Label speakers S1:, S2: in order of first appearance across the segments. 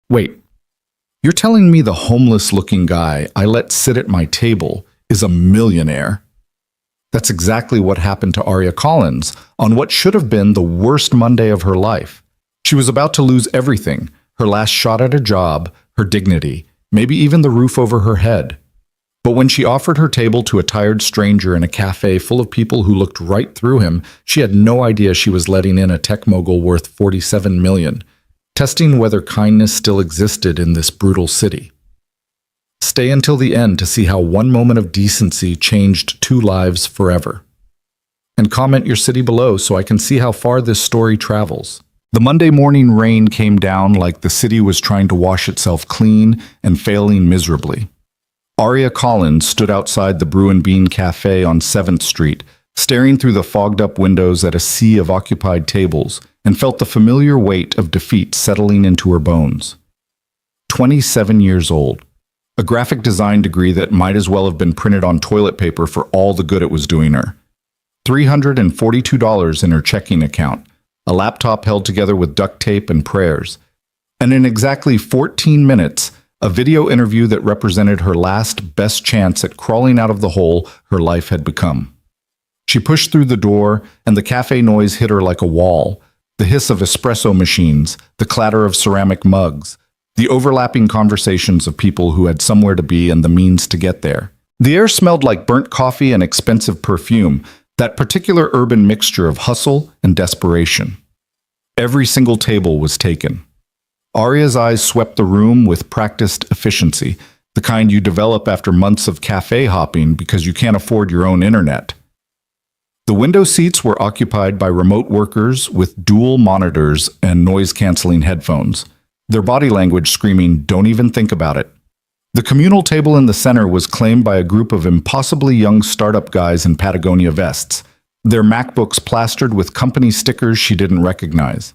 S1: Wait, you're telling me the homeless-looking guy I let sit at my table is a millionaire? That's exactly what happened to Aria Collins on what should have been the worst Monday of her life. She was about to lose everything, her last shot at a job, her dignity, maybe even the roof over her head. But when she offered her table to a tired stranger in a cafe full of people who looked right through him, she had no idea she was letting in a tech mogul worth $47 million, testing whether kindness still existed in this brutal city. Stay until the end to see how one moment of decency changed two lives forever. And comment your city below so I can see how far this story travels. The Monday morning rain came down like the city was trying to wash itself clean and failing miserably. Aria Collins stood outside the Brew and Bean Cafe on 7th Street, staring through the fogged-up windows at a sea of occupied tables, and felt the familiar weight of defeat settling into her bones. 27 years old. A graphic design degree that might as well have been printed on toilet paper for all the good it was doing her. $342 in her checking account, a laptop held together with duct tape and prayers. And in exactly 14 minutes, a video interview that represented her last best chance at crawling out of the hole her life had become. She pushed through the door, and the cafe noise hit her like a wall. The hiss of espresso machines, the clatter of ceramic mugs, the overlapping conversations of people who had somewhere to be and the means to get there. The air smelled like burnt coffee and expensive perfume, that particular urban mixture of hustle and desperation. Every single table was taken. Aria's eyes swept the room with practiced efficiency, the kind you develop after months of cafe hopping because you can't afford your own internet. The window seats were occupied by remote workers with dual monitors and noise-canceling headphones, their body language screaming, "Don't even think about it." The communal table in the center was claimed by a group of impossibly young startup guys in Patagonia vests, their MacBooks plastered with company stickers she didn't recognize.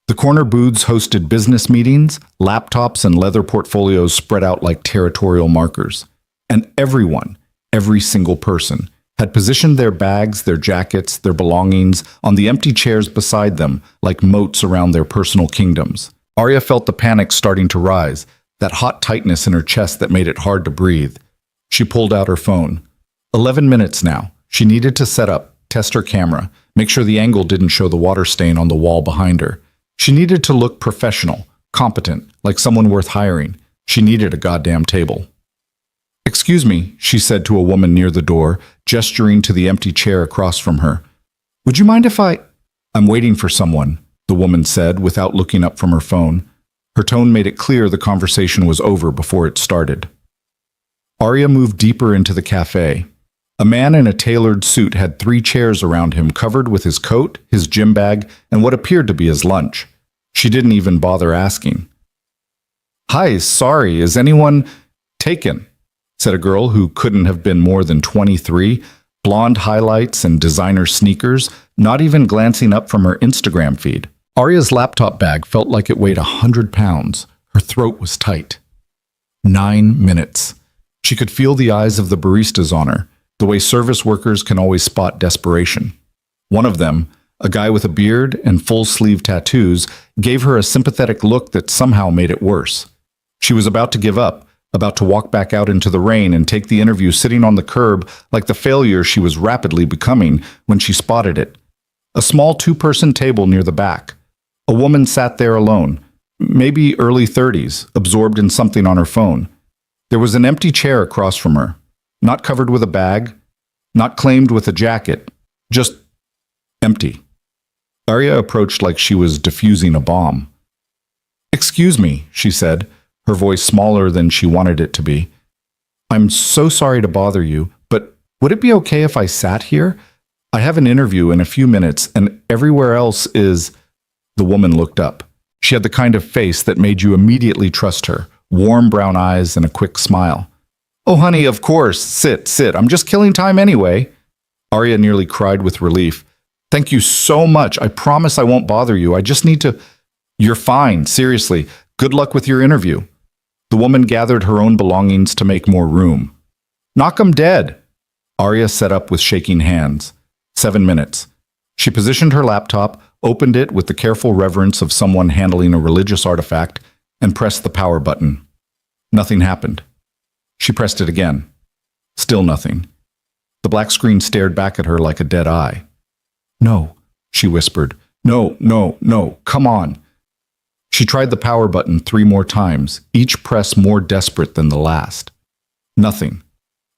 S1: The corner booths hosted business meetings, laptops and leather portfolios spread out like territorial markers. And everyone, every single person, had positioned their bags, their jackets, their belongings on the empty chairs beside them like moats around their personal kingdoms. Aria felt the panic starting to rise, that hot tightness in her chest that made it hard to breathe. She pulled out her phone. 11 minutes now. She needed to set up, test her camera, make sure the angle didn't show the water stain on the wall behind her. She needed to look professional, competent, like someone worth hiring. She needed a goddamn table. "Excuse me," she said to a woman near the door, gesturing to the empty chair across from her. "Would you mind if I'm waiting for someone," the woman said without looking up from her phone. Her tone made it clear the conversation was over before it started. Aria moved deeper into the cafe. A man in a tailored suit had 3 chairs around him covered with his coat, his gym bag, and what appeared to be his lunch. She didn't even bother asking. "Hi, sorry, is anyone taken?" said a girl who couldn't have been more than 23, blonde highlights and designer sneakers, not even glancing up from her Instagram feed. Aria's laptop bag felt like it weighed 100 pounds. Her throat was tight. 9 minutes. She could feel the eyes of the baristas on her, the way service workers can always spot desperation. One of them, a guy with a beard and full-sleeve tattoos, gave her a sympathetic look that somehow made it worse. She was about to give up, about to walk back out into the rain and take the interview sitting on the curb like the failure she was rapidly becoming when she spotted it. A small 2-person table near the back. A woman sat there alone, maybe early 30s, absorbed in something on her phone. There was an empty chair across from her, not covered with a bag, not claimed with a jacket, just empty. Aria approached like she was defusing a bomb. "Excuse me," she said, her voice smaller than she wanted it to be. "I'm so sorry to bother you, but would it be okay if I sat here? I have an interview in a few minutes, and everywhere else is—" The woman looked up. She had the kind of face that made you immediately trust her, warm brown eyes and a quick smile. "Oh, honey, of course. Sit. I'm just killing time anyway." Aria nearly cried with relief. "Thank you so much. I promise I won't bother you. I just need to—" "You're fine. Seriously. Good luck with your interview." The woman gathered her own belongings to make more room. "Knock 'em dead." Aria set up with shaking hands. 7 minutes. She positioned her laptop, opened it with the careful reverence of someone handling a religious artifact, and pressed the power button. Nothing happened. She pressed it again. Still nothing. The black screen stared back at her like a dead eye. "No," she whispered. "No, no, no, come on." She tried the power button 3 more times, each press more desperate than the last. Nothing.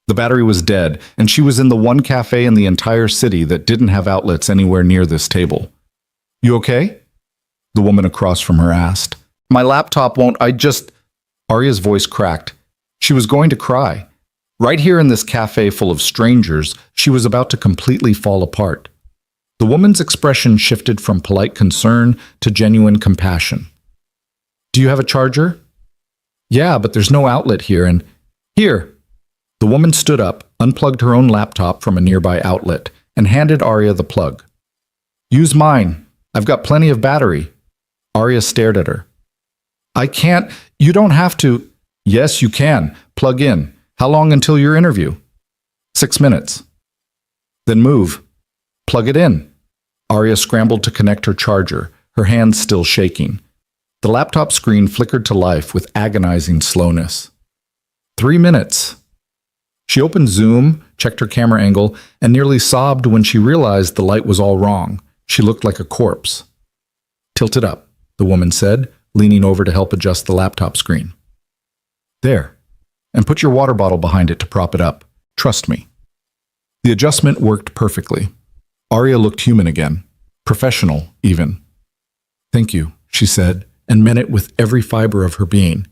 S1: The battery was dead, and she was in the one cafe in the entire city that didn't have outlets anywhere near this table. "You okay?" the woman across from her asked. "My laptop won't, Arya's voice cracked. She was going to cry. Right here in this cafe full of strangers, she was about to completely fall apart. The woman's expression shifted from polite concern to genuine compassion. "Do you have a charger?" "Yeah, but there's no outlet here, and—" "Here!" The woman stood up, unplugged her own laptop from a nearby outlet, and handed Arya the plug. "Use mine. I've got plenty of battery." Arya stared at her. "I can't. You don't have to." "Yes, you can. Plug in. How long until your interview?" 6 minutes. "Then move. Plug it in." Arya scrambled to connect her charger, her hands still shaking. The laptop screen flickered to life with agonizing slowness. 3 minutes. She opened Zoom, checked her camera angle, and nearly sobbed when she realized the light was all wrong. She looked like a corpse. "Tilt it up," the woman said, leaning over to help adjust the laptop screen. "There. And put your water bottle behind it to prop it up. Trust me." The adjustment worked perfectly. Arya looked human again. Professional, even. "Thank you," she said, and meant it with every fiber of her being.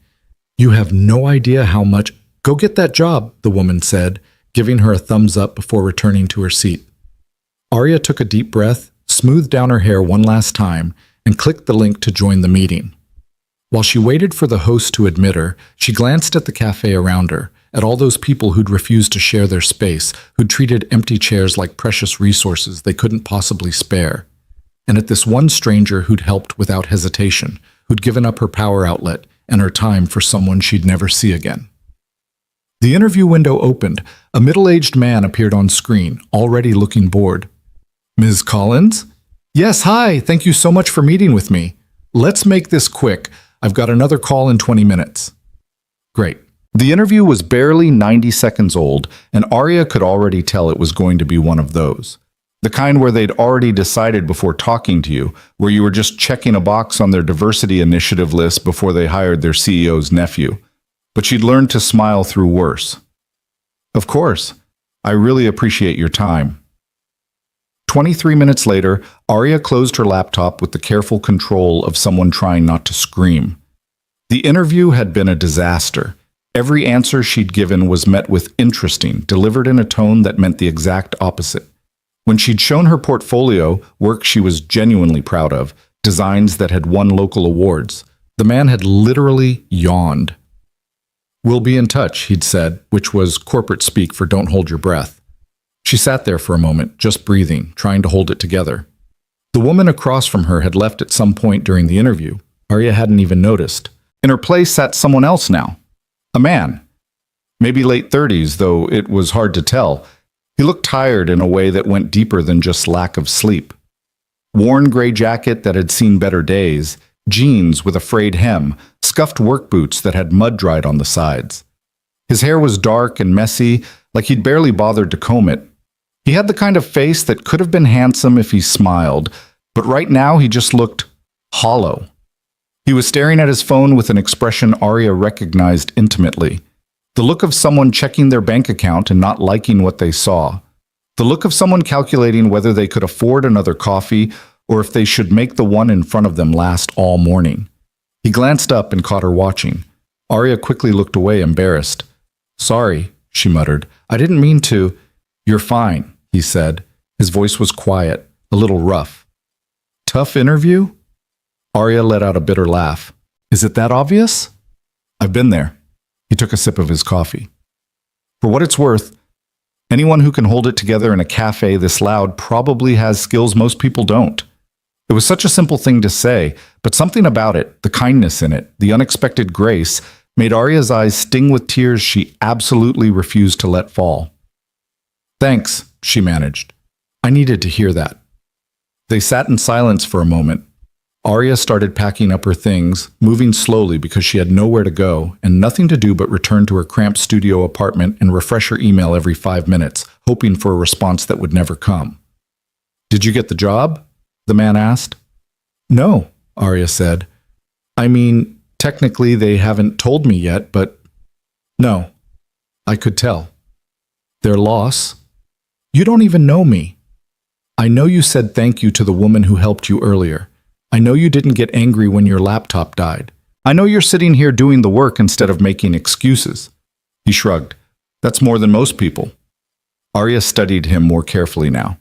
S1: "You have no idea how much—" "Go get that job," the woman said, giving her a thumbs up before returning to her seat. Arya took a deep breath, smoothed down her hair one last time, and clicked the link to join the meeting. While she waited for the host to admit her, she glanced at the cafe around her, at all those people who'd refused to share their space, who'd treated empty chairs like precious resources they couldn't possibly spare, and at this one stranger who'd helped without hesitation, who'd given up her power outlet and her time for someone she'd never see again. The interview window opened. A middle-aged man appeared on screen, already looking bored. "Ms. Collins?" "Yes, hi, thank you so much for meeting with me. Let's make this quick. I've got another call in 20 minutes. Great. The interview was barely 90 seconds old, and Arya could already tell it was going to be one of those. The kind where they'd already decided before talking to you, where you were just checking a box on their diversity initiative list before they hired their CEO's nephew. But she'd learned to smile through worse. "Of course. I really appreciate your time." 23 minutes later, Arya closed her laptop with the careful control of someone trying not to scream. The interview had been a disaster. Every answer she'd given was met with interesting, delivered in a tone that meant the exact opposite. When she'd shown her portfolio, work she was genuinely proud of, designs that had won local awards, the man had literally yawned. "We'll be in touch," he'd said, which was corporate speak for "don't hold your breath." She sat there for a moment, just breathing, trying to hold it together. The woman across from her had left at some point during the interview. Arya hadn't even noticed. In her place sat someone else now. A man. Maybe late 30s, though it was hard to tell. He looked tired in a way that went deeper than just lack of sleep. Worn gray jacket that had seen better days, jeans with a frayed hem, scuffed work boots that had mud dried on the sides. His hair was dark and messy, like he'd barely bothered to comb it. He had the kind of face that could have been handsome if he smiled, but right now he just looked hollow. He was staring at his phone with an expression Arya recognized intimately. The look of someone checking their bank account and not liking what they saw. The look of someone calculating whether they could afford another coffee or if they should make the one in front of them last all morning. He glanced up and caught her watching. Arya quickly looked away, embarrassed. "Sorry," she muttered. "I didn't mean to." "You're fine," he said. His voice was quiet, a little rough. "Tough interview?" Arya let out a bitter laugh. "Is it that obvious?" "I've been there." He took a sip of his coffee. "For what it's worth, anyone who can hold it together in a cafe this loud probably has skills most people don't." It was such a simple thing to say, but something about it, the kindness in it, the unexpected grace, made Arya's eyes sting with tears she absolutely refused to let fall. "Thanks," she managed. "I needed to hear that." They sat in silence for a moment. Arya started packing up her things, moving slowly because she had nowhere to go and nothing to do but return to her cramped studio apartment and refresh her email every 5 minutes, hoping for a response that would never come. "Did you get the job?" the man asked. "No," Arya said. "I mean, technically they haven't told me yet, but no, I could tell." "Their loss? You don't even know me. I know you said thank you to the woman who helped you earlier. I know you didn't get angry when your laptop died. I know you're sitting here doing the work instead of making excuses." He shrugged. "That's more than most people." Arya studied him more carefully now.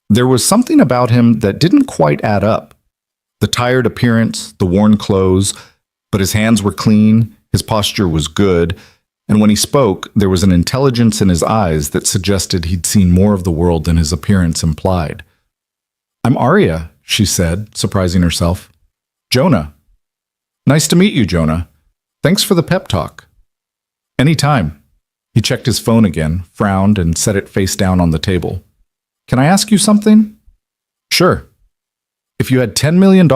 S1: There was something about him that didn't quite add up. The tired appearance, the worn clothes, but his hands were clean, his posture was good, and when he spoke, there was an intelligence in his eyes that suggested he'd seen more of the world than his appearance implied. "I'm Arya," she said, surprising herself. "Jonah." "Nice to meet you, Jonah. Thanks for the pep talk." "Anytime." He checked his phone again, frowned, and set it face down on the table. "Can I ask you something?" "Sure." "If you had $10 million,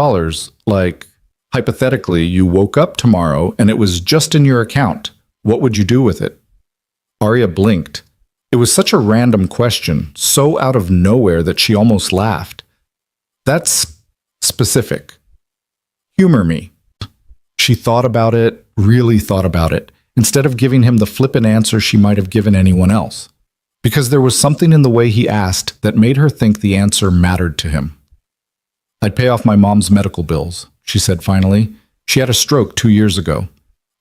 S1: like, hypothetically, you woke up tomorrow and it was just in your account, what would you do with it?" Arya blinked. It was such a random question, so out of nowhere that she almost laughed. "That's specific. Humor me." She thought about it, really thought about it, instead of giving him the flippant answer she might have given anyone else. Because there was something in the way he asked that made her think the answer mattered to him. "I'd pay off my mom's medical bills," she said finally. "She had a stroke 2 years ago.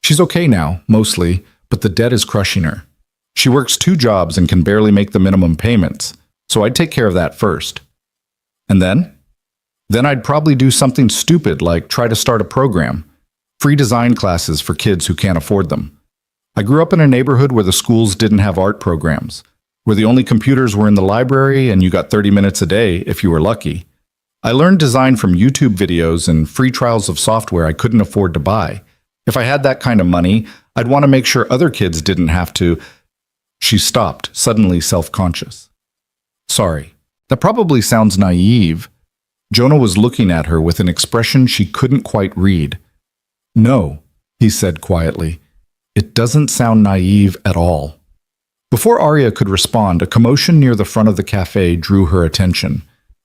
S1: She's okay now, mostly, but the debt is crushing her. She works 2 jobs and can barely make the minimum payments, so I'd take care of that first. And then? Then I'd probably do something stupid like try to start a program. Free design classes for kids who can't afford them. I grew up in a neighborhood where the schools didn't have art programs, where the only computers were in the library and you got 30 minutes a day if you were lucky. I learned design from YouTube videos and free trials of software I couldn't afford to buy. If I had that kind of money, I'd want to make sure other kids didn't have to." She stopped, suddenly self-conscious. "Sorry, that probably sounds naive." Jonah was looking at her with an expression she couldn't quite read. "No," he said quietly. "It doesn't sound naive at all." Before Arya could respond, a commotion near the front of the cafe drew her attention.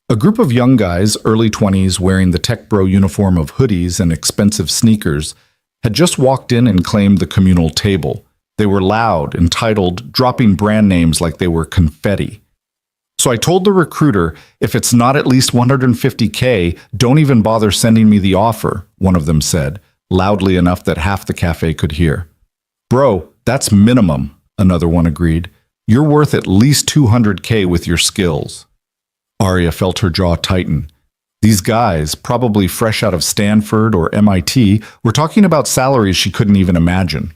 S1: A group of young guys, early 20s, wearing the tech bro uniform of hoodies and expensive sneakers, had just walked in and claimed the communal table. They were loud, entitled, dropping brand names like they were confetti. "So I told the recruiter, if it's not at least $150K, don't even bother sending me the offer," one of them said, loudly enough that half the cafe could hear. "Bro, that's minimum," another one agreed. "You're worth at least $200K with your skills." Arya felt her jaw tighten. These guys, probably fresh out of Stanford or MIT, were talking about salaries she couldn't even imagine.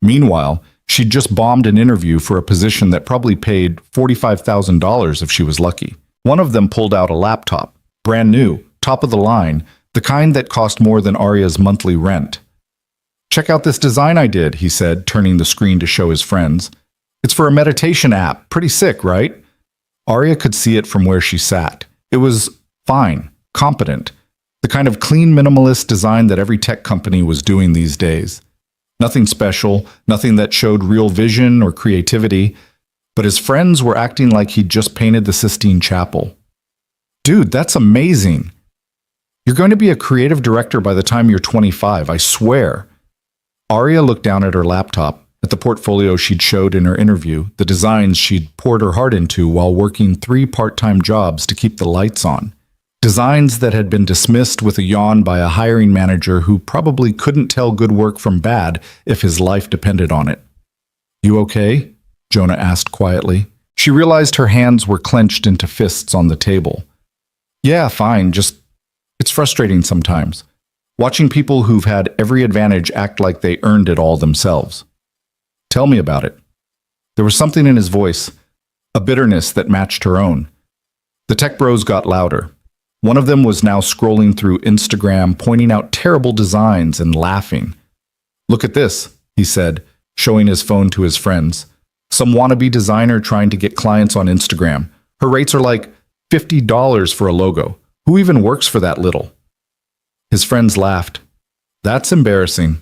S1: Meanwhile, she'd just bombed an interview for a position that probably paid $45,000 if she was lucky. One of them pulled out a laptop, brand new, top of the line, the kind that cost more than Arya's monthly rent. "Check out this design I did," he said, turning the screen to show his friends. "It's for a meditation app. Pretty sick, right?" Arya could see it from where she sat. It was fine, competent, the kind of clean minimalist design that every tech company was doing these days. Nothing special, nothing that showed real vision or creativity, but his friends were acting like he'd just painted the Sistine Chapel. "Dude, that's amazing. You're going to be a creative director by the time you're 25, I swear." Arya looked down at her laptop, at the portfolio she'd showed in her interview, the designs she'd poured her heart into while working 3 part-time jobs to keep the lights on. Designs that had been dismissed with a yawn by a hiring manager who probably couldn't tell good work from bad if his life depended on it. "You okay?" Jonah asked quietly. She realized her hands were clenched into fists on the table. "Yeah, fine, just it's frustrating sometimes. Watching people who've had every advantage act like they earned it all themselves." "Tell me about it." There was something in his voice, a bitterness that matched her own. The tech bros got louder. One of them was now scrolling through Instagram, pointing out terrible designs and laughing. "Look at this," he said, showing his phone to his friends. "Some wannabe designer trying to get clients on Instagram. Her rates are like $50 for a logo. Who even works for that little?" His friends laughed. That's embarrassing.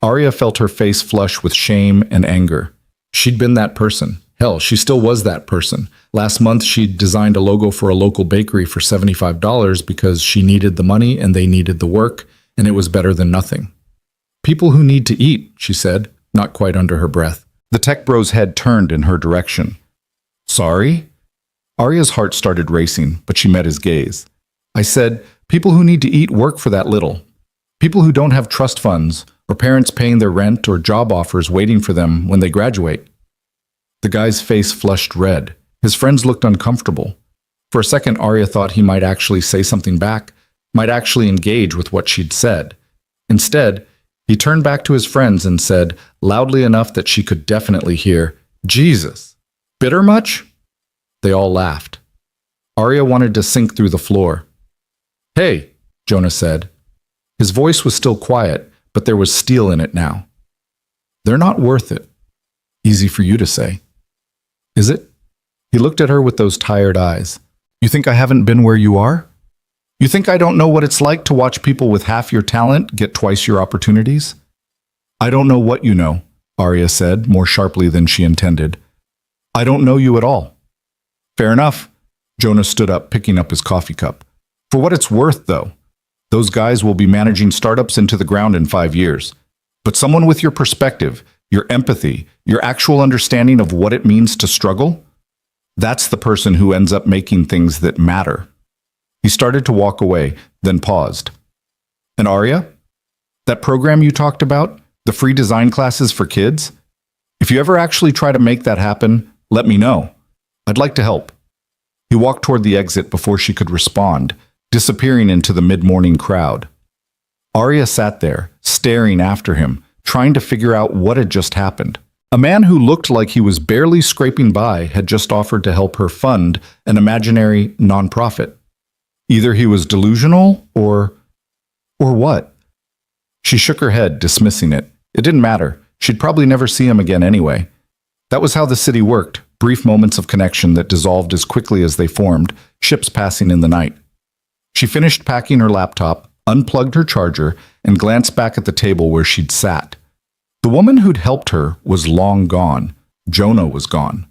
S1: Arya felt her face flush with shame and anger. She'd been that person. Hell, she still was that person. Last month, she'd designed a logo for a local bakery for $75 because she needed the money and they needed the work, and it was better than nothing. People who need to eat, she said, not quite under her breath. The tech bro's head turned in her direction. Sorry? Arya's heart started racing, but she met his gaze. I said, people who need to eat work for that little. People who don't have trust funds, or parents paying their rent or job offers waiting for them when they graduate. The guy's face flushed red. His friends looked uncomfortable. For a second, Arya thought he might actually say something back, might actually engage with what she'd said. Instead, he turned back to his friends and said, loudly enough that she could definitely hear, Jesus, bitter much? They all laughed. Arya wanted to sink through the floor. Hey, Jonah said. His voice was still quiet, but there was steel in it now. They're not worth it. Easy for you to say. Is it? He looked at her with those tired eyes. You think I haven't been where you are? You think I don't know what it's like to watch people with half your talent get twice your opportunities? I don't know what you know, Arya said, more sharply than she intended. I don't know you at all. Fair enough. Jonah stood up, picking up his coffee cup. For what it's worth, though, those guys will be managing startups into the ground in 5 years. But someone with your perspective, your empathy, your actual understanding of what it means to struggle, that's the person who ends up making things that matter. He started to walk away, then paused. And Arya? That program you talked about, the free design classes for kids? If you ever actually try to make that happen, let me know. I'd like to help. He walked toward the exit before she could respond, disappearing into the mid-morning crowd. Arya sat there, staring after him, trying to figure out what had just happened. A man who looked like he was barely scraping by had just offered to help her fund an imaginary nonprofit. Either he was delusional or what? She shook her head, dismissing it. It didn't matter. She'd probably never see him again anyway. That was how the city worked, brief moments of connection that dissolved as quickly as they formed, ships passing in the night. She finished packing her laptop, unplugged her charger, and glanced back at the table where she'd sat. The woman who'd helped her was long gone. Jonah was gone.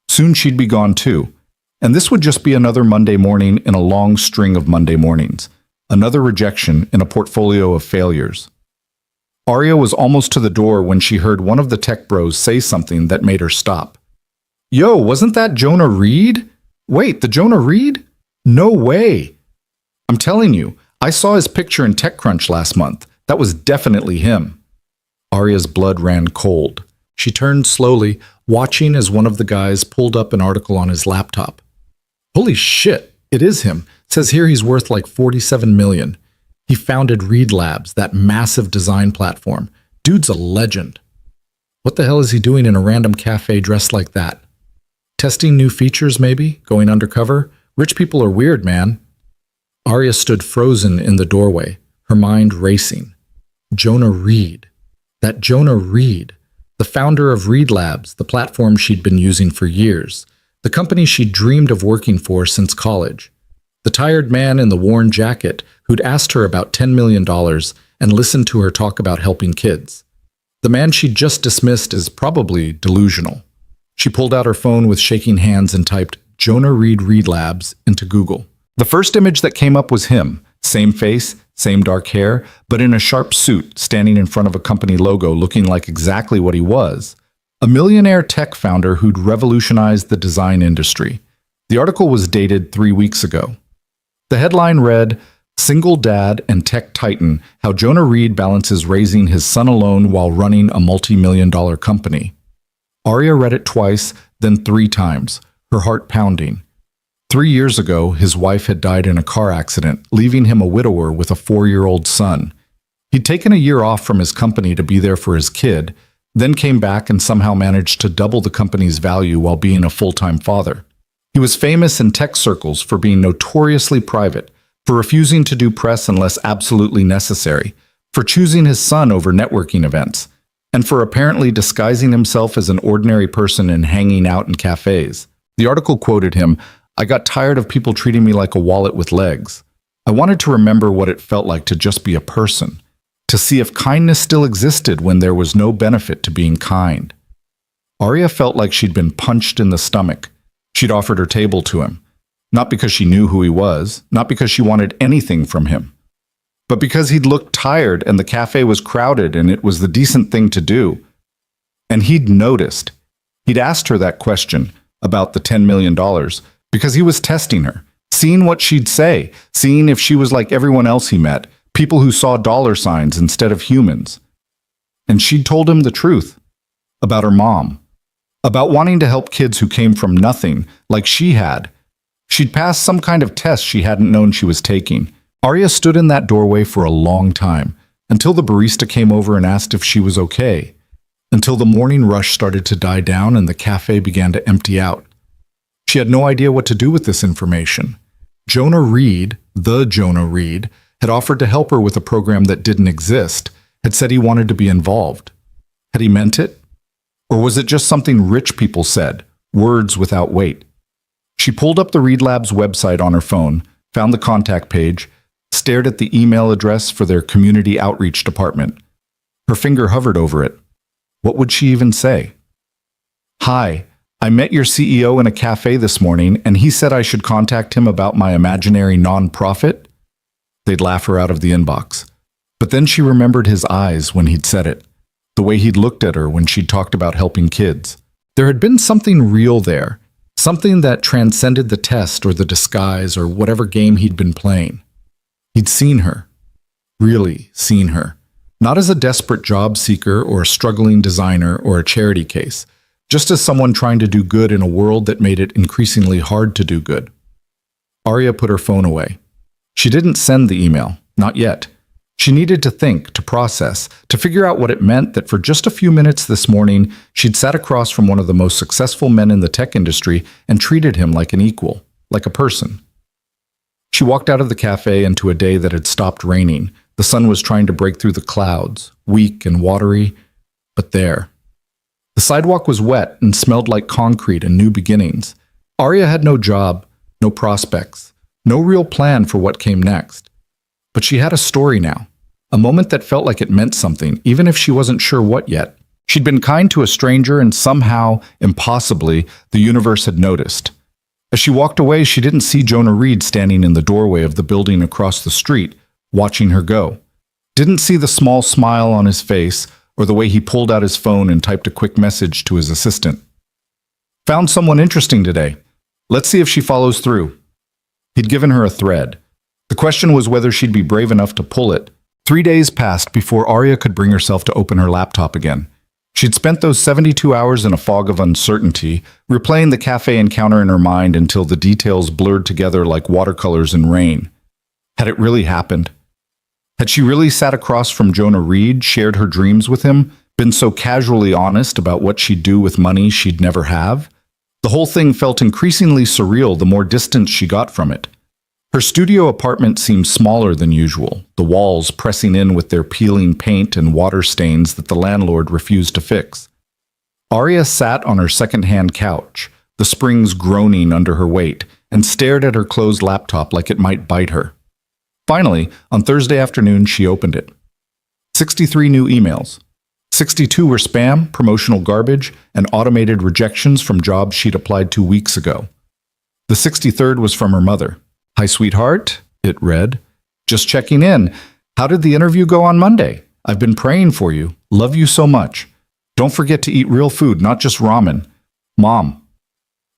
S1: Soon she'd be gone too. And this would just be another Monday morning in a long string of Monday mornings. Another rejection in a portfolio of failures. Arya was almost to the door when she heard one of the tech bros say something that made her stop. Yo, wasn't that Jonah Reed? Wait, the Jonah Reed? No way. I'm telling you, I saw his picture in TechCrunch last month. That was definitely him. Arya's blood ran cold. She turned slowly, watching as one of the guys pulled up an article on his laptop. Holy shit, it is him. It says here he's worth like $47 million. He founded Reed Labs, that massive design platform. Dude's a legend. What the hell is he doing in a random cafe dressed like that? Testing new features, maybe? Going undercover? Rich people are weird, man. Arya stood frozen in the doorway, her mind racing. Jonah Reed. That Jonah Reed. The founder of Reed Labs, the platform she'd been using for years. The company she'd dreamed of working for since college. The tired man in the worn jacket who'd asked her about $10 million and listened to her talk about helping kids. The man she'd just dismissed as probably delusional. She pulled out her phone with shaking hands and typed Jonah Reed Labs into Google. The first image that came up was him, same face, same dark hair, but in a sharp suit, standing in front of a company logo looking like exactly what he was. A millionaire tech founder who'd revolutionized the design industry. The article was dated 3 weeks ago. The headline read, Single Dad and Tech Titan, How Jonah Reed Balances Raising His Son Alone While Running a Multi-million-dollar Company. Arya read it twice, then 3 times, her heart pounding. 3 years ago, his wife had died in a car accident, leaving him a widower with a 4-year-old son. He'd taken a year off from his company to be there for his kid, then came back and somehow managed to double the company's value while being a full-time father. He was famous in tech circles for being notoriously private, for refusing to do press unless absolutely necessary, for choosing his son over networking events, and for apparently disguising himself as an ordinary person and hanging out in cafes. The article quoted him, I got tired of people treating me like a wallet with legs. I wanted to remember what it felt like to just be a person, to see if kindness still existed when there was no benefit to being kind. Arya felt like she'd been punched in the stomach. She'd offered her table to him, not because she knew who he was, not because she wanted anything from him, but because he'd looked tired and the cafe was crowded and it was the decent thing to do. And he'd noticed. He'd asked her that question about the $10 million because he was testing her, seeing what she'd say, seeing if she was like everyone else he met, people who saw dollar signs instead of humans. And she'd told him the truth about her mom, about wanting to help kids who came from nothing like she had. She'd passed some kind of test she hadn't known she was taking. Arya stood in that doorway for a long time, until the barista came over and asked if she was okay, until the morning rush started to die down and the cafe began to empty out. She had no idea what to do with this information. Jonah Reed, the Jonah Reed, had offered to help her with a program that didn't exist, had said he wanted to be involved. Had he meant it? Or was it just something rich people said, words without weight? She pulled up the Reed Labs website on her phone, found the contact page, stared at the email address for their community outreach department. Her finger hovered over it. What would she even say? "Hi, I met your CEO in a cafe this morning and he said I should contact him about my imaginary nonprofit?" They'd laugh her out of the inbox. But then she remembered his eyes when he'd said it, the way he'd looked at her when she'd talked about helping kids. There had been something real there, something that transcended the test or the disguise or whatever game he'd been playing. He'd seen her, really seen her, not as a desperate job seeker or a struggling designer or a charity case, just as someone trying to do good in a world that made it increasingly hard to do good. Arya put her phone away. She didn't send the email, not yet. She needed to think, to process, to figure out what it meant that for just a few minutes this morning, she'd sat across from one of the most successful men in the tech industry and treated him like an equal, like a person. She walked out of the cafe into a day that had stopped raining. The sun was trying to break through the clouds, weak and watery, but there. The sidewalk was wet and smelled like concrete and new beginnings. Arya had no job, no prospects, no real plan for what came next. But she had a story now, a moment that felt like it meant something, even if she wasn't sure what yet. She'd been kind to a stranger and somehow, impossibly, the universe had noticed. As she walked away, she didn't see Jonah Reed standing in the doorway of the building across the street, watching her go. Didn't see the small smile on his face or the way he pulled out his phone and typed a quick message to his assistant. "Found someone interesting today. Let's see if she follows through." He'd given her a thread. The question was whether she'd be brave enough to pull it. 3 days passed before Arya could bring herself to open her laptop again. She'd spent those 72 hours in a fog of uncertainty, replaying the cafe encounter in her mind until the details blurred together like watercolors in rain. Had it really happened? Had she really sat across from Jonah Reed, shared her dreams with him, been so casually honest about what she'd do with money she'd never have? The whole thing felt increasingly surreal the more distance she got from it. Her studio apartment seemed smaller than usual, the walls pressing in with their peeling paint and water stains that the landlord refused to fix. Arya sat on her second-hand couch, the springs groaning under her weight, and stared at her closed laptop like it might bite her. Finally, on Thursday afternoon, she opened it. 63 new emails. 62 were spam, promotional garbage, and automated rejections from jobs she'd applied 2 weeks ago. The 63rd was from her mother. "Hi, sweetheart," it read. "Just checking in. How did the interview go on Monday? I've been praying for you. Love you so much. Don't forget to eat real food, not just ramen. Mom."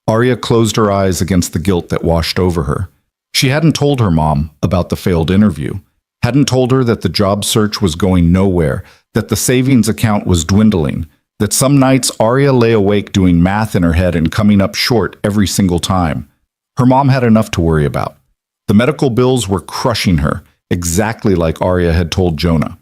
S1: Arya closed her eyes against the guilt that washed over her. She hadn't told her mom about the failed interview, hadn't told her that the job search was going nowhere, that the savings account was dwindling, that some nights Arya lay awake doing math in her head and coming up short every single time. Her mom had enough to worry about. The medical bills were crushing her, exactly like Arya had told Jonah.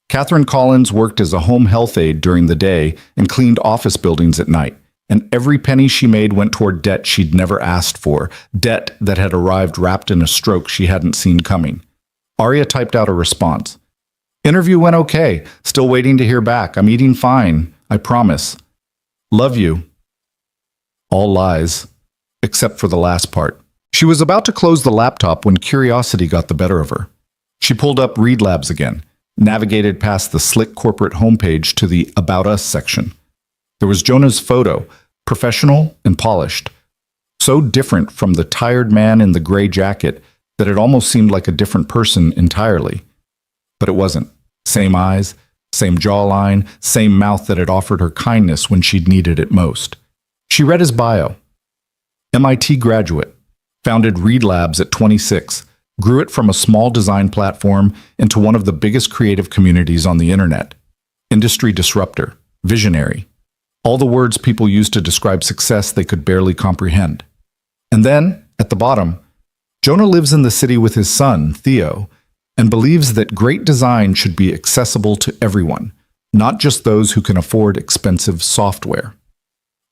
S1: Catherine Collins worked as a home health aide during the day and cleaned office buildings at night, and every penny she made went toward debt she'd never asked for, debt that had arrived wrapped in a stroke she hadn't seen coming. Arya typed out a response. "Interview went okay. Still waiting to hear back. I'm eating fine. I promise. Love you." All lies, except for the last part. She was about to close the laptop when curiosity got the better of her. She pulled up Read Labs again, navigated past the slick corporate homepage to the About Us section. There was Jonah's photo, professional and polished, so different from the tired man in the gray jacket that it almost seemed like a different person entirely. But it wasn't. Same eyes, same jawline, same mouth that had offered her kindness when she'd needed it most. She read his bio. MIT graduate, founded Read Labs at 26, grew it from a small design platform into one of the biggest creative communities on the internet. Industry disruptor, visionary, all the words people use to describe success they could barely comprehend. And then, at the bottom, Jonah lives in the city with his son, Theo, and believes that great design should be accessible to everyone, not just those who can afford expensive software.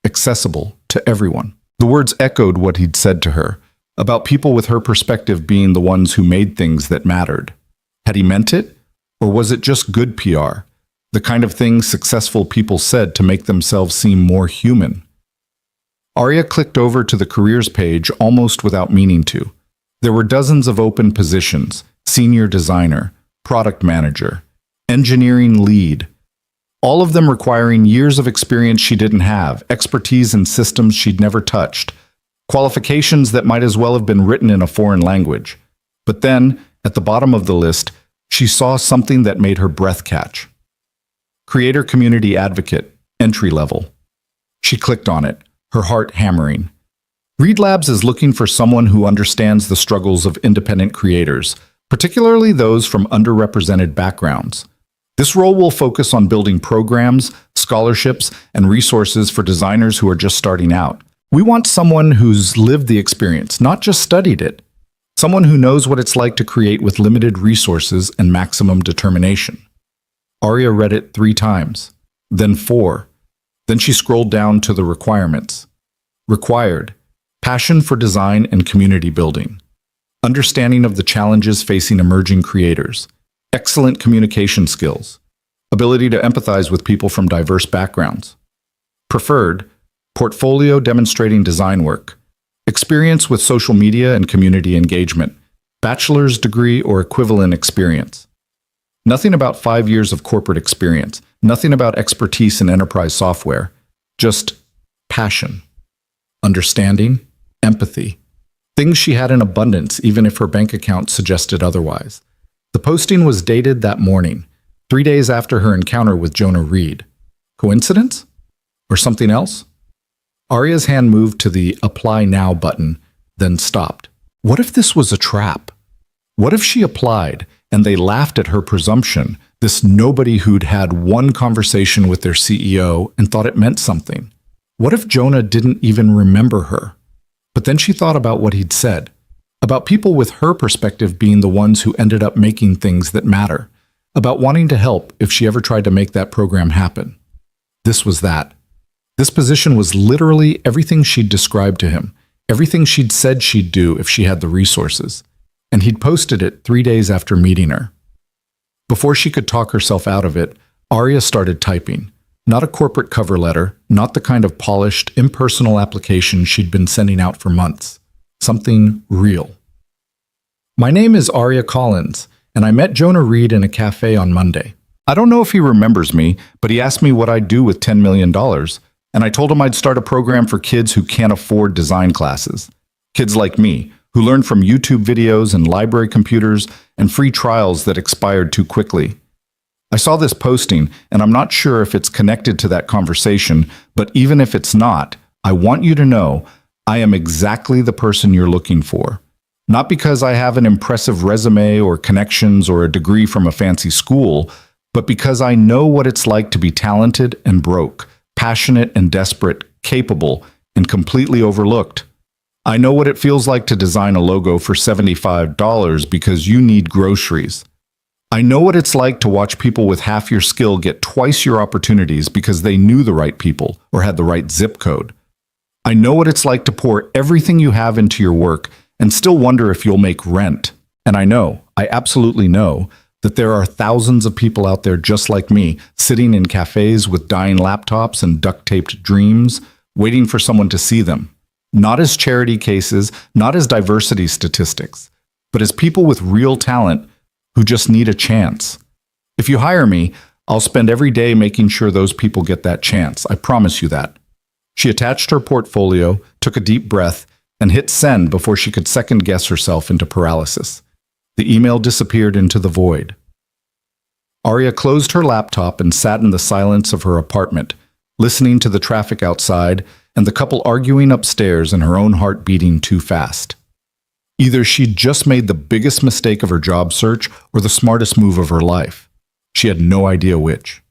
S1: Accessible to everyone. The words echoed what he'd said to her, about people with her perspective being the ones who made things that mattered. Had he meant it? Or was it just good PR? The kind of thing successful people said to make themselves seem more human. Arya clicked over to the careers page almost without meaning to. There were dozens of open positions: senior designer, product manager, engineering lead, all of them requiring years of experience she didn't have, expertise in systems she'd never touched, qualifications that might as well have been written in a foreign language. But then, at the bottom of the list, she saw something that made her breath catch. Creator Community Advocate, entry level. She clicked on it, her heart hammering. Read Labs is looking for someone who understands the struggles of independent creators, particularly those from underrepresented backgrounds. This role will focus on building programs, scholarships, and resources for designers who are just starting out. We want someone who's lived the experience, not just studied it. Someone who knows what it's like to create with limited resources and maximum determination. Arya read it 3 times, then 4. Then she scrolled down to the requirements. Required: passion for design and community building. Understanding of the challenges facing emerging creators. Excellent communication skills. Ability to empathize with people from diverse backgrounds. Preferred: portfolio demonstrating design work. Experience with social media and community engagement. Bachelor's degree or equivalent experience. Nothing about 5 years of corporate experience. Nothing about expertise in enterprise software. Just passion. Understanding. Empathy. Things she had in abundance, even if her bank account suggested otherwise. The posting was dated that morning, 3 days after her encounter with Jonah Reed. Coincidence? Or something else? Arya's hand moved to the Apply Now button, then stopped. What if this was a trap? What if she applied, and they laughed at her presumption, this nobody who'd had one conversation with their CEO and thought it meant something? What if Jonah didn't even remember her? But then she thought about what he'd said, about people with her perspective being the ones who ended up making things that matter, about wanting to help if she ever tried to make that program happen. This was that. This position was literally everything she'd described to him, everything she'd said she'd do if she had the resources. And he'd posted it 3 days after meeting her. Before she could talk herself out of it, Arya started typing. Not a corporate cover letter, not the kind of polished, impersonal application she'd been sending out for months. Something real. My name is Arya Collins, and I met Jonah Reed in a cafe on Monday. I don't know if he remembers me, but he asked me what I'd do with $10 million, and I told him I'd start a program for kids who can't afford design classes. Kids like me, who learned from YouTube videos and library computers and free trials that expired too quickly. I saw this posting, and I'm not sure if it's connected to that conversation, but even if it's not, I want you to know I am exactly the person you're looking for. Not because I have an impressive resume or connections or a degree from a fancy school, but because I know what it's like to be talented and broke, passionate and desperate, capable, and completely overlooked. I know what it feels like to design a logo for $75 because you need groceries. I know what it's like to watch people with half your skill get twice your opportunities because they knew the right people or had the right zip code. I know what it's like to pour everything you have into your work and still wonder if you'll make rent. And I absolutely know, that there are thousands of people out there just like me, sitting in cafes with dying laptops and duct-taped dreams, waiting for someone to see them. Not as charity cases, not as diversity statistics, but as people with real talent who just need a chance. If you hire me, I'll spend every day making sure those people get that chance. I promise you that. She attached her portfolio, took a deep breath, and hit send before she could second-guess herself into paralysis. The email disappeared into the void. Arya closed her laptop and sat in the silence of her apartment, listening to the traffic outside and the couple arguing upstairs and her own heart beating too fast. Either she'd just made the biggest mistake of her job search or the smartest move of her life. She had no idea which.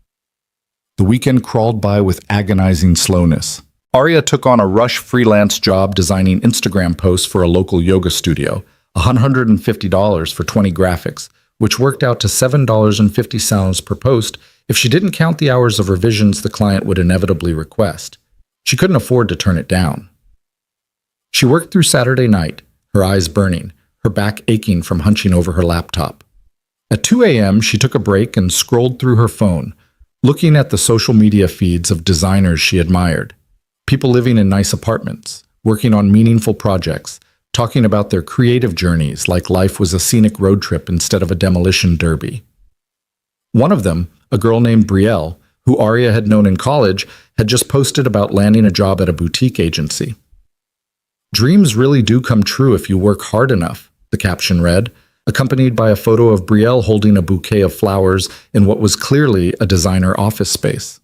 S1: The weekend crawled by with agonizing slowness. Arya took on a rush freelance job designing Instagram posts for a local yoga studio, $150 for 20 graphics, which worked out to $7.50 per post if she didn't count the hours of revisions the client would inevitably request. She couldn't afford to turn it down. She worked through Saturday night, her eyes burning, her back aching from hunching over her laptop. At 2 a.m., she took a break and scrolled through her phone, looking at the social media feeds of designers she admired. People living in nice apartments, working on meaningful projects, talking about their creative journeys like life was a scenic road trip instead of a demolition derby. One of them, a girl named Brielle, who Arya had known in college, had just posted about landing a job at a boutique agency. "Dreams really do come true if you work hard enough," the caption read, accompanied by a photo of Brielle holding a bouquet of flowers in what was clearly a designer office space.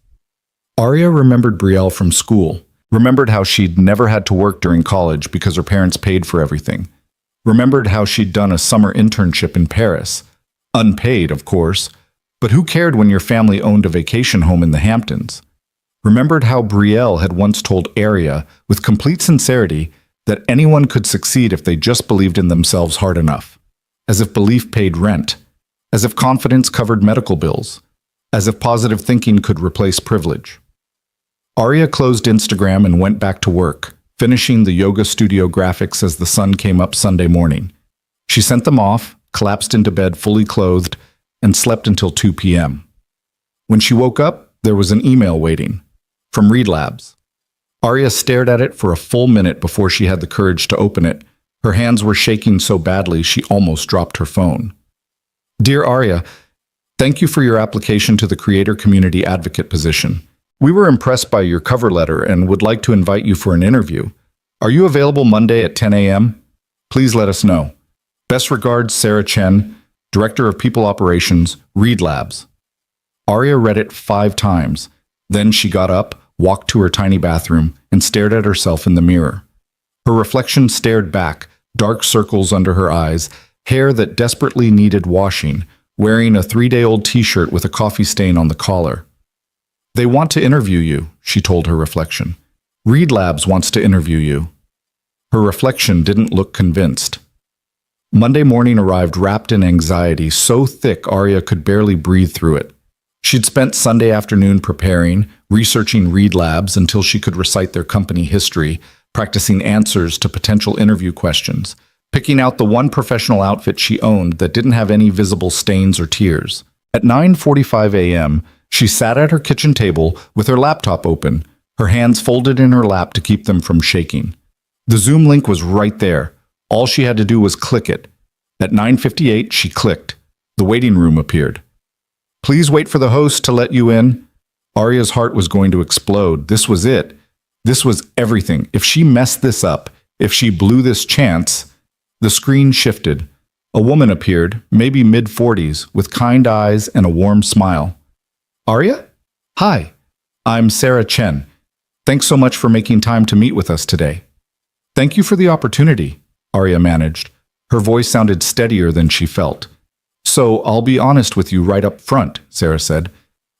S1: Arya remembered Brielle from school, remembered how she'd never had to work during college because her parents paid for everything, remembered how she'd done a summer internship in Paris, unpaid, of course, but who cared when your family owned a vacation home in the Hamptons? Remembered how Brielle had once told Arya, with complete sincerity, that anyone could succeed if they just believed in themselves hard enough, as if belief paid rent, as if confidence covered medical bills, as if positive thinking could replace privilege. Arya closed Instagram and went back to work, finishing the yoga studio graphics as the sun came up Sunday morning. She sent them off, collapsed into bed fully clothed, and slept until 2 p.m. When she woke up, there was an email waiting, from Reed Labs. Arya stared at it for a full minute before she had the courage to open it. Her hands were shaking so badly she almost dropped her phone. "Dear Arya, thank you for your application to the Creator Community Advocate position. We were impressed by your cover letter and would like to invite you for an interview. Are you available Monday at 10 a.m.? Please let us know. Best regards, Sarah Chen, Director of People Operations, Reed Labs." Arya read it 5 times. Then she got up, walked to her tiny bathroom, and stared at herself in the mirror. Her reflection stared back, dark circles under her eyes, hair that desperately needed washing, wearing a 3-day-old t-shirt with a coffee stain on the collar. "They want to interview you," she told her reflection. "Reed Labs wants to interview you." Her reflection didn't look convinced. Monday morning arrived wrapped in anxiety so thick Arya could barely breathe through it. She'd spent Sunday afternoon preparing, researching Reed Labs until she could recite their company history, practicing answers to potential interview questions, picking out the one professional outfit she owned that didn't have any visible stains or tears. At 9:45 a.m., she sat at her kitchen table with her laptop open, her hands folded in her lap to keep them from shaking. The Zoom link was right there. All she had to do was click it. At 9:58, she clicked. The waiting room appeared. "Please wait for the host to let you in." Arya's heart was going to explode. This was it. This was everything. If she messed this up, if she blew this chance. The screen shifted. A woman appeared, maybe mid-40s, with kind eyes and a warm smile. "Arya? Hi, I'm Sarah Chen. Thanks so much for making time to meet with us today." "Thank you for the opportunity," Arya managed. Her voice sounded steadier than she felt. "So I'll be honest with you right up front," Sarah said.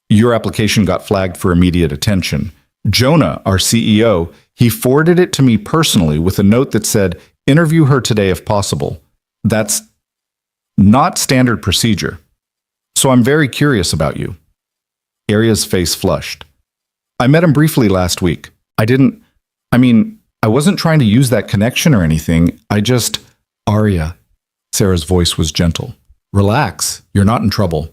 S1: "Your application got flagged for immediate attention. Jonah, our CEO, he forwarded it to me personally with a note that said, 'Interview her today if possible.' That's not standard procedure. So I'm very curious about you." Arya's face flushed. "I met him briefly last week. I wasn't trying to use that connection or anything. Arya," Sarah's voice was gentle. "Relax, you're not in trouble.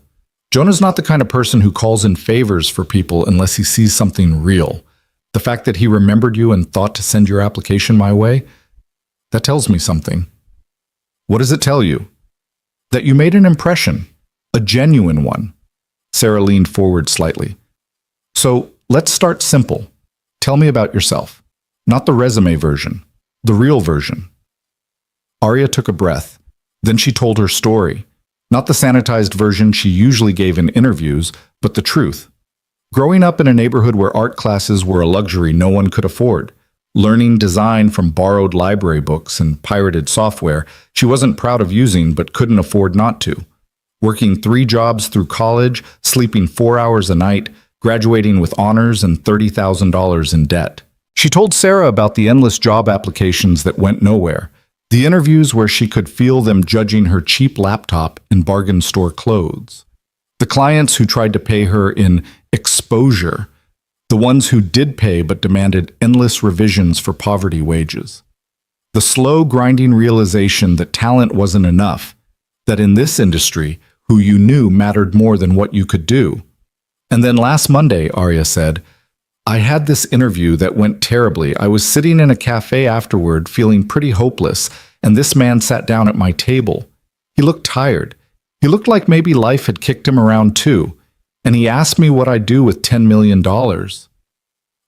S1: Jonah's not the kind of person who calls in favors for people unless he sees something real. The fact that he remembered you and thought to send your application my way, that tells me something. What does it tell you? That you made an impression, a genuine one. Sarah leaned forward slightly. So let's start simple. Tell me about yourself. Not the resume version, the real version. Arya took a breath. Then she told her story. Not the sanitized version she usually gave in interviews, but the truth. Growing up in a neighborhood where art classes were a luxury no one could afford, learning design from borrowed library books and pirated software she wasn't proud of using but couldn't afford not to. Working 3 jobs through college, sleeping 4 hours a night, graduating with honors and $30,000 in debt. She told Sarah about the endless job applications that went nowhere, the interviews where she could feel them judging her cheap laptop and bargain store clothes, the clients who tried to pay her in exposure, the ones who did pay but demanded endless revisions for poverty wages. The slow, grinding realization that talent wasn't enough, that in this industry, who you knew mattered more than what you could do. And then last Monday, Arya said, I had this interview that went terribly. I was sitting in a cafe afterward, feeling pretty hopeless, and this man sat down at my table. He looked tired. He looked like maybe life had kicked him around too, and he asked me what I'd do with $10 million.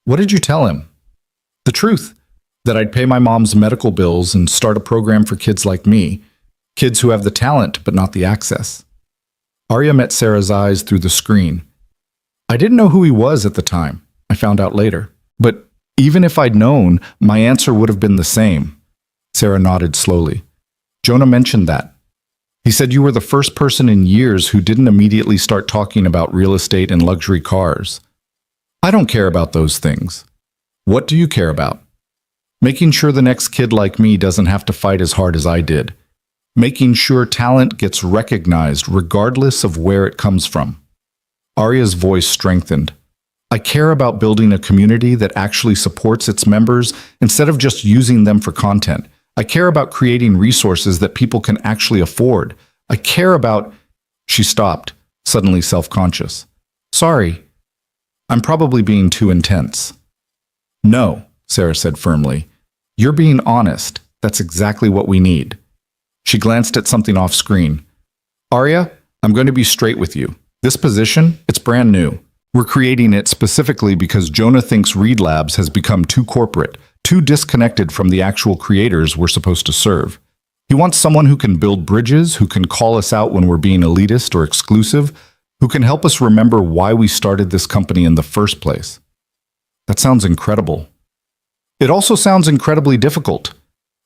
S1: What did you tell him? The truth, that I'd pay my mom's medical bills and start a program for kids like me, kids who have the talent but not the access. Arya met Sarah's eyes through the screen. I didn't know who he was at the time. I found out later. But even if I'd known, my answer would have been the same. Sarah nodded slowly. Jonah mentioned that. He said you were the first person in years who didn't immediately start talking about real estate and luxury cars. I don't care about those things. What do you care about? Making sure the next kid like me doesn't have to fight as hard as I did. Making sure talent gets recognized regardless of where it comes from. Arya's voice strengthened. I care about building a community that actually supports its members instead of just using them for content. I care about creating resources that people can actually afford. I care about... She stopped, suddenly self-conscious. Sorry, I'm probably being too intense. No, Sarah said firmly. You're being honest. That's exactly what we need. She glanced at something off screen. Arya, I'm going to be straight with you. This position, it's brand new. We're creating it specifically because Jonah thinks Reed Labs has become too corporate, too disconnected from the actual creators we're supposed to serve. He wants someone who can build bridges, who can call us out when we're being elitist or exclusive, who can help us remember why we started this company in the first place. That sounds incredible. It also sounds incredibly difficult.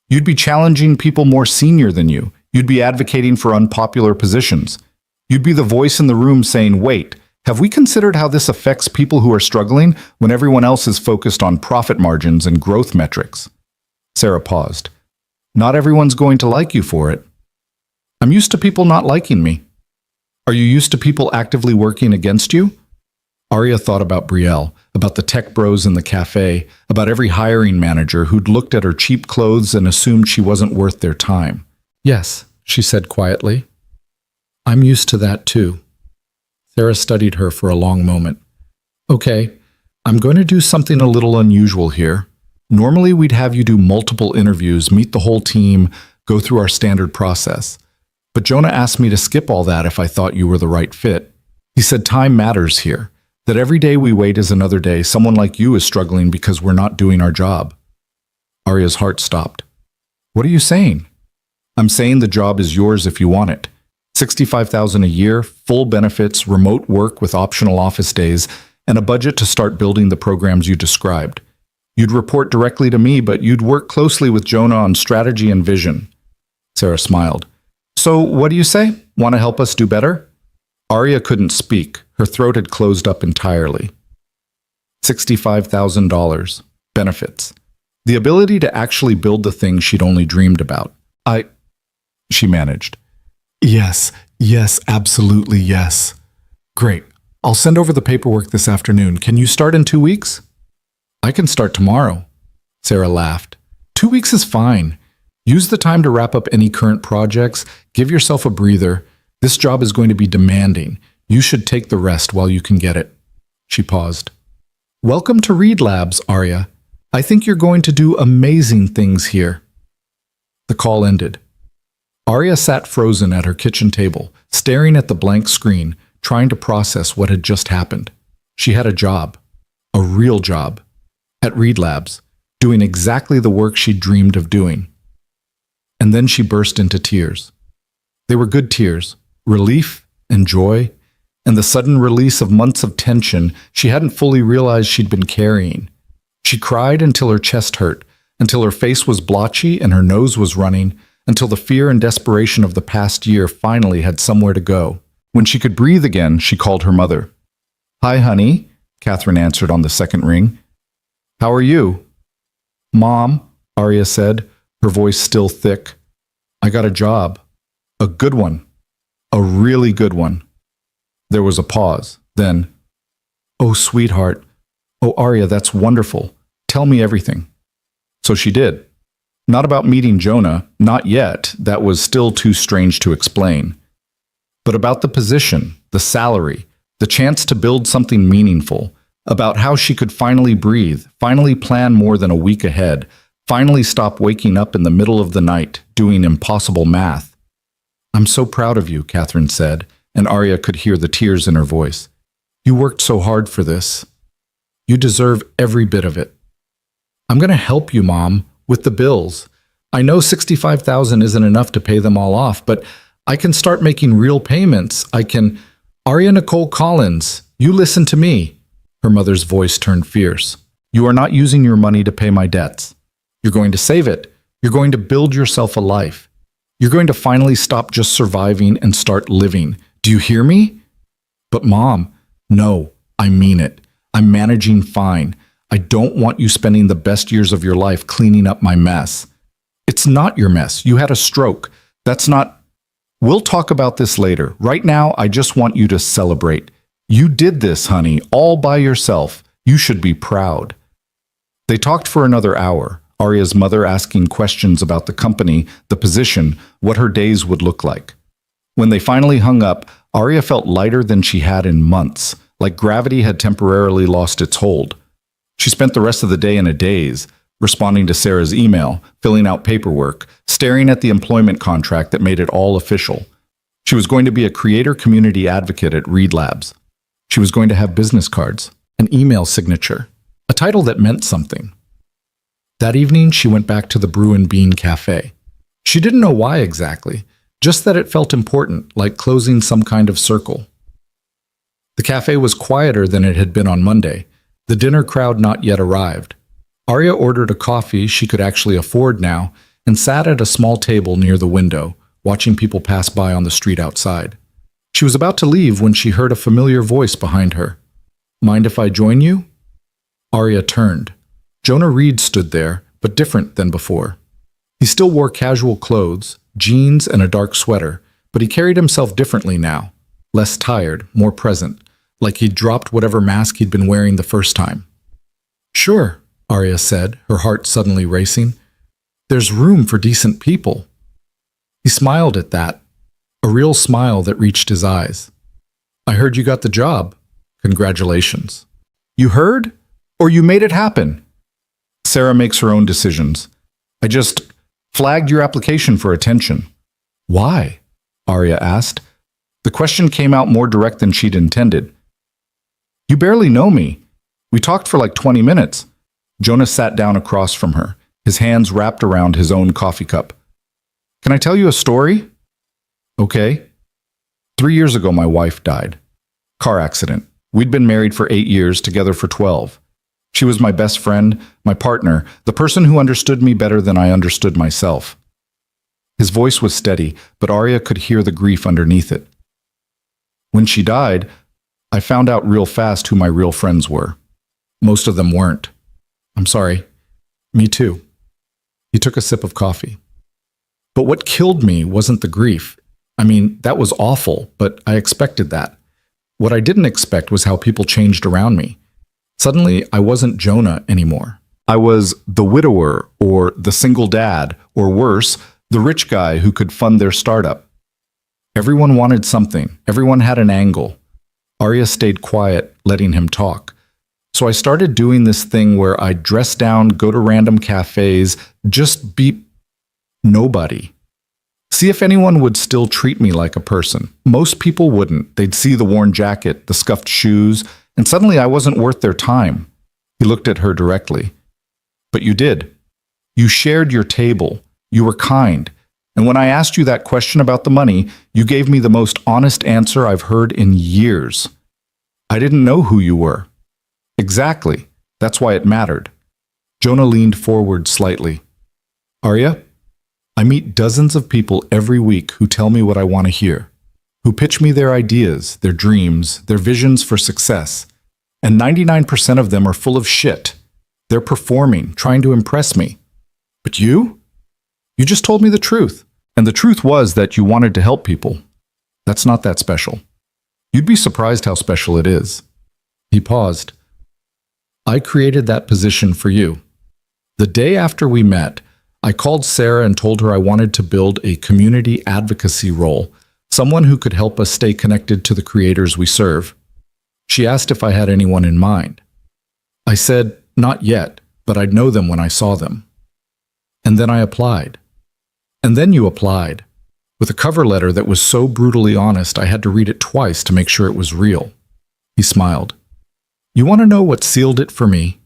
S1: You'd be challenging people more senior than you. You'd be advocating for unpopular positions. You'd be the voice in the room saying, wait, have we considered how this affects people who are struggling when everyone else is focused on profit margins and growth metrics? Sarah paused. Not everyone's going to like you for it. I'm used to people not liking me. Are you used to people actively working against you? Arya thought about Brielle, about the tech bros in the cafe, about every hiring manager who'd looked at her cheap clothes and assumed she wasn't worth their time. Yes, she said quietly. I'm used to that too. Sarah studied her for a long moment. Okay, I'm going to do something a little unusual here. Normally we'd have you do multiple interviews, meet the whole team, go through our standard process. But Jonah asked me to skip all that if I thought you were the right fit. He said time matters here, that every day we wait is another day someone like you is struggling because we're not doing our job. Arya's heart stopped. What are you saying? I'm saying the job is yours if you want it. $65,000 a year, full benefits, remote work with optional office days, and a budget to start building the programs you described. You'd report directly to me, but you'd work closely with Jonah on strategy and vision. Sarah smiled. So what do you say? Want to help us do better? Arya couldn't speak. Her throat had closed up entirely. $65,000. Benefits. The ability to actually build the thing she'd only dreamed about. She managed. Yes, absolutely yes. Great. I'll send over the paperwork this afternoon. Can you start in 2 weeks? I can start tomorrow. Sarah laughed. 2 weeks is fine. Use the time to wrap up any current projects. Give yourself a breather. This job is going to be demanding. You should take the rest while you can get it. She paused. Welcome to Read Labs, Arya. I think you're going to do amazing things here. The call ended. Arya sat frozen at her kitchen table, staring at the blank screen, trying to process what had just happened. She had a job, a real job, at Read Labs, doing exactly the work she'd dreamed of doing. And then she burst into tears. They were good tears, relief and joy, and the sudden release of months of tension she hadn't fully realized she'd been carrying. She cried until her chest hurt, until her face was blotchy and her nose was running, until the fear and desperation of the past year finally had somewhere to go. When she could breathe again, she called her mother. "Hi, honey," Catherine answered on the second ring. "How are you?" "Mom," Arya said, her voice still thick. "I got a job. A good one. A really good one." There was a pause. Then, "Oh, sweetheart. Oh, Arya, that's wonderful. Tell me everything." So she did. Not about meeting Jonah, not yet, that was still too strange to explain. But about the position, the salary, the chance to build something meaningful, about how she could finally breathe, finally plan more than a week ahead, finally stop waking up in the middle of the night, doing impossible math. "I'm so proud of you," Catherine said, and Arya could hear the tears in her voice. "You worked so hard for this. You deserve every bit of it." "I'm going to help you, Mom, with the bills. I know $65,000 isn't enough to pay them all off, but I can start making real payments. I can—" "Arya Nicole Collins, you listen to me." Her mother's voice turned fierce. "You are not using your money to pay my debts. You're going to save it. You're going to build yourself a life. You're going to finally stop just surviving and start living. Do you hear me?" "But Mom," "No, I mean it. I'm managing fine. I don't want you spending the best years of your life cleaning up my mess." "It's not your mess. You had a stroke. That's not—" "We'll talk about this later. Right now, I just want you to celebrate. You did this, honey, all by yourself. You should be proud." They talked for another hour, Arya's mother asking questions about the company, the position, what her days would look like. When they finally hung up, Arya felt lighter than she had in months, like gravity had temporarily lost its hold. She spent the rest of the day in a daze, responding to Sarah's email, filling out paperwork, staring at the employment contract that made it all official. She was going to be a creator community advocate at Read Labs. She was going to have business cards, an email signature, a title that meant something. That evening, she went back to the Brew and Bean Cafe. She didn't know why exactly, just that it felt important, like closing some kind of circle. The cafe was quieter than it had been on Monday, the dinner crowd not yet arrived. Arya ordered a coffee she could actually afford now and sat at a small table near the window, watching people pass by on the street outside. She was about to leave when she heard a familiar voice behind her. "Mind if I join you?" Arya turned. Jonah Reed stood there, but different than before. He still wore casual clothes, jeans and a dark sweater, but he carried himself differently now, less tired, more present, like he'd dropped whatever mask he'd been wearing the first time. "Sure," Arya said, her heart suddenly racing. "There's room for decent people." He smiled at that, a real smile that reached his eyes. "I heard you got the job. Congratulations." "You heard? Or you made it happen?" "Sarah makes her own decisions. I just flagged your application for attention." "Why?" Arya asked. The question came out more direct than she'd intended. "You barely know me. We talked for like 20 minutes. Jonah sat down across from her, his hands wrapped around his own coffee cup. "Can I tell you a story?" "Okay." 3 years ago, my wife died. Car accident. We'd been married for 8 years, together for 12. She was my best friend, my partner, the person who understood me better than I understood myself. His voice was steady, but Arya could hear the grief underneath it. When she died, I found out real fast who my real friends were. Most of them weren't. "I'm sorry." "Me too." He took a sip of coffee. "But what killed me wasn't the grief. I mean, that was awful, but I expected that. What I didn't expect was how people changed around me. Suddenly, I wasn't Jonah anymore. I was the widower, or the single dad, or worse, the rich guy who could fund their startup. Everyone wanted something. Everyone had an angle. Arya stayed quiet, letting him talk. So I started doing this thing where I'd dress down, go to random cafes, just be nobody. See if anyone would still treat me like a person. Most people wouldn't. They'd see the worn jacket, the scuffed shoes, and suddenly I wasn't worth their time. He looked at her directly. But you did. You shared your table. You were kind. And when I asked you that question about the money, you gave me the most honest answer I've heard in years. I didn't know who you were. Exactly. That's why it mattered. Jonah leaned forward slightly. Arya, I meet dozens of people every week who tell me what I want to hear, who pitch me their ideas, their dreams, their visions for success. And 99% of them are full of shit. They're performing, trying to impress me. But you? You just told me the truth. And the truth was that you wanted to help people. That's not that special. You'd be surprised how special it is. He paused. I created that position for you. The day after we met, I called Sarah and told her I wanted to build a community advocacy role, someone who could help us stay connected to the creators we serve. She asked if I had anyone in mind. I said, not yet, but I'd know them when I saw them. And then I applied. And then you applied, with a cover letter that was so brutally honest I had to read it twice to make sure it was real. He smiled. You want to know what sealed it for me?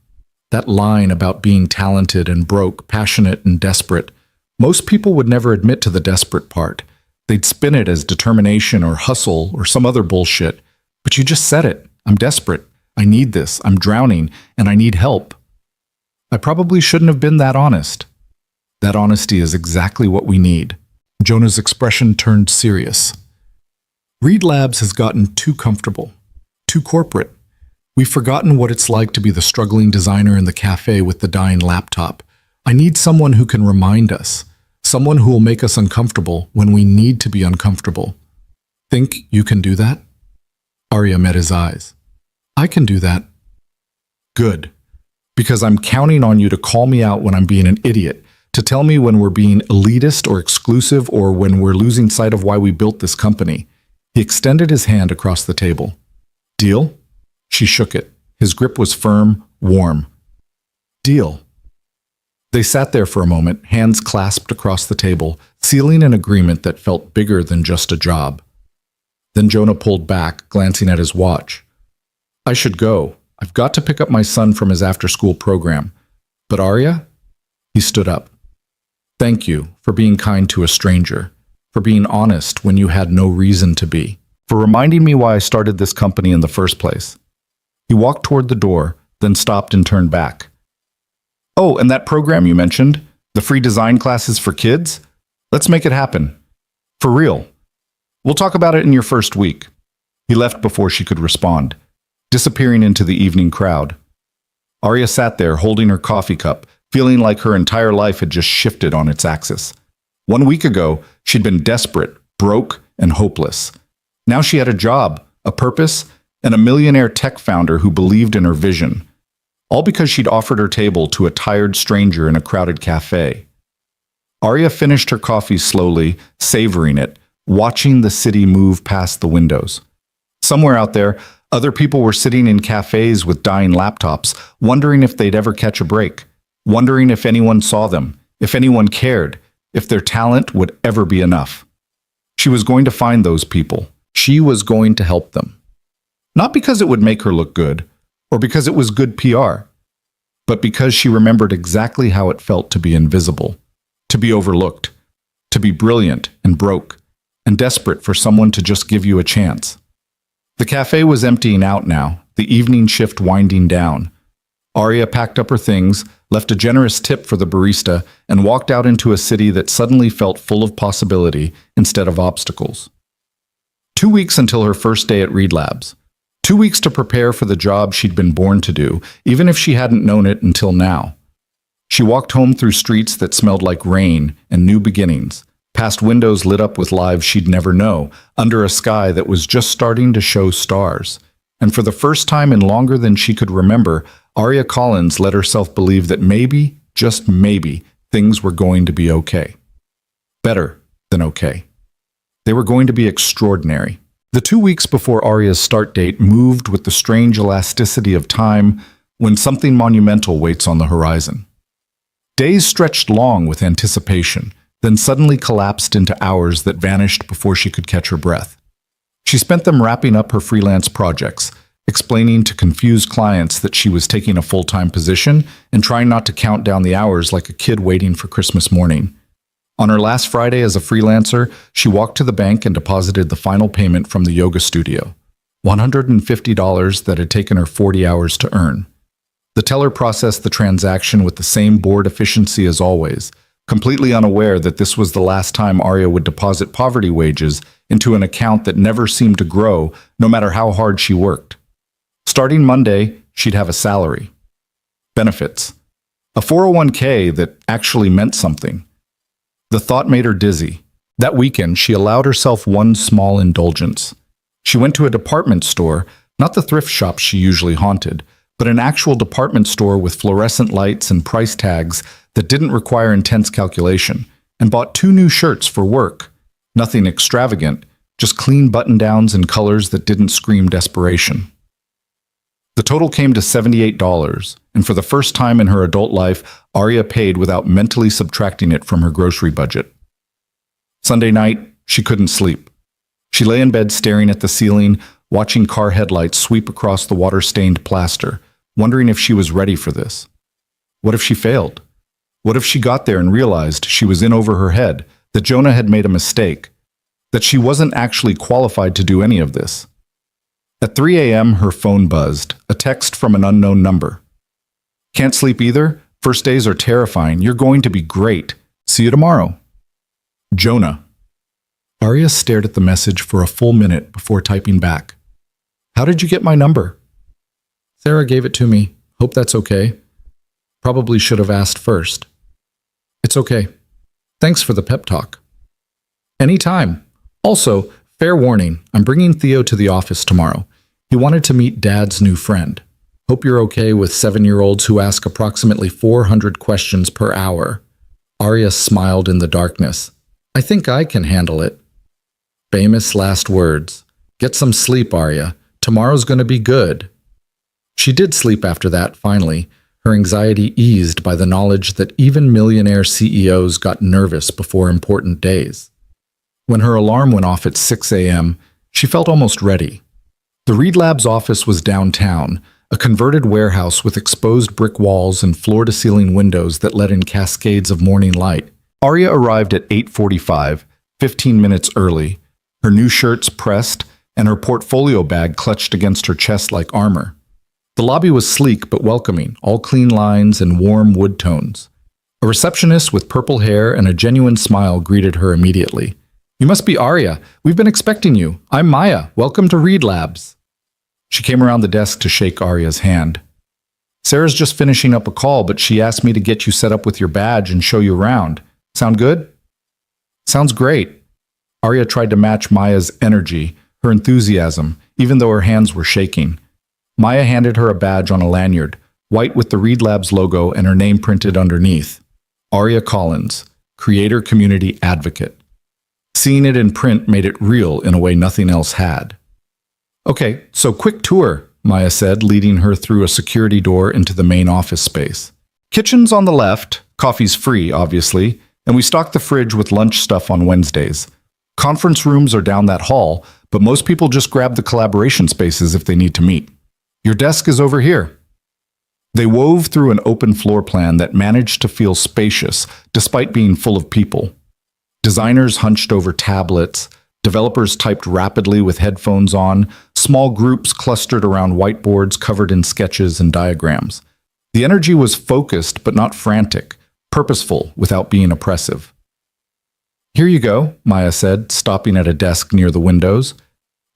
S1: That line about being talented and broke, passionate and desperate. Most people would never admit to the desperate part. They'd spin it as determination or hustle or some other bullshit. But you just said it. I'm desperate. I need this. I'm drowning, and I need help. I probably shouldn't have been that honest. That honesty is exactly what we need. Jonah's expression turned serious. Reed Labs has gotten too comfortable, too corporate. We've forgotten what it's like to be the struggling designer in the cafe with the dying laptop. I need someone who can remind us, someone who will make us uncomfortable when we need to be uncomfortable. Think you can do that? Arya met his eyes. I can do that. Good. Because I'm counting on you to call me out when I'm being an idiot, to tell me when we're being elitist or exclusive or when we're losing sight of why we built this company. He extended his hand across the table. Deal? She shook it. His grip was firm, warm. Deal. They sat there for a moment, hands clasped across the table, sealing an agreement that felt bigger than just a job. Then Jonah pulled back, glancing at his watch. I should go. I've got to pick up my son from his after-school program. But Arya? He stood up. Thank you for being kind to a stranger, for being honest when you had no reason to be, for reminding me why I started this company in the first place. He walked toward the door, then stopped and turned back. Oh, and that program you mentioned, the free design classes for kids? Let's make it happen. For real. We'll talk about it in your first week. He left before she could respond, disappearing into the evening crowd. Arya sat there holding her coffee cup, feeling like her entire life had just shifted on its axis. 1 week ago, she'd been desperate, broke, and hopeless. Now she had a job, a purpose, and a millionaire tech founder who believed in her vision. All because she'd offered her table to a tired stranger in a crowded cafe. Arya finished her coffee slowly, savoring it, watching the city move past the windows. Somewhere out there, other people were sitting in cafes with dying laptops, wondering if they'd ever catch a break, wondering if anyone saw them, if anyone cared, if their talent would ever be enough. She was going to find those people. She was going to help them. Not because it would make her look good, or because it was good PR, but because she remembered exactly how it felt to be invisible, to be overlooked, to be brilliant and broke, and desperate for someone to just give you a chance. The cafe was emptying out now, the evening shift winding down. Arya packed up her things, left a generous tip for the barista, and walked out into a city that suddenly felt full of possibility instead of obstacles. 2 weeks until her first day at Reed Labs. 2 weeks to prepare for the job she'd been born to do, even if she hadn't known it until now. She walked home through streets that smelled like rain and new beginnings, past windows lit up with lives she'd never know, under a sky that was just starting to show stars. And for the first time in longer than she could remember, Arya Collins let herself believe that maybe, just maybe, things were going to be okay. Better than okay. They were going to be extraordinary. The 2 weeks before Arya's start date moved with the strange elasticity of time, when something monumental waits on the horizon. Days stretched long with anticipation, then suddenly collapsed into hours that vanished before she could catch her breath. She spent them wrapping up her freelance projects, explaining to confused clients that she was taking a full-time position and trying not to count down the hours like a kid waiting for Christmas morning. On her last Friday as a freelancer, she walked to the bank and deposited the final payment from the yoga studio, $150 that had taken her 40 hours to earn. The teller processed the transaction with the same bored efficiency as always, completely unaware that this was the last time Arya would deposit poverty wages into an account that never seemed to grow, no matter how hard she worked. Starting Monday, she'd have a salary. Benefits. A 401k that actually meant something. The thought made her dizzy. That weekend, she allowed herself one small indulgence. She went to a department store, not the thrift shop she usually haunted, but an actual department store with fluorescent lights and price tags that didn't require intense calculation, and bought 2 new shirts for work. Nothing extravagant, just clean button-downs in colors that didn't scream desperation. The total came to $78, and for the first time in her adult life, Arya paid without mentally subtracting it from her grocery budget. Sunday night, she couldn't sleep. She lay in bed staring at the ceiling, watching car headlights sweep across the water-stained plaster, wondering if she was ready for this. What if she failed? What if she got there and realized she was in over her head, that Jonah had made a mistake, that she wasn't actually qualified to do any of this? At 3 a.m., her phone buzzed, a text from an unknown number. Can't sleep either? First days are terrifying. You're going to be great. See you tomorrow. Jonah. Arya stared at the message for a full minute before typing back. How did you get my number? Sarah gave it to me. Hope that's okay. Probably should have asked first. It's okay. Thanks for the pep talk. Anytime. Also, fair warning, I'm bringing Theo to the office tomorrow. He wanted to meet Dad's new friend. Hope you're okay with 7-year-olds who ask approximately 400 questions per hour. Arya smiled in the darkness. I think I can handle it. Famous last words. Get some sleep, Arya. Tomorrow's going to be good. She did sleep after that, finally, her anxiety eased by the knowledge that even millionaire CEOs got nervous before important days. When her alarm went off at 6 a.m., she felt almost ready. The Reed Labs office was downtown, a converted warehouse with exposed brick walls and floor-to-ceiling windows that let in cascades of morning light. Arya arrived at 8:45, 15 minutes early, her new shirts pressed and her portfolio bag clutched against her chest like armor. The lobby was sleek but welcoming, all clean lines and warm wood tones. A receptionist with purple hair and a genuine smile greeted her immediately. You must be Arya. We've been expecting you. I'm Maya. Welcome to Reed Labs. She came around the desk to shake Arya's hand. Sarah's just finishing up a call, but she asked me to get you set up with your badge and show you around. Sound good? Sounds great. Arya tried to match Maya's energy, her enthusiasm, even though her hands were shaking. Maya handed her a badge on a lanyard, white with the Reed Labs logo and her name printed underneath. Arya Collins, Creator Community Advocate. Seeing it in print made it real in a way nothing else had. Okay, so quick tour, Maya said, leading her through a security door into the main office space. Kitchen's on the left, coffee's free, obviously, and we stock the fridge with lunch stuff on Wednesdays. Conference rooms are down that hall, but most people just grab the collaboration spaces if they need to meet. Your desk is over here. They wove through an open floor plan that managed to feel spacious despite being full of people. Designers hunched over tablets, developers typed rapidly with headphones on, small groups clustered around whiteboards covered in sketches and diagrams. The energy was focused but not frantic, purposeful without being oppressive. Here you go, Maya said, stopping at a desk near the windows.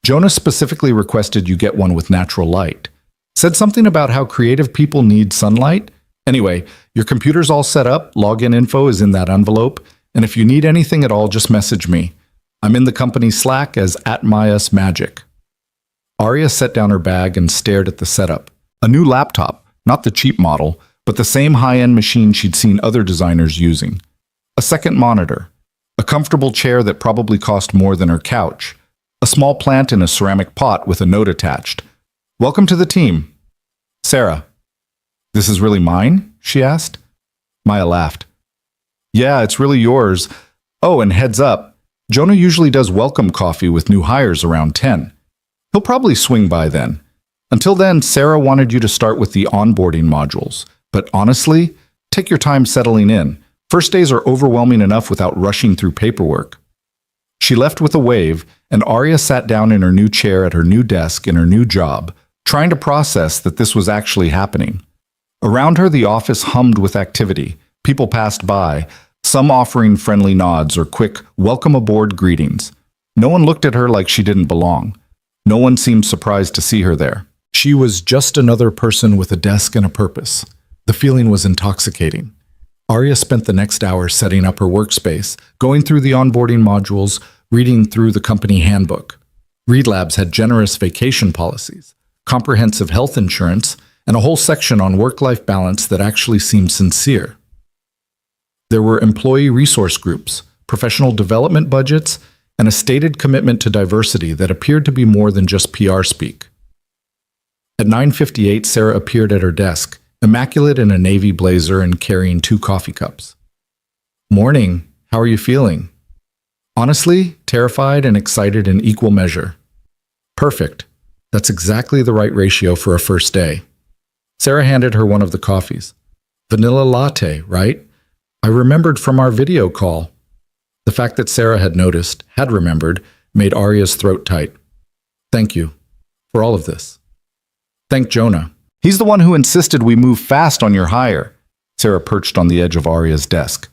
S1: Jonah specifically requested you get one with natural light. Said something about how creative people need sunlight. Anyway, your computer's all set up, login info is in that envelope, and if you need anything at all, just message me. I'm in the company Slack as @MayasMagic. Arya set down her bag and stared at the setup. A new laptop, not the cheap model, but the same high-end machine she'd seen other designers using. A second monitor. A comfortable chair that probably cost more than her couch. A small plant in a ceramic pot with a note attached. Welcome to the team. Sarah. This is really mine? She asked. Maya laughed. Yeah, it's really yours. Oh, and heads up, Jonah usually does welcome coffee with new hires around 10. He'll probably swing by then. Until then, Sarah wanted you to start with the onboarding modules. But honestly, take your time settling in. First days are overwhelming enough without rushing through paperwork. She left with a wave, and Arya sat down in her new chair at her new desk in her new job, trying to process that this was actually happening. Around her, the office hummed with activity. People passed by, some offering friendly nods or quick welcome aboard greetings. No one looked at her like she didn't belong. No one seemed surprised to see her there. She was just another person with a desk and a purpose. The feeling was intoxicating. Arya spent the next hour setting up her workspace, going through the onboarding modules, reading through the company handbook. Reed Labs had generous vacation policies, comprehensive health insurance, and a whole section on work-life balance that actually seemed sincere. There were employee resource groups, professional development budgets, and a stated commitment to diversity that appeared to be more than just PR speak. At 9:58, Sarah appeared at her desk, immaculate in a navy blazer and carrying 2 coffee cups. Morning, how are you feeling? Honestly, terrified and excited in equal measure. Perfect. That's exactly the right ratio for a first day. Sarah handed her one of the coffees. Vanilla latte, right? I remembered from our video call. The fact that Sarah had noticed, had remembered, made Arya's throat tight. Thank you for all of this. Thank Jonah. He's the one who insisted we move fast on your hire. Sarah perched on the edge of Arya's desk.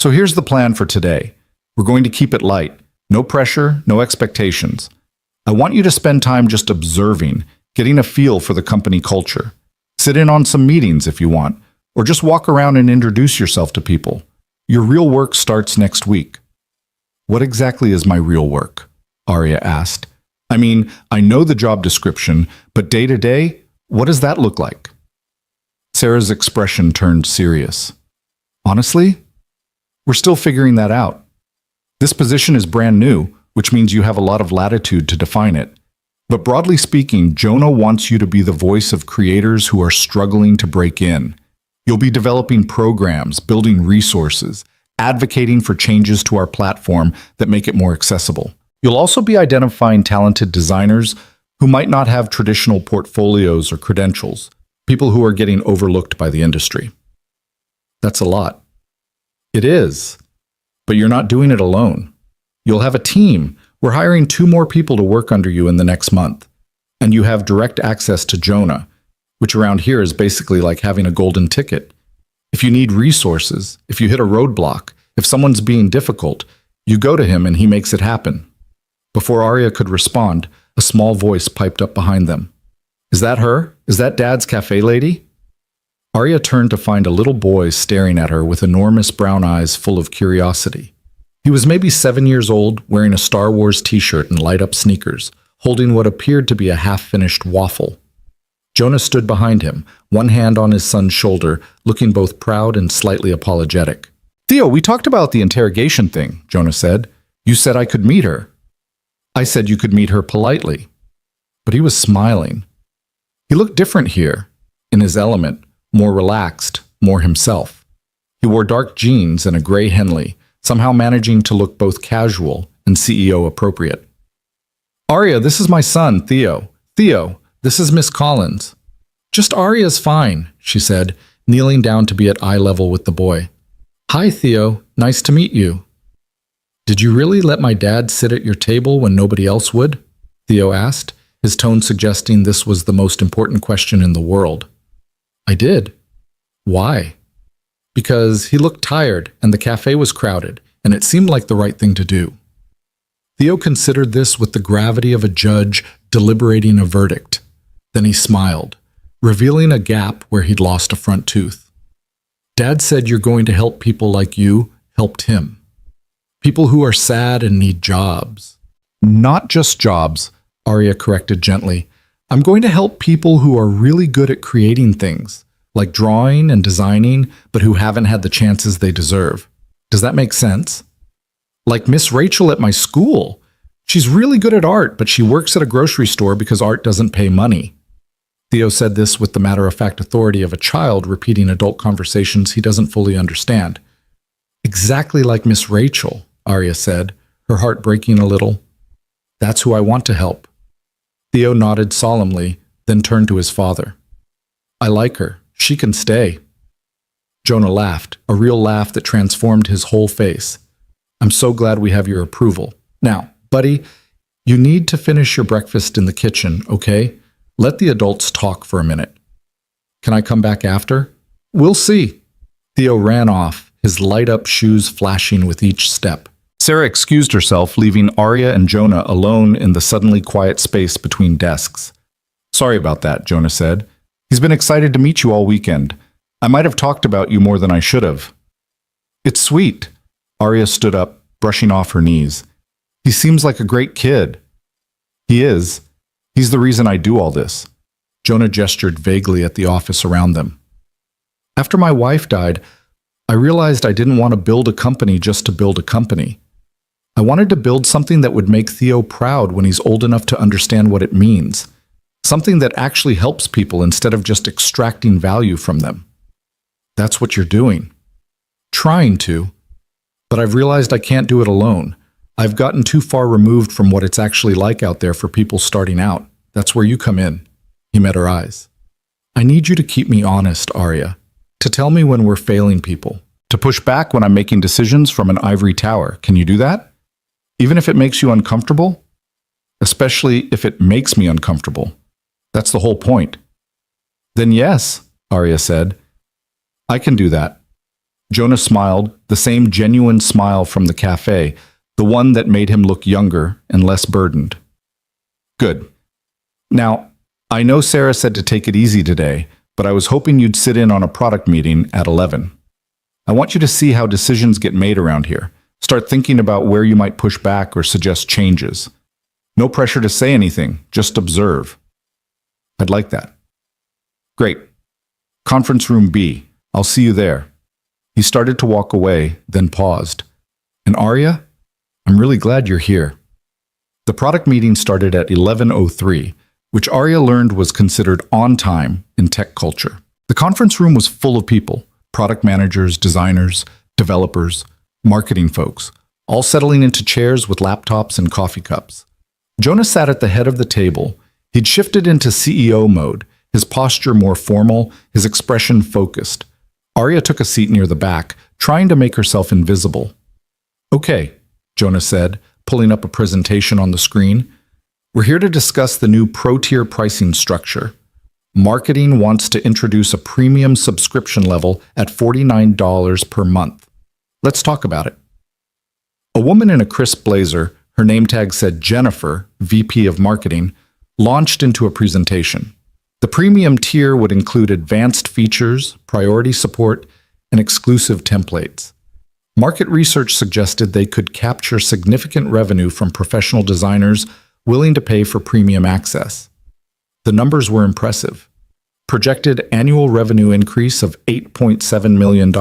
S1: So here's the plan for today. We're going to keep it light. No pressure, no expectations. I want you to spend time just observing, getting a feel for the company culture. Sit in on some meetings if you want, or just walk around and introduce yourself to people. Your real work starts next week. What exactly is my real work? Arya asked. I mean, I know the job description, but day to day, what does that look like? Sarah's expression turned serious. Honestly, we're still figuring that out. This position is brand new, which means you have a lot of latitude to define it. But broadly speaking, Jonah wants you to be the voice of creators who are struggling to break in. You'll be developing programs, building resources, advocating for changes to our platform that make it more accessible. You'll also be identifying talented designers who might not have traditional portfolios or credentials, people who are getting overlooked by the industry. That's a lot. It is. But you're not doing it alone. You'll have a team. We're hiring 2 more people to work under you in the next month. And you have direct access to Jonah, which around here is basically like having a golden ticket. If you need resources, if you hit a roadblock, if someone's being difficult, you go to him and he makes it happen. Before Arya could respond, a small voice piped up behind them. Is that her? Is that Dad's cafe lady? Arya turned to find a little boy staring at her with enormous brown eyes full of curiosity. He was maybe 7 years old, wearing a Star Wars t-shirt and light-up sneakers, holding what appeared to be a half-finished waffle. Jonah stood behind him, one hand on his son's shoulder, looking both proud and slightly apologetic. Theo, we talked about the interrogation thing, Jonah said. You said I could meet her. I said you could meet her politely. But he was smiling. He looked different here, in his element, more relaxed, more himself. He wore dark jeans and a gray Henley, somehow managing to look both casual and CEO appropriate. Arya, this is my son, Theo. Theo, this is Miss Collins. Just Arya's fine, she said, kneeling down to be at eye level with the boy. Hi, Theo. Nice to meet you. Did you really let my dad sit at your table when nobody else would? Theo asked, his tone suggesting this was the most important question in the world. I did. Why? Because he looked tired and the cafe was crowded, and it seemed like the right thing to do. Theo considered this with the gravity of a judge deliberating a verdict. Then he smiled, revealing a gap where he'd lost a front tooth. Dad said you're going to help people like you helped him. People who are sad and need jobs. Not just jobs, Arya corrected gently. I'm going to help people who are really good at creating things, like drawing and designing, but who haven't had the chances they deserve. Does that make sense? Like Miss Rachel at my school. She's really good at art, but she works at a grocery store because art doesn't pay money. Theo said this with the matter-of-fact authority of a child repeating adult conversations he doesn't fully understand. Exactly like Miss Rachel, Arya said, her heart breaking a little. That's who I want to help. Theo nodded solemnly, then turned to his father. I like her. She can stay. Jonah laughed, a real laugh that transformed his whole face. I'm so glad we have your approval. Now, buddy, you need to finish your breakfast in the kitchen, okay? Let the adults talk for a minute. Can I come back after? We'll see. Theo ran off, his light-up shoes flashing with each step. Sarah excused herself, leaving Arya and Jonah alone in the suddenly quiet space between desks. Sorry about that, Jonah said. He's been excited to meet you all weekend. I might have talked about you more than I should have. It's sweet. Arya stood up, brushing off her knees. He seems like a great kid. He is. He's the reason I do all this. Jonah gestured vaguely at the office around them. After my wife died, I realized I didn't want to build a company just to build a company. I wanted to build something that would make Theo proud when he's old enough to understand what it means. Something that actually helps people instead of just extracting value from them. That's what you're doing. Trying to. But I've realized I can't do it alone. I've gotten too far removed from what it's actually like out there for people starting out. That's where you come in. He met her eyes. I need you to keep me honest, Arya. To tell me when we're failing people. To push back when I'm making decisions from an ivory tower. Can you do that? Even if it makes you uncomfortable? Especially if it makes me uncomfortable. That's the whole point. Then yes, Arya said. I can do that. Jonah smiled, the same genuine smile from the cafe, the one that made him look younger and less burdened. Good. Now, I know Sarah said to take it easy today, but I was hoping you'd sit in on a product meeting at 11. I want you to see how decisions get made around here. Start thinking about where you might push back or suggest changes. No pressure to say anything, just observe. I'd like that. Great. Conference room B. I'll see you there. He started to walk away, then paused. And Arya, I'm really glad you're here. The product meeting started at 11:03, which Arya learned was considered on time in tech culture. The conference room was full of people, product managers, designers, developers, marketing folks, all settling into chairs with laptops and coffee cups. Jonah sat at the head of the table. He'd shifted into CEO mode, his posture more formal, his expression focused. Arya took a seat near the back, trying to make herself invisible. Okay, Jonah said, pulling up a presentation on the screen. We're here to discuss the new pro-tier pricing structure. Marketing wants to introduce a premium subscription level at $49 per month. Let's talk about it. A woman in a crisp blazer, her name tag said Jennifer, VP of Marketing, launched into a presentation. The premium tier would include advanced features, priority support, and exclusive templates. Market research suggested they could capture significant revenue from professional designers willing to pay for premium access. The numbers were impressive. Projected annual revenue increase of $8.7 million,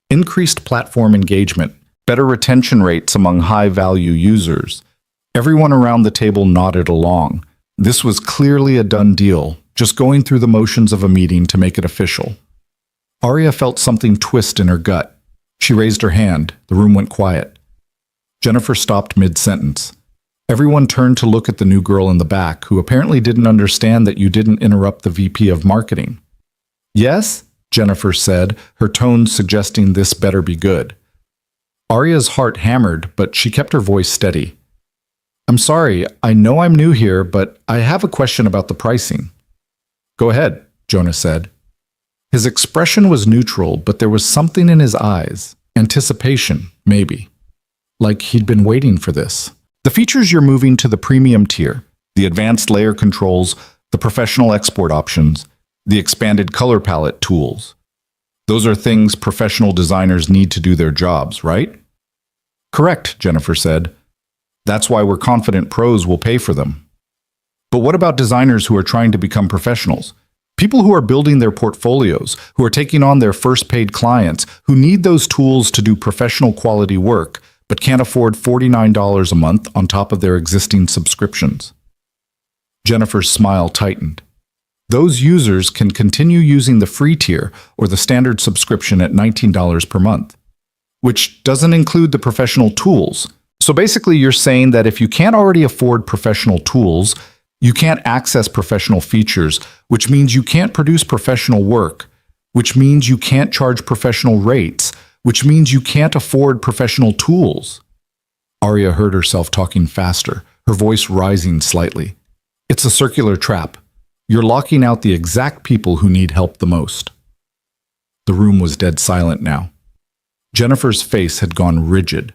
S1: increased platform engagement, better retention rates among high-value users. Everyone around the table nodded along. This was clearly a done deal, just going through the motions of a meeting to make it official. Arya felt something twist in her gut. She raised her hand. The room went quiet. Jennifer stopped mid-sentence. Everyone turned to look at the new girl in the back, who apparently didn't understand that you didn't interrupt the VP of Marketing. Yes? Jennifer said, her tone suggesting this better be good. Arya's heart hammered, but she kept her voice steady. I'm sorry, I know I'm new here, but I have a question about the pricing. Go ahead, Jonah said. His expression was neutral, but there was something in his eyes. Anticipation, maybe. Like he'd been waiting for this. The features you're moving to the premium tier, the advanced layer controls, the professional export options, the expanded color palette tools. Those are things professional designers need to do their jobs, right? Correct, Jennifer said. That's why we're confident pros will pay for them. But what about designers who are trying to become professionals? People who are building their portfolios, who are taking on their first paid clients, who need those tools to do professional quality work, but can't afford $49 a month on top of their existing subscriptions. Jennifer's smile tightened. Those users can continue using the free tier or the standard subscription at $19 per month, which doesn't include the professional tools. So basically, you're saying that if you can't already afford professional tools, you can't access professional features, which means you can't produce professional work, which means you can't charge professional rates, which means you can't afford professional tools. Arya heard herself talking faster, her voice rising slightly. It's a circular trap. You're locking out the exact people who need help the most. The room was dead silent now. Jennifer's face had gone rigid.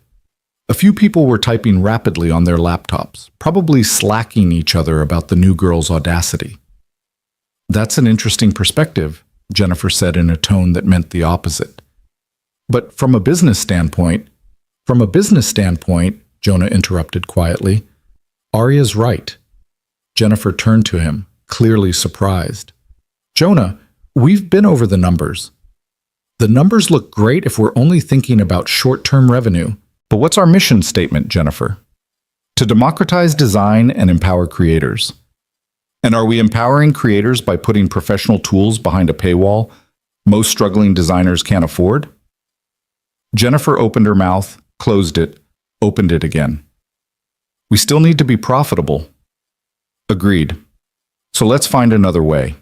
S1: A few people were typing rapidly on their laptops, probably slacking each other about the new girl's audacity. That's an interesting perspective, Jennifer said in a tone that meant the opposite. But from a business standpoint, Jonah interrupted quietly, Arya's right. Jennifer turned to him, clearly surprised. Jonah, we've been over the numbers. The numbers look great if we're only thinking about short-term revenue. But what's our mission statement, Jennifer? To democratize design and empower creators. And are we empowering creators by putting professional tools behind a paywall most struggling designers can't afford? Jennifer opened her mouth, closed it, opened it again. We still need to be profitable. Agreed. So let's find another way.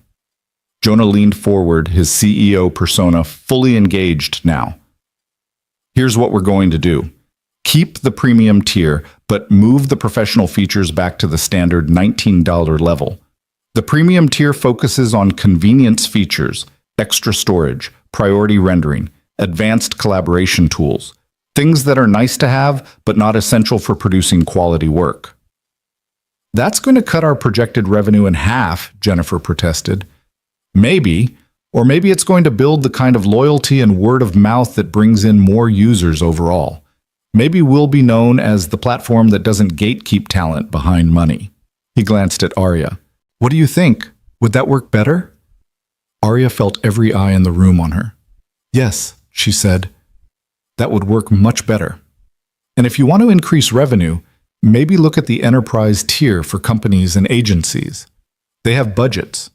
S1: Jonah leaned forward, his CEO persona fully engaged now. Here's what we're going to do. Keep the premium tier, but move the professional features back to the standard $19 level. The premium tier focuses on convenience features, extra storage, priority rendering, advanced collaboration tools, things that are nice to have, but not essential for producing quality work. That's going to cut our projected revenue in half, Jennifer protested. Maybe, or maybe it's going to build the kind of loyalty and word of mouth that brings in more users overall. Maybe we'll be known as the platform that doesn't gatekeep talent behind money. He glanced at Arya. What do you think? Would that work better? Arya felt every eye in the room on her. Yes, she said. That would work much better. And if you want to increase revenue, maybe look at the enterprise tier for companies and agencies. They have budgets.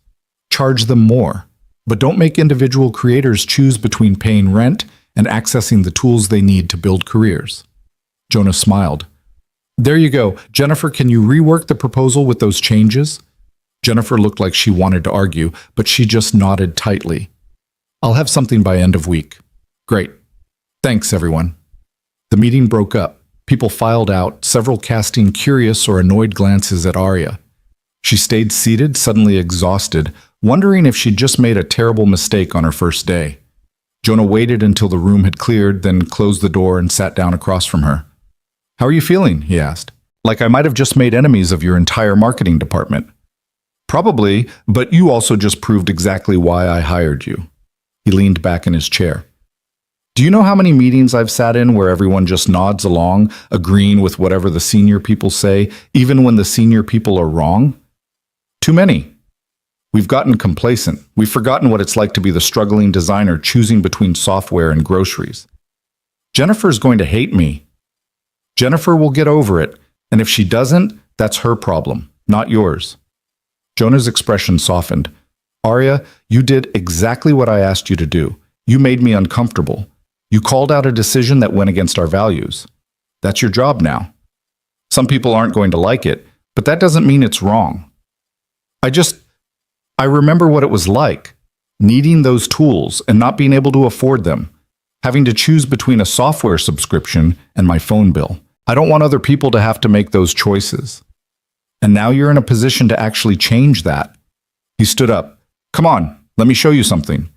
S1: Charge them more. But don't make individual creators choose between paying rent and accessing the tools they need to build careers. Jonah smiled. There you go. Jennifer, can you rework the proposal with those changes? Jennifer looked like she wanted to argue, but she just nodded tightly. I'll have something by end of week. Great. Thanks, everyone. The meeting broke up. People filed out, several casting curious or annoyed glances at Arya. She stayed seated, suddenly exhausted, wondering if she'd just made a terrible mistake on her first day. Jonah waited until the room had cleared, then closed the door and sat down across from her. How are you feeling? He asked. Like I might have just made enemies of your entire marketing department. Probably, but you also just proved exactly why I hired you. He leaned back in his chair. Do you know how many meetings I've sat in where everyone just nods along, agreeing with whatever the senior people say, even when the senior people are wrong? Too many. We've gotten complacent. We've forgotten what it's like to be the struggling designer choosing between software and groceries. Jennifer's going to hate me. Jennifer will get over it, and if she doesn't, that's her problem, not yours. Jonah's expression softened. Arya, you did exactly what I asked you to do. You made me uncomfortable. You called out a decision that went against our values. That's your job now. Some people aren't going to like it, but that doesn't mean it's wrong. I remember what it was like, needing those tools and not being able to afford them, having to choose between a software subscription and my phone bill. I don't want other people to have to make those choices. And now you're in a position to actually change that. He stood up. Come on, let me show you something.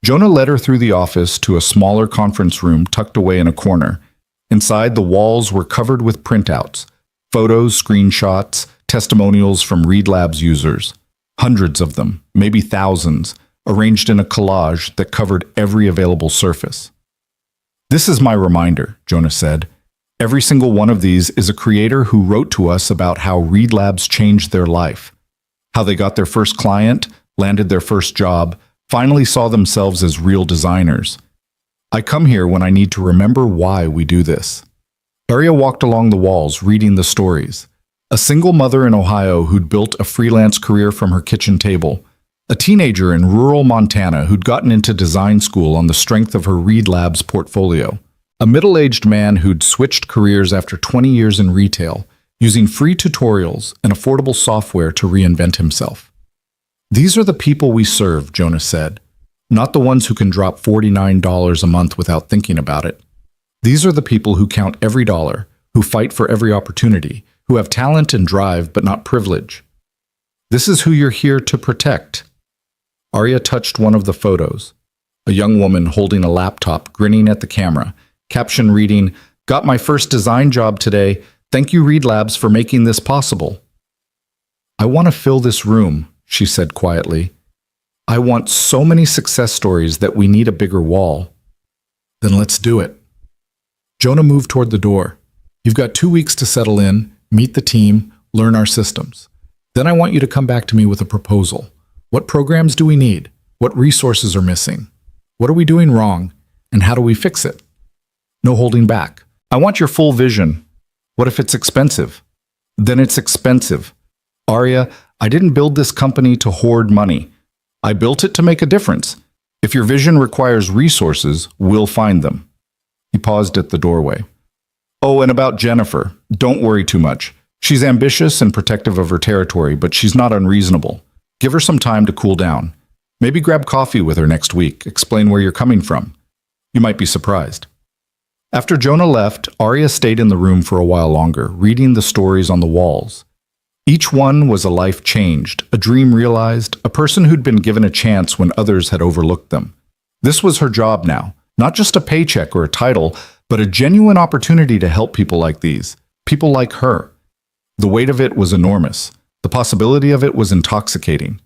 S1: Jonah led her through the office to a smaller conference room tucked away in a corner. Inside, the walls were covered with printouts, photos, screenshots, testimonials from Read Labs users. Hundreds of them, maybe thousands, arranged in a collage that covered every available surface. This is my reminder, Jonah said. Every single one of these is a creator who wrote to us about how Read Labs changed their life, how they got their first client, landed their first job, finally saw themselves as real designers. I come here when I need to remember why we do this. Arya walked along the walls, reading the stories. A single mother in Ohio who'd built a freelance career from her kitchen table, a teenager in rural Montana who'd gotten into design school on the strength of her Reed Labs portfolio, a middle-aged man who'd switched careers after 20 years in retail, using free tutorials and affordable software to reinvent himself. These are the people we serve, Jonah said, not the ones who can drop $49 a month without thinking about it. These are the people who count every dollar, who fight for every opportunity, who have talent and drive but not privilege. This is who you're here to protect. Arya touched one of the photos. A young woman holding a laptop, grinning at the camera, caption reading, "Got my first design job today. Thank you, Reed Labs, for making this possible." "I want to fill this room," she said quietly. "I want so many success stories that we need a bigger wall." "Then let's do it." Jonah moved toward the door. "You've got 2 weeks to settle in, meet the team, learn our systems. Then I want you to come back to me with a proposal. What programs do we need? What resources are missing? What are we doing wrong? And how do we fix it? No holding back. I want your full vision. What if it's expensive? Then it's expensive. Arya, I didn't build this company to hoard money. I built it to make a difference. If your vision requires resources, we'll find them." He paused at the doorway. "Oh, and about Jennifer, don't worry too much. She's ambitious and protective of her territory, but she's not unreasonable. Give her some time to cool down. Maybe grab coffee with her next week, explain where you're coming from. You might be surprised." After Jonah left, Arya stayed in the room for a while longer, reading the stories on the walls. Each one was a life changed, a dream realized, a person who'd been given a chance when others had overlooked them. This was her job now, not just a paycheck or a title, but a genuine opportunity to help people like these, people like her. The weight of it was enormous. The possibility of it was intoxicating.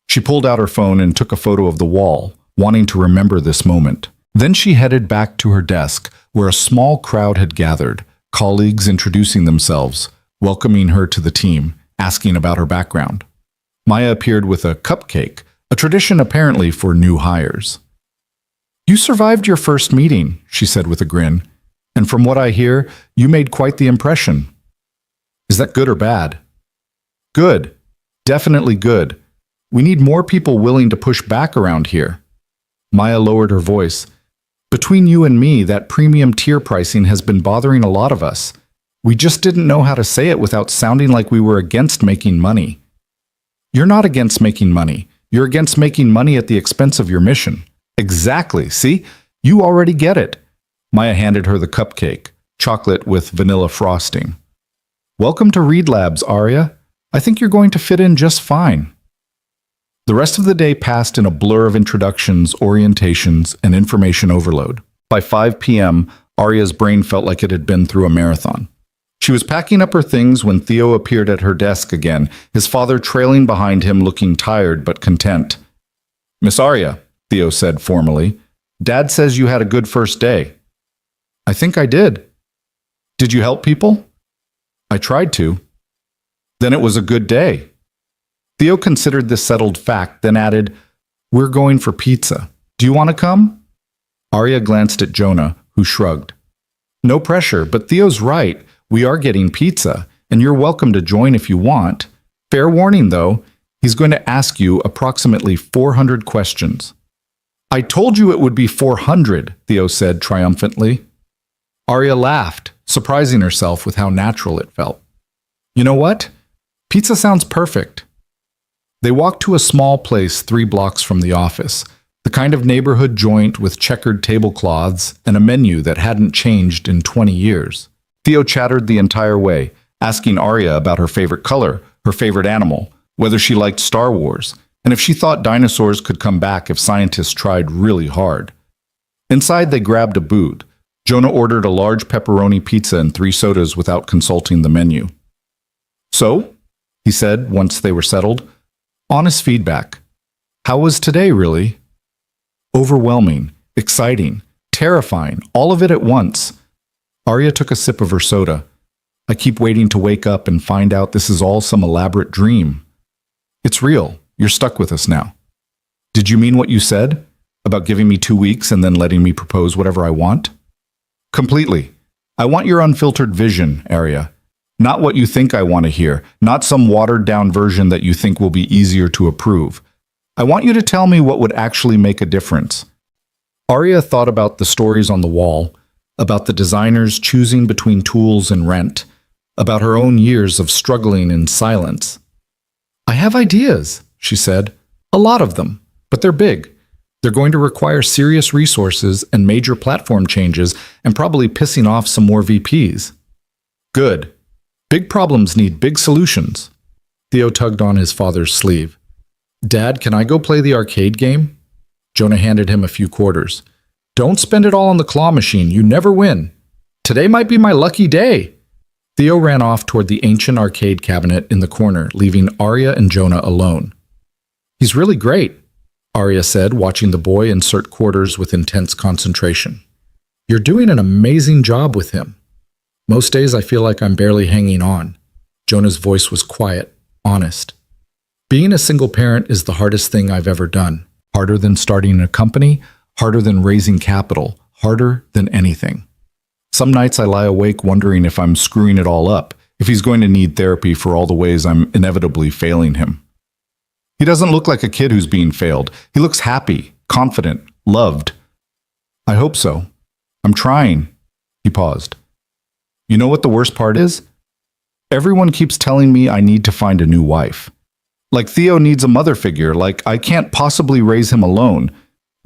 S1: She pulled out her phone and took a photo of the wall, wanting to remember this moment. Then she headed back to her desk, where a small crowd had gathered, colleagues introducing themselves, welcoming her to the team, asking about her background. Maya appeared with a cupcake, a tradition apparently for new hires. "You survived your first meeting," she said with a grin, "and from what I hear, you made quite the impression." "Is that good or bad?" "Good. Definitely good. We need more people willing to push back around here." Maya lowered her voice. "Between you and me, that premium tier pricing has been bothering a lot of us. We just didn't know how to say it without sounding like we were against making money." "You're not against making money. You're against making money at the expense of your mission." "Exactly. See? You already get it." Maya handed her the cupcake, chocolate with vanilla frosting. "Welcome to Reed Labs, Arya. I think you're going to fit in just fine." The rest of the day passed in a blur of introductions, orientations, and information overload. By 5 p.m., Arya's brain felt like it had been through a marathon. She was packing up her things when Theo appeared at her desk again, his father trailing behind him, looking tired but content. "Miss Arya," Theo said formally, "Dad says you had a good first day." "I think I did." "Did you help people?" "I tried to." "Then it was a good day." Theo considered this settled fact, then added, "We're going for pizza. Do you want to come?" Arya glanced at Jonah, who shrugged. "No pressure, but Theo's right. We are getting pizza, and you're welcome to join if you want. Fair warning, though, he's going to ask you approximately 400 questions." "I told you it would be 400, Theo said triumphantly. Arya laughed, surprising herself with how natural it felt. "You know what? Pizza sounds perfect." They walked to a small place 3 blocks from the office, the kind of neighborhood joint with checkered tablecloths and a menu that hadn't changed in 20 years. Theo chattered the entire way, asking Arya about her favorite color, her favorite animal, whether she liked Star Wars, and if she thought dinosaurs could come back if scientists tried really hard. Inside, they grabbed a boot. Jonah ordered a large pepperoni pizza and 3 sodas without consulting the menu. "So?" he said once they were settled. "Honest feedback. How was today, really?" "Overwhelming, exciting, terrifying, all of it at once." Arya took a sip of her soda. "I keep waiting to wake up and find out this is all some elaborate dream." "It's real. You're stuck with us now." "Did you mean what you said? About giving me 2 weeks and then letting me propose whatever I want?" "Completely. I want your unfiltered vision, Arya. Not what you think I want to hear, not some watered-down version that you think will be easier to approve. I want you to tell me what would actually make a difference." Arya thought about the stories on the wall, about the designers choosing between tools and rent, about her own years of struggling in silence. "I have ideas," she said. "A lot of them, but they're big. They're going to require serious resources and major platform changes and probably pissing off some more VPs." "Good. Big problems need big solutions." Theo tugged on his father's sleeve. "Dad, can I go play the arcade game?" Jonah handed him a few quarters. "Don't spend it all on the claw machine. You never win. Today might be my lucky day." Theo ran off toward the ancient arcade cabinet in the corner, leaving Arya and Jonah alone. "He's really great," Arya said, watching the boy insert quarters with intense concentration. "You're doing an amazing job with him." "Most days I feel like I'm barely hanging on." Jonah's voice was quiet, honest. "Being a single parent is the hardest thing I've ever done. Harder than starting a company, harder than raising capital, harder than anything. Some nights I lie awake wondering if I'm screwing it all up, if he's going to need therapy for all the ways I'm inevitably failing him. He doesn't look like a kid who's being failed. He looks happy, confident, loved." "I hope so. I'm trying." He paused. "You know what the worst part is? Everyone keeps telling me I need to find a new wife. Like Theo needs a mother figure, like I can't possibly raise him alone.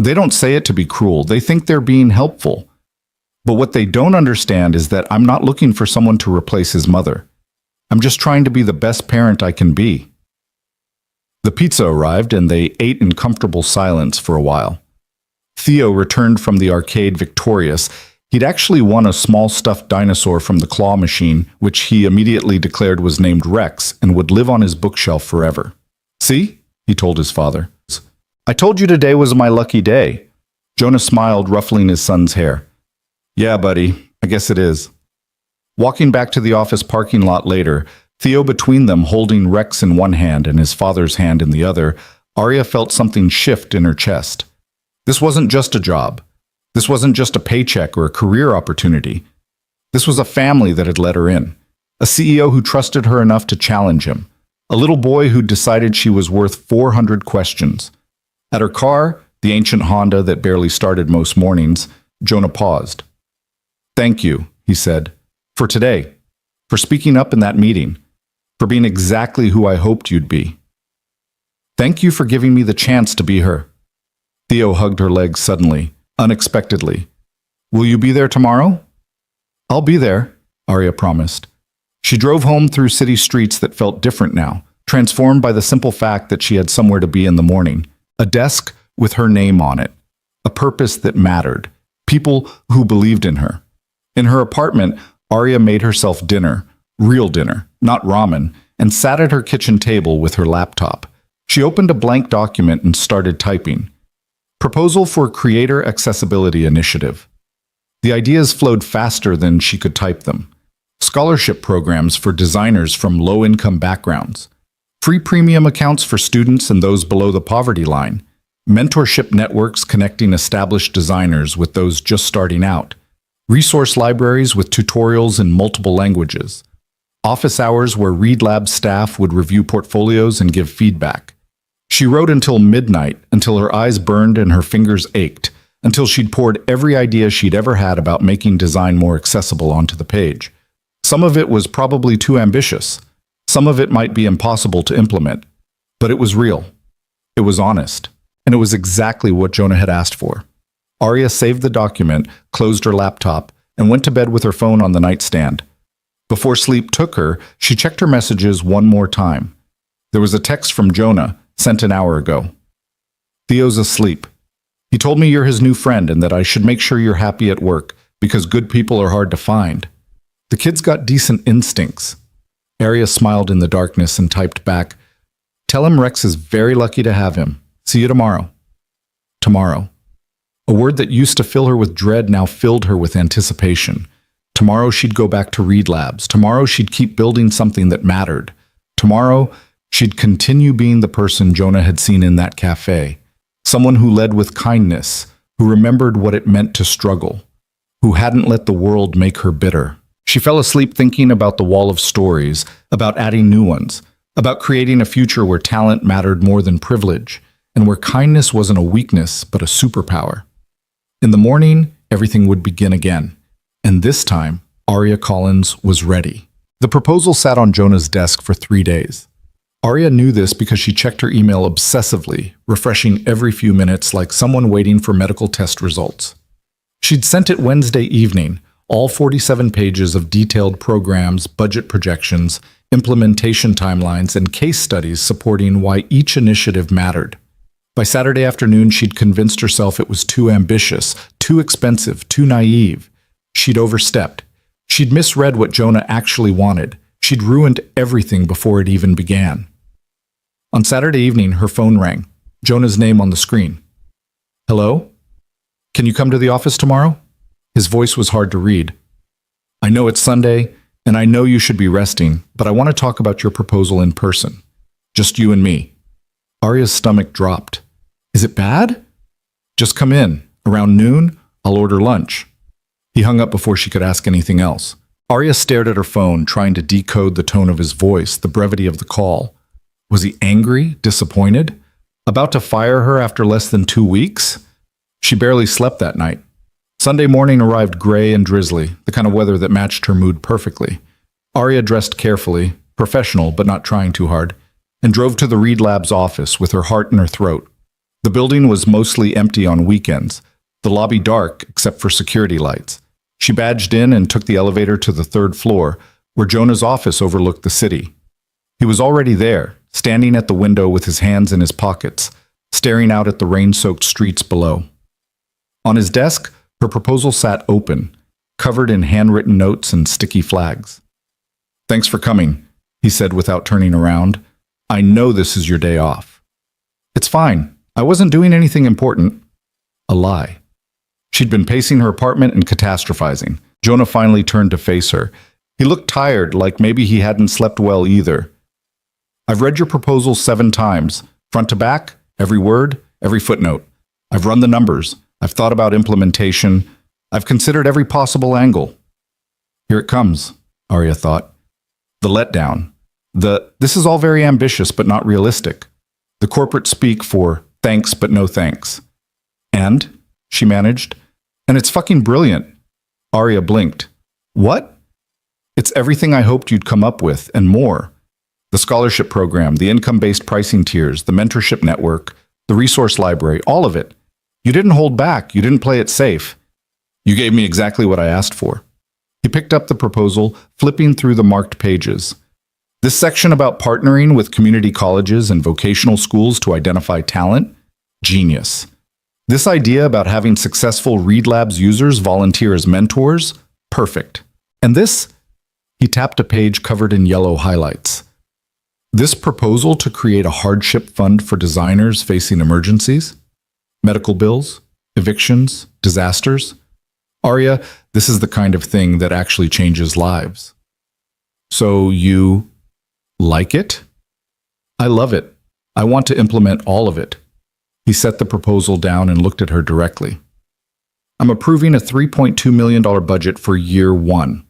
S1: They don't say it to be cruel. They think they're being helpful. But what they don't understand is that I'm not looking for someone to replace his mother. I'm just trying to be the best parent I can be." The pizza arrived and they ate in comfortable silence for a while. Theo returned from the arcade victorious. He'd actually won a small stuffed dinosaur from the claw machine, which he immediately declared was named Rex and would live on his bookshelf forever. "See?" he told his father. "I told you today was my lucky day." Jonah smiled, ruffling his son's hair. "Yeah, buddy, I guess it is." Walking back to the office parking lot later, Theo between them holding Rex in one hand and his father's hand in the other, Arya felt something shift in her chest. This wasn't just a job. This wasn't just a paycheck or a career opportunity. This was a family that had let her in. A CEO who trusted her enough to challenge him. A little boy who decided she was worth 400 questions. At her car, the ancient Honda that barely started most mornings, Jonah paused. "Thank you," he said, "for today, for speaking up in that meeting, for being exactly who I hoped you'd be. Thank you for giving me the chance to be her." Theo hugged her legs suddenly, unexpectedly. "Will you be there tomorrow?" "I'll be there," Arya promised. She drove home through city streets that felt different now, transformed by the simple fact that she had somewhere to be in the morning. A desk with her name on it. A purpose that mattered. People who believed in her. In her apartment, Arya made herself dinner, real dinner, not ramen, and sat at her kitchen table with her laptop. She opened a blank document and started typing. Proposal for Creator Accessibility Initiative. The ideas flowed faster than she could type them. Scholarship programs for designers from low-income backgrounds. Free premium accounts for students and those below the poverty line. Mentorship networks connecting established designers with those just starting out. Resource libraries with tutorials in multiple languages. Office hours where Read Lab staff would review portfolios and give feedback. She wrote until midnight, until her eyes burned and her fingers ached, until she'd poured every idea she'd ever had about making design more accessible onto the page. Some of it was probably too ambitious. Some of it might be impossible to implement. But it was real. It was honest. And it was exactly what Jonah had asked for. Arya saved the document, closed her laptop, and went to bed with her phone on the nightstand. Before sleep took her, she checked her messages one more time. There was a text from Jonah, sent an hour ago. "Theo's asleep. He told me you're his new friend and that I should make sure you're happy at work, because good people are hard to find. The kid's got decent instincts." Arya smiled in the darkness and typed back, "Tell him Rex is very lucky to have him. See you tomorrow." Tomorrow. A word that used to fill her with dread now filled her with anticipation. Tomorrow she'd go back to Read Labs. Tomorrow she'd keep building something that mattered. Tomorrow she'd continue being the person Jonah had seen in that cafe. Someone who led with kindness, who remembered what it meant to struggle, who hadn't let the world make her bitter. She fell asleep thinking about the wall of stories, about adding new ones, about creating a future where talent mattered more than privilege. and where kindness wasn't a weakness but a superpower. In the morning, everything would begin again, and this time, Arya Collins was ready. The proposal sat on Jonah's desk for 3 days. Arya knew this because she checked her email obsessively, refreshing every few minutes like someone waiting for medical test results. She'd sent it Wednesday evening, all 47 pages of detailed programs, budget projections, implementation timelines, and case studies supporting why each initiative mattered. By Saturday afternoon, she'd convinced herself it was too ambitious, too expensive, too naive. She'd overstepped. She'd misread what Jonah actually wanted. She'd ruined everything before it even began. On Saturday evening, her phone rang, Jonah's name on the screen. "Hello? Can you come to the office tomorrow?" His voice was hard to read. "I know it's Sunday, and I know you should be resting, but I want to talk about your proposal in person. Just you and me." Arya's stomach dropped. "Is it bad?" "Just come in. Around noon, I'll order lunch." He hung up before she could ask anything else. Arya stared at her phone, trying to decode the tone of his voice, the brevity of the call. Was he angry, disappointed, about to fire her after less than 2 weeks? She barely slept that night. Sunday morning arrived gray and drizzly, the kind of weather that matched her mood perfectly. Arya dressed carefully, professional but not trying too hard, and drove to the Reed Labs office with her heart in her throat. The building was mostly empty on weekends, the lobby dark except for security lights. She badged in and took the elevator to the 3rd floor, where Jonah's office overlooked the city. He was already there, standing at the window with his hands in his pockets, staring out at the rain-soaked streets below. On his desk, her proposal sat open, covered in handwritten notes and sticky flags. "Thanks for coming," he said without turning around. "I know this is your day off." "It's fine. I wasn't doing anything important." A lie. She'd been pacing her apartment and catastrophizing. Jonah finally turned to face her. He looked tired, like maybe he hadn't slept well either. "I've read your proposal 7 times, front to back, every word, every footnote. I've run the numbers. I've thought about implementation. I've considered every possible angle." Here it comes, Arya thought. The letdown. This is all very ambitious but not realistic. The corporate speak for thanks but no thanks. "And?" she managed. "And it's fucking brilliant." Arya blinked. "What?" "It's everything I hoped you'd come up with, and more. The scholarship program, the income-based pricing tiers, the mentorship network, the resource library, all of it. You didn't hold back. You didn't play it safe. You gave me exactly what I asked for." He picked up the proposal, flipping through the marked pages. This section about partnering with community colleges and vocational schools to identify talent? Genius. This idea about having successful Reed Labs users volunteer as mentors? Perfect. And this? He tapped a page covered in yellow highlights. This proposal to create a hardship fund for designers facing emergencies? Medical bills? Evictions? Disasters? Arya, this is the kind of thing that actually changes lives. "So you like it?" "I love it. I want to implement all of it." He set the proposal down and looked at her directly. "I'm approving a $3.2 million budget for year 1.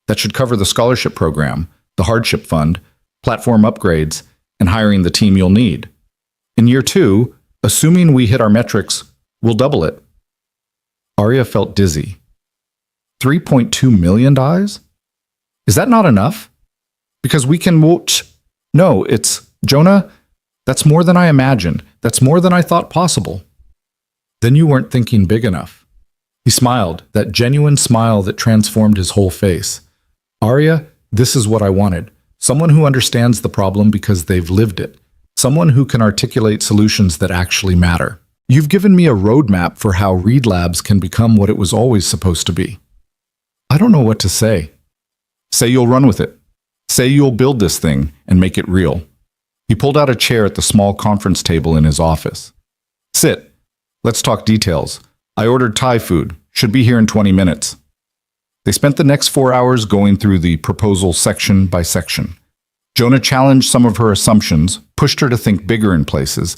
S1: That should cover the scholarship program, the hardship fund, platform upgrades, and hiring the team you'll need. In year 2, assuming we hit our metrics, we'll double it." Arya felt dizzy. $3.2 million? Is that not enough? Because we can watch. No, it's, Jonah, that's more than I imagined. That's more than I thought possible. Then you weren't thinking big enough. He smiled, that genuine smile that transformed his whole face. "Arya, this is what I wanted. Someone who understands the problem because they've lived it. Someone who can articulate solutions that actually matter. You've given me a roadmap for how Reed Labs can become what it was always supposed to be." "I don't know what to say." "Say you'll run with it. Say you'll build this thing and make it real." He pulled out a chair at the small conference table in his office. "Sit. Let's talk details. I ordered Thai food. Should be here in 20 minutes." They spent the next 4 hours going through the proposal section by section. Jonah challenged some of her assumptions, pushed her to think bigger in places,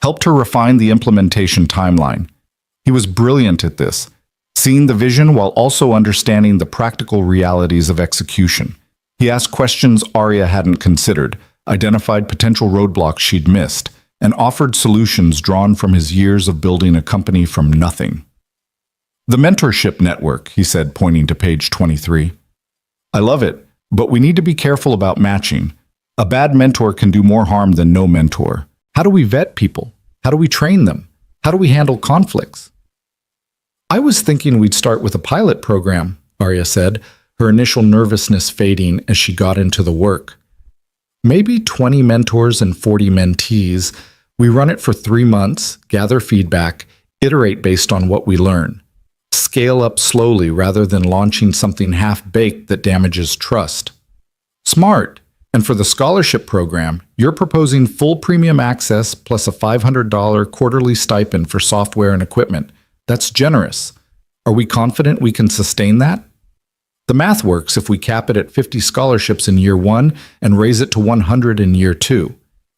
S1: helped her refine the implementation timeline. He was brilliant at this, seeing the vision while also understanding the practical realities of execution. He asked questions Arya hadn't considered, identified potential roadblocks she'd missed, and offered solutions drawn from his years of building a company from nothing. The mentorship network, he said, pointing to page 23. I love it, but we need to be careful about matching. A bad mentor can do more harm than no mentor. How do we vet people? How do we train them? How do we handle conflicts? I was thinking we'd start with a pilot program, Arya said, her initial nervousness fading as she got into the work. Maybe 20 mentors and 40 mentees. We run it for 3 months, gather feedback, iterate based on what we learn. Scale up slowly rather than launching something half-baked that damages trust. Smart. And for the scholarship program, you're proposing full premium access plus a $500 quarterly stipend for software and equipment. That's generous. Are we confident we can sustain that? The math works if we cap it at 50 scholarships in year 1 and raise it to 100 in year 2.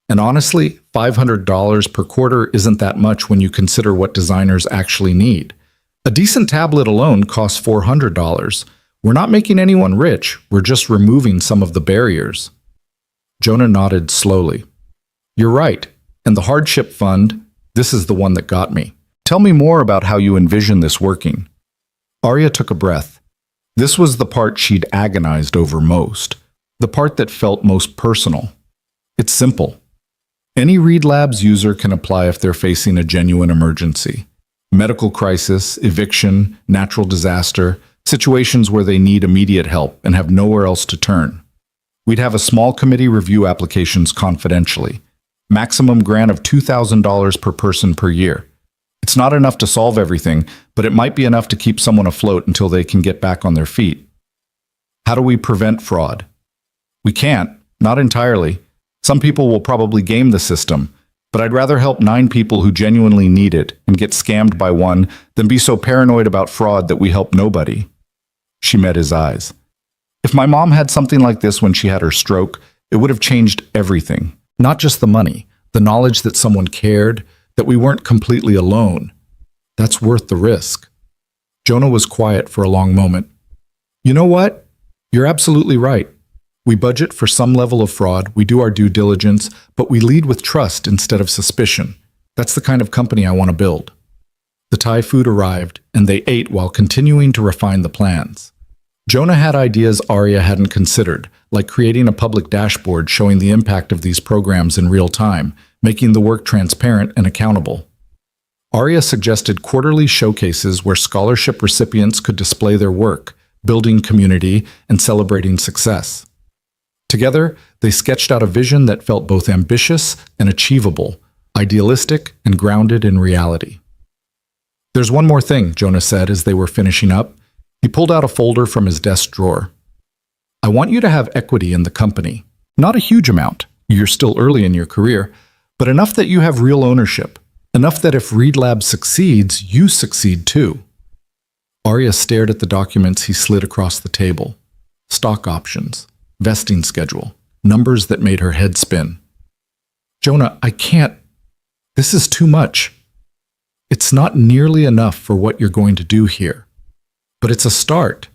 S1: And honestly, $500 per quarter isn't that much when you consider what designers actually need. A decent tablet alone costs $400. We're not making anyone rich, we're just removing some of the barriers. Jonah nodded slowly. You're right, and the hardship fund, this is the one that got me. Tell me more about how you envision this working. Arya took a breath. This was the part she'd agonized over most, the part that felt most personal. It's simple. Any Read Labs user can apply if they're facing a genuine emergency. Medical crisis, eviction, natural disaster, situations where they need immediate help and have nowhere else to turn. We'd have a small committee review applications confidentially. Maximum grant of $2,000 per person per year. It's not enough to solve everything, but it might be enough to keep someone afloat until they can get back on their feet. How do we prevent fraud? We can't, not entirely. Some people will probably game the system, but I'd rather help 9 people who genuinely need it and get scammed by one than be so paranoid about fraud that we help nobody. She met his eyes. If my mom had something like this when she had her stroke, it would have changed everything. Not just the money, the knowledge that someone cared, that we weren't completely alone. That's worth the risk. Jonah was quiet for a long moment. You know what? You're absolutely right. We budget for some level of fraud, we do our due diligence, but we lead with trust instead of suspicion. That's the kind of company I want to build. The Thai food arrived, and they ate while continuing to refine the plans. Jonah had ideas Arya hadn't considered, like creating a public dashboard showing the impact of these programs in real time, making the work transparent and accountable. Arya suggested quarterly showcases where scholarship recipients could display their work, building community and celebrating success. Together, they sketched out a vision that felt both ambitious and achievable, idealistic and grounded in reality. There's one more thing, Jonah said as they were finishing up. He pulled out a folder from his desk drawer. I want you to have equity in the company. Not a huge amount, you're still early in your career, but enough that you have real ownership. Enough that if Read Lab succeeds, you succeed too. Arya stared at the documents he slid across the table. Stock options. Vesting schedule, numbers that made her head spin. Jonah, I can't. This is too much. It's not nearly enough for what you're going to do here. But it's a start.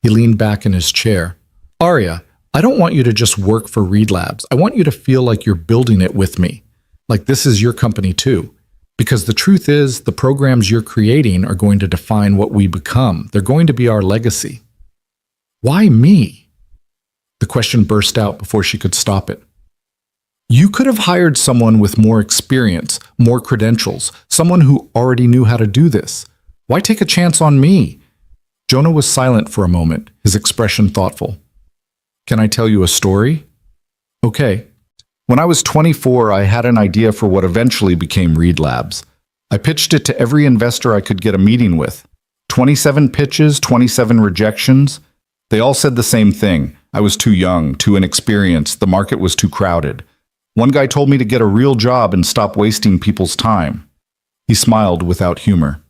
S1: He leaned back in his chair. Arya, I don't want you to just work for Read Labs. I want you to feel like you're building it with me. Like this is your company too. Because the truth is, the programs you're creating are going to define what we become. They're going to be our legacy. Why me? The question burst out before she could stop it. You could have hired someone with more experience, more credentials, someone who already knew how to do this. Why take a chance on me? Jonah was silent for a moment, his expression thoughtful. Can I tell you a story? Okay. When I was 24, I had an idea for what eventually became Read Labs. I pitched it to every investor I could get a meeting with. 27 pitches, 27 rejections. They all said the same thing. I was too young, too inexperienced, the market was too crowded. One guy told me to get a real job and stop wasting people's time. He smiled without humor.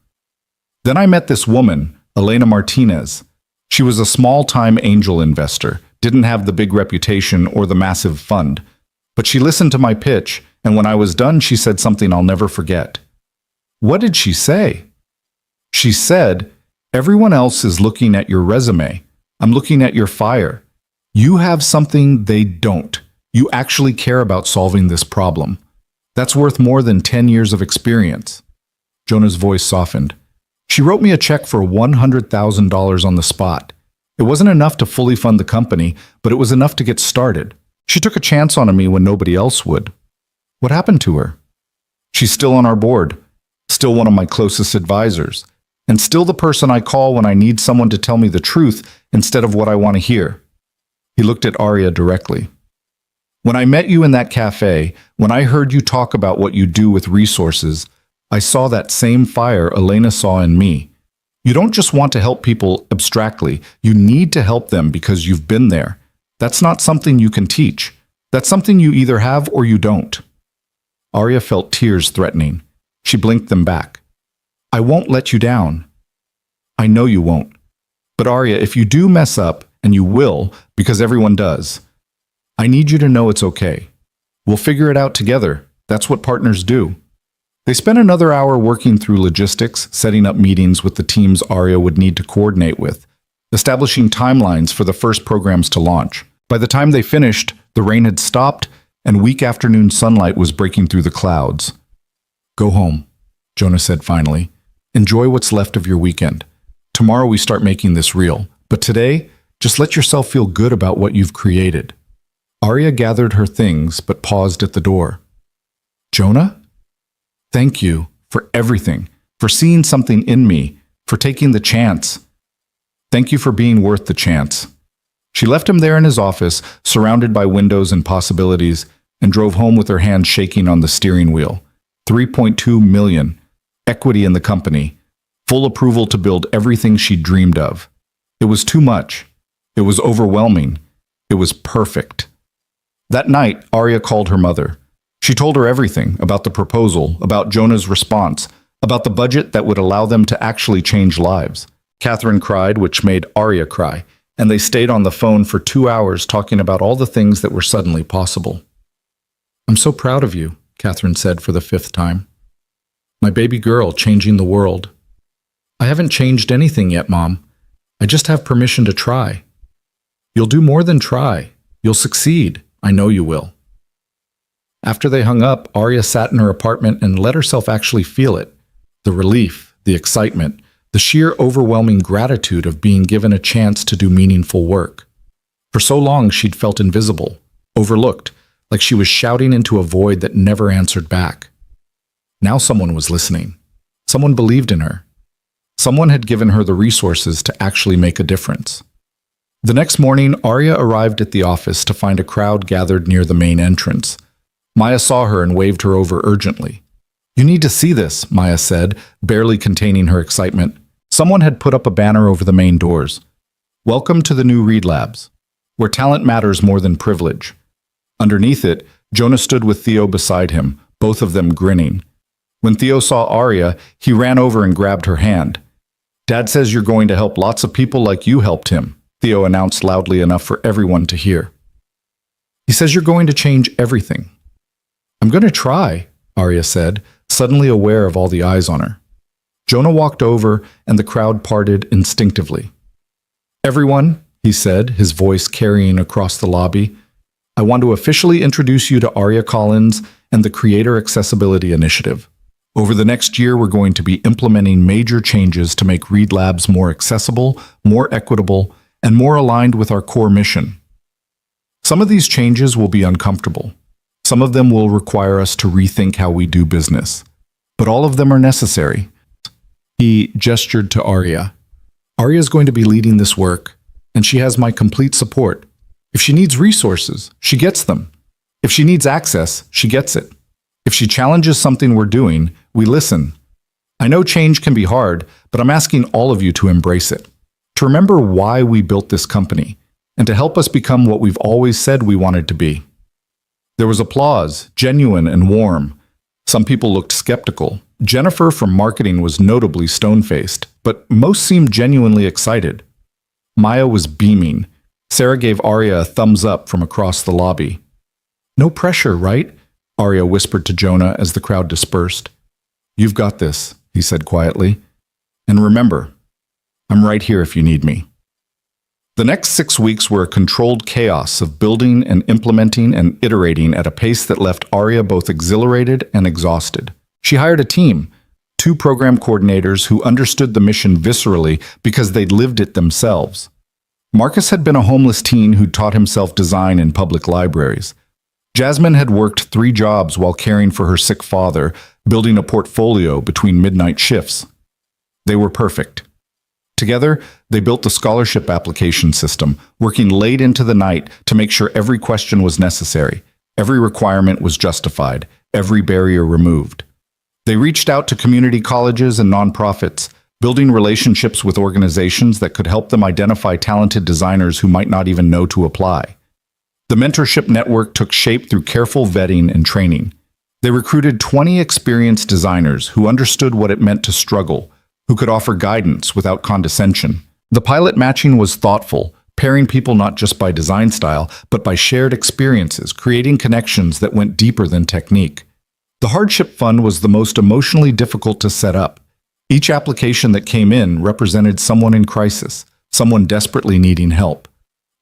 S1: Then I met this woman, Elena Martinez. She was a small-time angel investor, didn't have the big reputation or the massive fund. But she listened to my pitch, and when I was done, she said something I'll never forget. What did she say? She said, everyone else is looking at your resume. I'm looking at your fire. You have something they don't. You actually care about solving this problem. That's worth more than 10 years of experience. Jonah's voice softened. She wrote me a check for $100,000 on the spot. It wasn't enough to fully fund the company, but it was enough to get started. She took a chance on me when nobody else would. What happened to her? She's still on our board, still one of my closest advisors, and still the person I call when I need someone to tell me the truth instead of what I want to hear. He looked at Arya directly. When I met you in that cafe, when I heard you talk about what you do with resources, I saw that same fire Elena saw in me. You don't just want to help people abstractly. You need to help them because you've been there. That's not something you can teach. That's something you either have or you don't. Arya felt tears threatening. She blinked them back. I won't let you down. I know you won't. But Arya, if you do mess up, and you will, because everyone does, I need you to know it's okay. We'll figure it out together. That's what partners do. They spent another hour working through logistics, setting up meetings with the teams Arya would need to coordinate with, establishing timelines for the first programs to launch. By the time they finished, the rain had stopped, and weak afternoon sunlight was breaking through the clouds. Go home, Jonah said finally. Enjoy what's left of your weekend. Tomorrow we start making this real. But today, just let yourself feel good about what you've created. Arya gathered her things, but paused at the door. Jonah? Thank you for everything, for seeing something in me, for taking the chance. Thank you for being worth the chance. She left him there in his office, surrounded by windows and possibilities, and drove home with her hands shaking on the steering wheel. 3.2 million, equity in the company, full approval to build everything she dreamed of. It was too much. It was overwhelming. It was perfect. That night, Arya called her mother. She told her everything about the proposal, about Jonah's response, about the budget that would allow them to actually change lives. Catherine cried, which made Arya cry, and they stayed on the phone for 2 hours talking about all the things that were suddenly possible. I'm so proud of you, Catherine said for the 5th time. My baby girl changing the world. I haven't changed anything yet, Mom. I just have permission to try. You'll do more than try. You'll succeed. I know you will. After they hung up, Arya sat in her apartment and let herself actually feel it. The relief, the excitement, the sheer overwhelming gratitude of being given a chance to do meaningful work. For so long, she'd felt invisible, overlooked, like she was shouting into a void that never answered back. Now someone was listening. Someone believed in her. Someone had given her the resources to actually make a difference. The next morning, Arya arrived at the office to find a crowd gathered near the main entrance. Maya saw her and waved her over urgently. You need to see this, Maya said, barely containing her excitement. Someone had put up a banner over the main doors. Welcome to the new Reed Labs, where talent matters more than privilege. Underneath it, Jonah stood with Theo beside him, both of them grinning. When Theo saw Arya, he ran over and grabbed her hand. Dad says you're going to help lots of people like you helped him, Theo announced loudly enough for everyone to hear. He says you're going to change everything. I'm going to try, Arya said, suddenly aware of all the eyes on her. Jonah walked over and the crowd parted instinctively. Everyone, he said, his voice carrying across the lobby, I want to officially introduce you to Arya Collins and the Creator Accessibility Initiative. Over the next year, we're going to be implementing major changes to make Reed Labs more accessible, more equitable, and more aligned with our core mission. Some of these changes will be uncomfortable. Some of them will require us to rethink how we do business. But all of them are necessary. He gestured to Arya. Arya is going to be leading this work, and she has my complete support. If she needs resources, she gets them. If she needs access, she gets it. If she challenges something we're doing, we listen. I know change can be hard, but I'm asking all of you to embrace it, to remember why we built this company, and to help us become what we've always said we wanted to be. There was applause, genuine and warm. Some people looked skeptical. Jennifer from marketing was notably stone-faced, but most seemed genuinely excited. Maya was beaming. Sarah gave Arya a thumbs up from across the lobby. No pressure, right? Arya whispered to Jonah as the crowd dispersed. You've got this, he said quietly. And remember, I'm right here if you need me. The next 6 weeks were a controlled chaos of building and implementing and iterating at a pace that left Arya both exhilarated and exhausted. She hired a team, 2 program coordinators who understood the mission viscerally because they'd lived it themselves. Marcus had been a homeless teen who taught himself design in public libraries. Jasmine had worked 3 jobs while caring for her sick father, building a portfolio between midnight shifts. They were perfect. Together, they built the scholarship application system, working late into the night to make sure every question was necessary, every requirement was justified, every barrier removed. They reached out to community colleges and nonprofits, building relationships with organizations that could help them identify talented designers who might not even know to apply. The mentorship network took shape through careful vetting and training. They recruited 20 experienced designers who understood what it meant to struggle, who could offer guidance without condescension. The pilot matching was thoughtful, pairing people not just by design style, but by shared experiences, creating connections that went deeper than technique. The hardship fund was the most emotionally difficult to set up. Each application that came in represented someone in crisis, someone desperately needing help.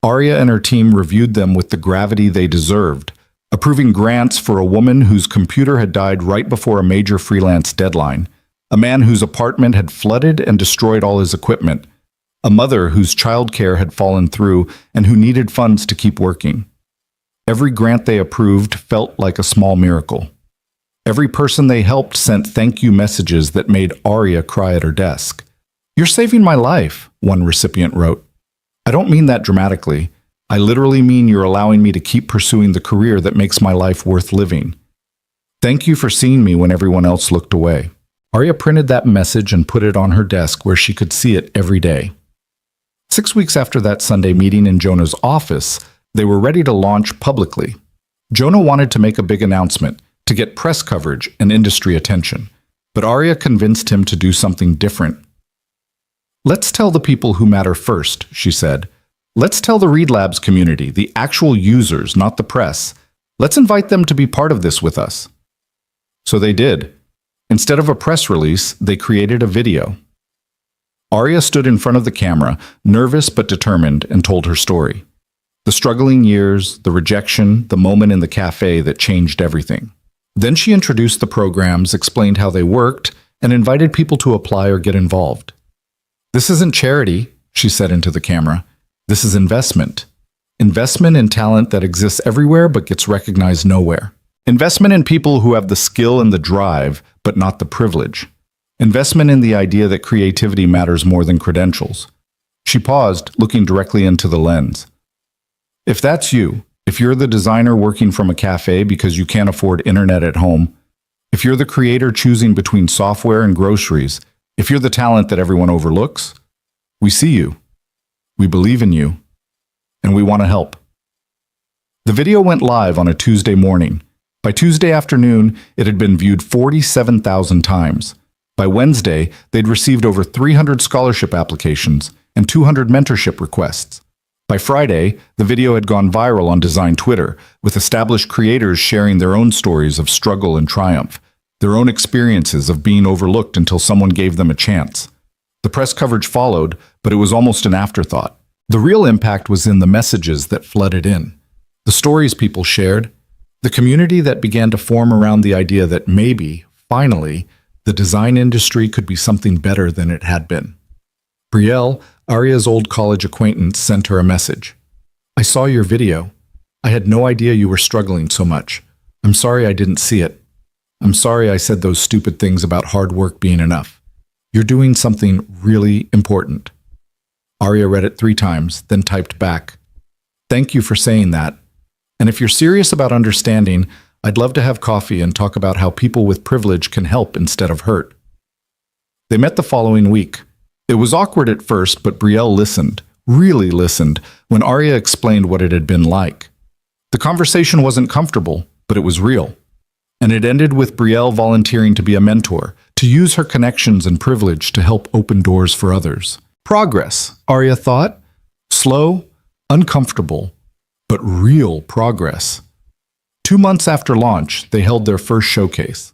S1: Arya and her team reviewed them with the gravity they deserved, approving grants for a woman whose computer had died right before a major freelance deadline, a man whose apartment had flooded and destroyed all his equipment, a mother whose childcare had fallen through and who needed funds to keep working. Every grant they approved felt like a small miracle. Every person they helped sent thank you messages that made Arya cry at her desk. "You're saving my life," one recipient wrote. "I don't mean that dramatically. I literally mean you're allowing me to keep pursuing the career that makes my life worth living. Thank you for seeing me when everyone else looked away." Arya printed that message and put it on her desk where she could see it every day. 6 weeks after that Sunday meeting in Jonah's office, they were ready to launch publicly. Jonah wanted to make a big announcement, to get press coverage and industry attention, but Arya convinced him to do something different. "Let's tell the people who matter first," she said. "Let's tell the Read Labs community, the actual users, not the press. Let's invite them to be part of this with us." So they did. Instead of a press release, they created a video. Arya stood in front of the camera, nervous but determined, and told her story. The struggling years, the rejection, the moment in the cafe that changed everything. Then she introduced the programs, explained how they worked, and invited people to apply or get involved. "This isn't charity," she said into the camera. "This is investment. Investment in talent that exists everywhere but gets recognized nowhere. Investment in people who have the skill and the drive, but not the privilege. Investment in the idea that creativity matters more than credentials." She paused, looking directly into the lens. "If that's you, if you're the designer working from a cafe because you can't afford internet at home, if you're the creator choosing between software and groceries, if you're the talent that everyone overlooks, we see you, we believe in you, and we want to help." The video went live on a Tuesday morning. By Tuesday afternoon, it had been viewed 47,000 times. By Wednesday, they'd received over 300 scholarship applications and 200 mentorship requests. By Friday, the video had gone viral on design Twitter, with established creators sharing their own stories of struggle and triumph, their own experiences of being overlooked until someone gave them a chance. The press coverage followed, but it was almost an afterthought. The real impact was in the messages that flooded in, the stories people shared, the community that began to form around the idea that maybe, finally, the design industry could be something better than it had been. Brielle, Arya's old college acquaintance, sent her a message. "I saw your video. I had no idea you were struggling so much. I'm sorry I didn't see it. I'm sorry I said those stupid things about hard work being enough. You're doing something really important." Arya read it 3 times, then typed back, "Thank you for saying that. And if you're serious about understanding, I'd love to have coffee and talk about how people with privilege can help instead of hurt." They met the following week. It was awkward at first, but Brielle listened, really listened, when Arya explained what it had been like. The conversation wasn't comfortable, but it was real. And it ended with Brielle volunteering to be a mentor, to use her connections and privilege to help open doors for others. Progress, Arya thought. Slow, uncomfortable, but real progress. 2 months after launch, they held their first showcase.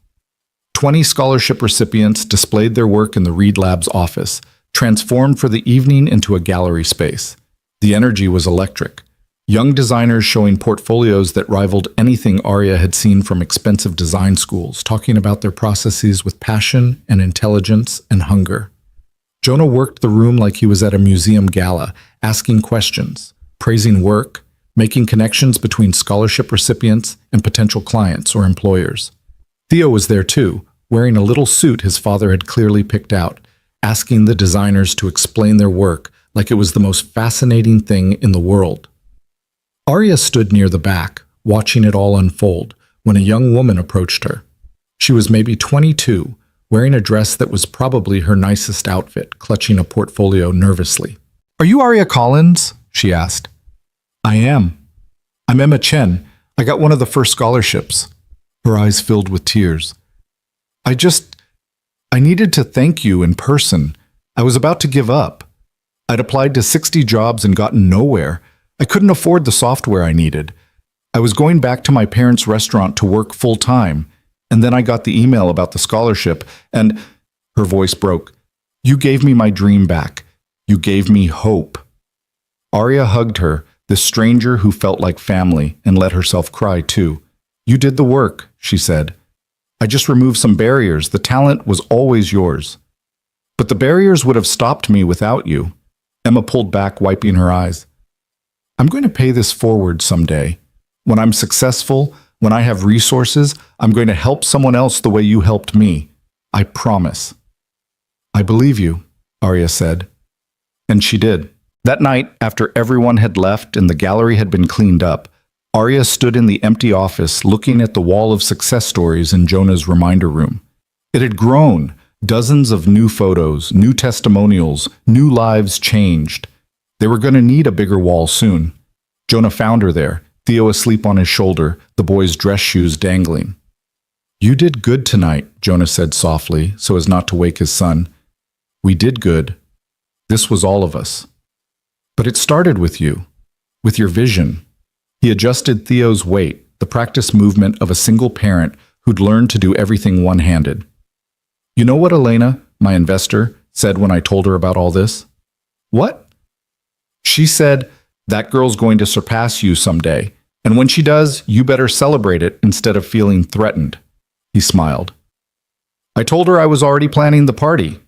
S1: 20 scholarship recipients displayed their work in the Read Labs office, transformed for the evening into a gallery space. The energy was electric. Young designers showing portfolios that rivaled anything Arya had seen from expensive design schools, talking about their processes with passion and intelligence and hunger. Jonah worked the room like he was at a museum gala, asking questions, praising work, making connections between scholarship recipients and potential clients or employers. Theo was there too, wearing a little suit his father had clearly picked out, asking the designers to explain their work like it was the most fascinating thing in the world. Arya stood near the back, watching it all unfold, when a young woman approached her. She was maybe 22, wearing a dress that was probably her nicest outfit, clutching a portfolio nervously. "Are you Arya Collins?" she asked. "I am. I'm Emma Chen. I got one of the first scholarships." Her eyes filled with tears. I needed to thank you in person. I was about to give up. I'd applied to 60 jobs and gotten nowhere. I couldn't afford the software I needed. I was going back to my parents' restaurant to work full-time, and then I got the email about the scholarship, and her voice broke. "You gave me my dream back. You gave me hope." Arya hugged her, this stranger who felt like family, and let herself cry too. "You did the work," she said. "I just removed some barriers. The talent was always yours." "But the barriers would have stopped me without you." Emma pulled back, wiping her eyes. "I'm going to pay this forward someday. When I'm successful, when I have resources, I'm going to help someone else the way you helped me. I promise." "I believe you," Arya said. And she did. That night, after everyone had left and the gallery had been cleaned up, Arya stood in the empty office looking at the wall of success stories in Jonah's reminder room. It had grown. Dozens of new photos, new testimonials, new lives changed. They were going to need a bigger wall soon. Jonah found her there, Theo asleep on his shoulder, the boy's dress shoes dangling. "You did good tonight," Jonah said softly, so as not to wake his son. "We did good. This was all of us. But it started with you, with your vision." He adjusted Theo's weight, the practice movement of a single parent who'd learned to do everything one-handed. "You know what Elena, my investor, said when I told her about all this?" "What?" "She said, that girl's going to surpass you someday, and when she does, you better celebrate it instead of feeling threatened." He smiled. "I told her I was already planning the party."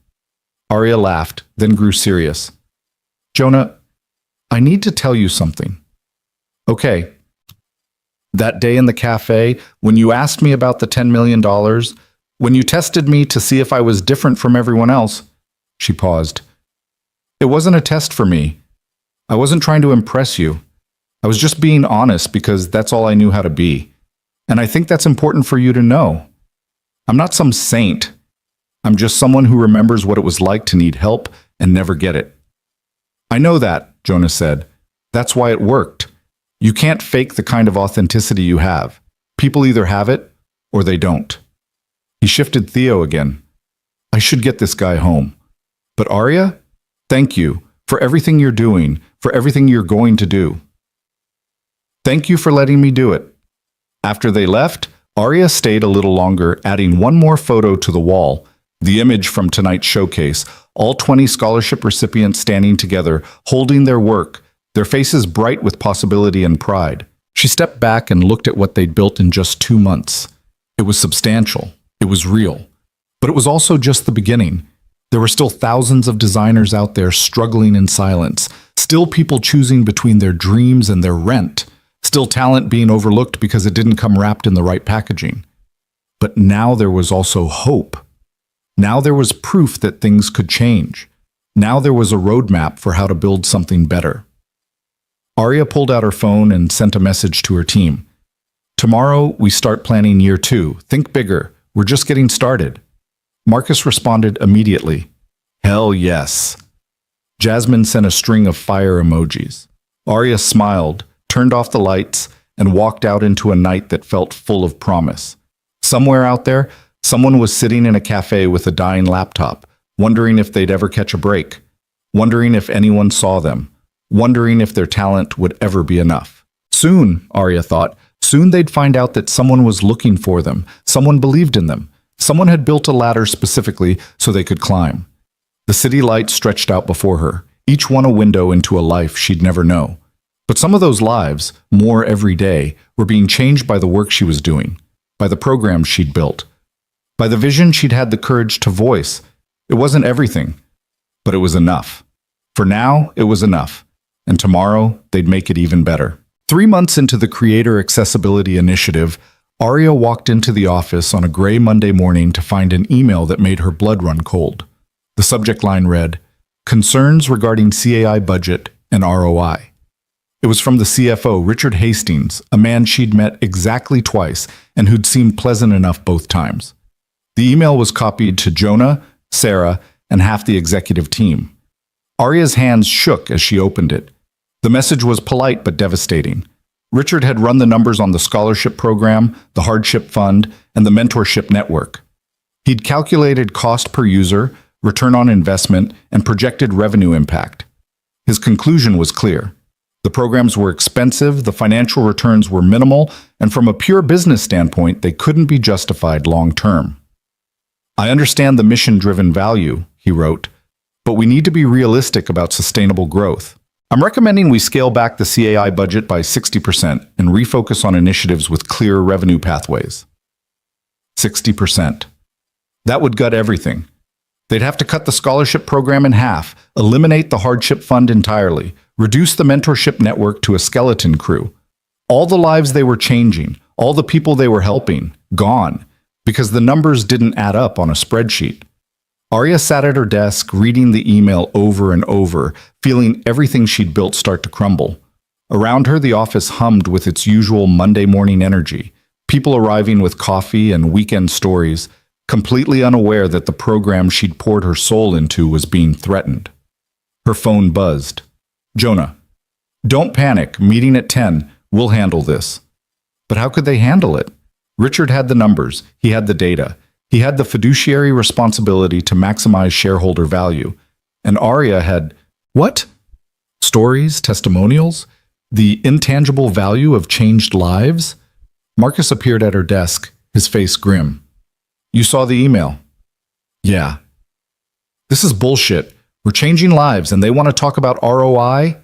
S1: Arya laughed, then grew serious. "Jonah, I need to tell you something." "Okay." "That day in the cafe, when you asked me about the $10 million, when you tested me to see if I was different from everyone else," she paused. "It wasn't a test for me. I wasn't trying to impress you. I was just being honest because that's all I knew how to be. And I think that's important for you to know. I'm not some saint. I'm just someone who remembers what it was like to need help and never get it." "I know that," Jonah said. "That's why it worked. You can't fake the kind of authenticity you have. People either have it or they don't." He shifted Theo again. "I should get this guy home. But Arya, thank you for everything you're doing, for everything you're going to do. Thank you for letting me do it." After they left, Arya stayed a little longer, adding one more photo to the wall, the image from tonight's showcase, all 20 scholarship recipients standing together, holding their work, their faces bright with possibility and pride. She stepped back and looked at what they'd built in just 2 months. It was substantial. It was real. But it was also just the beginning. There were still thousands of designers out there struggling in silence, still people choosing between their dreams and their rent, still talent being overlooked because it didn't come wrapped in the right packaging. But now there was also hope. Now there was proof that things could change. Now there was a roadmap for how to build something better. Arya pulled out her phone and sent a message to her team. "Tomorrow, we start planning year 2. Think bigger. We're just getting started." Marcus responded immediately. "Hell yes." Jasmine sent a string of fire emojis. Arya smiled, turned off the lights, and walked out into a night that felt full of promise. Somewhere out there, someone was sitting in a cafe with a dying laptop, wondering if they'd ever catch a break, wondering if anyone saw them, wondering if their talent would ever be enough. Soon, Arya thought, soon they'd find out that someone was looking for them, someone believed in them, someone had built a ladder specifically so they could climb. The city lights stretched out before her. each one a window into a life she'd never know. But some of those lives, more every day, were being changed by the work she was doing, by the programs she'd built, by the vision she'd had the courage to voice. It wasn't everything, but it was enough. For now, it was enough, and tomorrow they'd make it even better. 3 months into the Creator Accessibility Initiative, Arya walked into the office on a gray Monday morning to find an email that made her blood run cold. The subject line read, "Concerns regarding CAI budget and ROI." It was from the CFO, Richard Hastings, a man she'd met exactly twice and who'd seemed pleasant enough both times. The email was copied to Jonah, Sarah, and half the executive team. Arya's hands shook as she opened it. The message was polite but devastating. Richard had run the numbers on the scholarship program, the hardship fund, and the mentorship network. He'd calculated cost per user, return on investment, and projected revenue impact. His conclusion was clear. The programs were expensive, the financial returns were minimal, and from a pure business standpoint, they couldn't be justified long-term. "I understand the mission-driven value," he wrote, "but we need to be realistic about sustainable growth. I'm recommending we scale back the CAI budget by 60% and refocus on initiatives with clear revenue pathways." 60%. That would gut everything. They'd have to cut the scholarship program in half, eliminate the hardship fund entirely, reduce the mentorship network to a skeleton crew. All the lives they were changing, all the people they were helping, gone, because the numbers didn't add up on a spreadsheet. Arya sat at her desk, reading the email over and over, feeling everything she'd built start to crumble. Around her, the office hummed with its usual Monday morning energy, people arriving with coffee and weekend stories, completely unaware that the program she'd poured her soul into was being threatened. Her phone buzzed. "Jonah, don't panic, meeting at 10, we'll handle this." But how could they handle it? Richard had the numbers, he had the data. He had the fiduciary responsibility to maximize shareholder value. And Arya had, what? Stories, testimonials? The intangible value of changed lives? Marcus appeared at her desk, his face grim. "You saw the email?" "Yeah." "This is bullshit. We're changing lives and they want to talk about ROI?"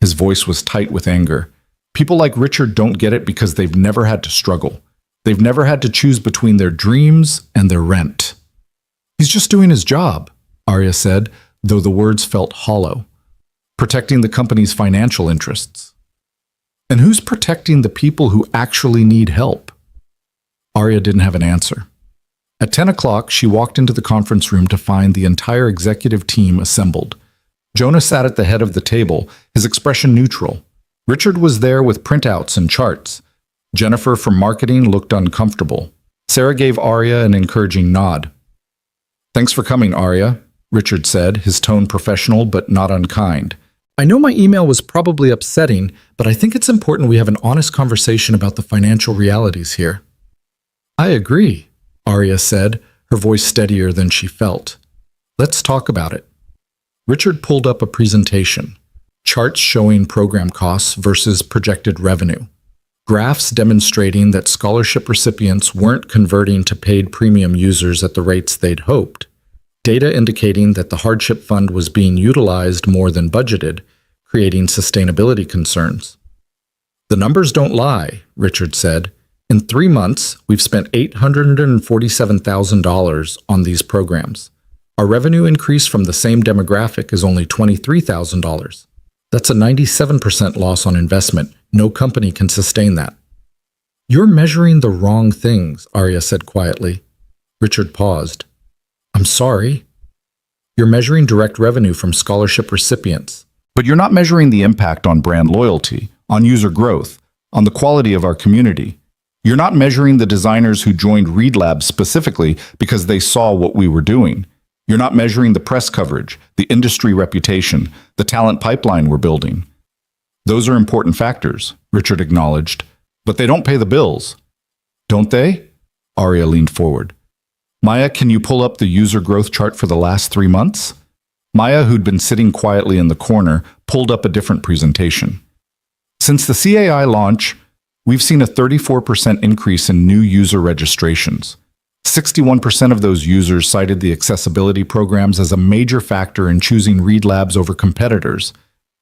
S1: His voice was tight with anger. People like Richard don't get it because they've never had to struggle. They've never had to choose between their dreams and their rent. "He's just doing his job," Arya said, though the words felt hollow. "Protecting the company's financial interests." "And who's protecting the people who actually need help?" Arya didn't have an answer. At 10 o'clock, she walked into the conference room to find the entire executive team assembled. Jonah sat at the head of the table, his expression neutral. Richard was there with printouts and charts. Jennifer from marketing looked uncomfortable. Sarah gave Arya an encouraging nod. "Thanks for coming, Arya," Richard said, his tone professional but not unkind. "I know my email was probably upsetting, but I think it's important we have an honest conversation about the financial realities here." "I agree," Arya said, her voice steadier than she felt. "Let's talk about it." Richard pulled up a presentation. Charts showing program costs versus projected revenue. Graphs demonstrating that scholarship recipients weren't converting to paid premium users at the rates they'd hoped. Data indicating that the hardship fund was being utilized more than budgeted, creating sustainability concerns. "The numbers don't lie," Richard said. "In 3 months, we've spent $847,000 on these programs. Our revenue increase from the same demographic is only $23,000. That's a 97% loss on investment. No company can sustain that." "You're measuring the wrong things," Arya said quietly. Richard paused. "I'm sorry." "You're measuring direct revenue from scholarship recipients. But you're not measuring the impact on brand loyalty, on user growth, on the quality of our community. You're not measuring the designers who joined Read Lab specifically because they saw what we were doing. You're not measuring the press coverage, the industry reputation, the talent pipeline we're building. Those are important factors," Richard acknowledged, "but they don't pay the bills." "Don't they?" Arya leaned forward. "Maya, can you pull up the user growth chart for the last 3 months?" Maya, who'd been sitting quietly in the corner, pulled up a different presentation. "Since the CAI launch, we've seen a 34% increase in new user registrations. 61% of those users cited the accessibility programs as a major factor in choosing Read Labs over competitors.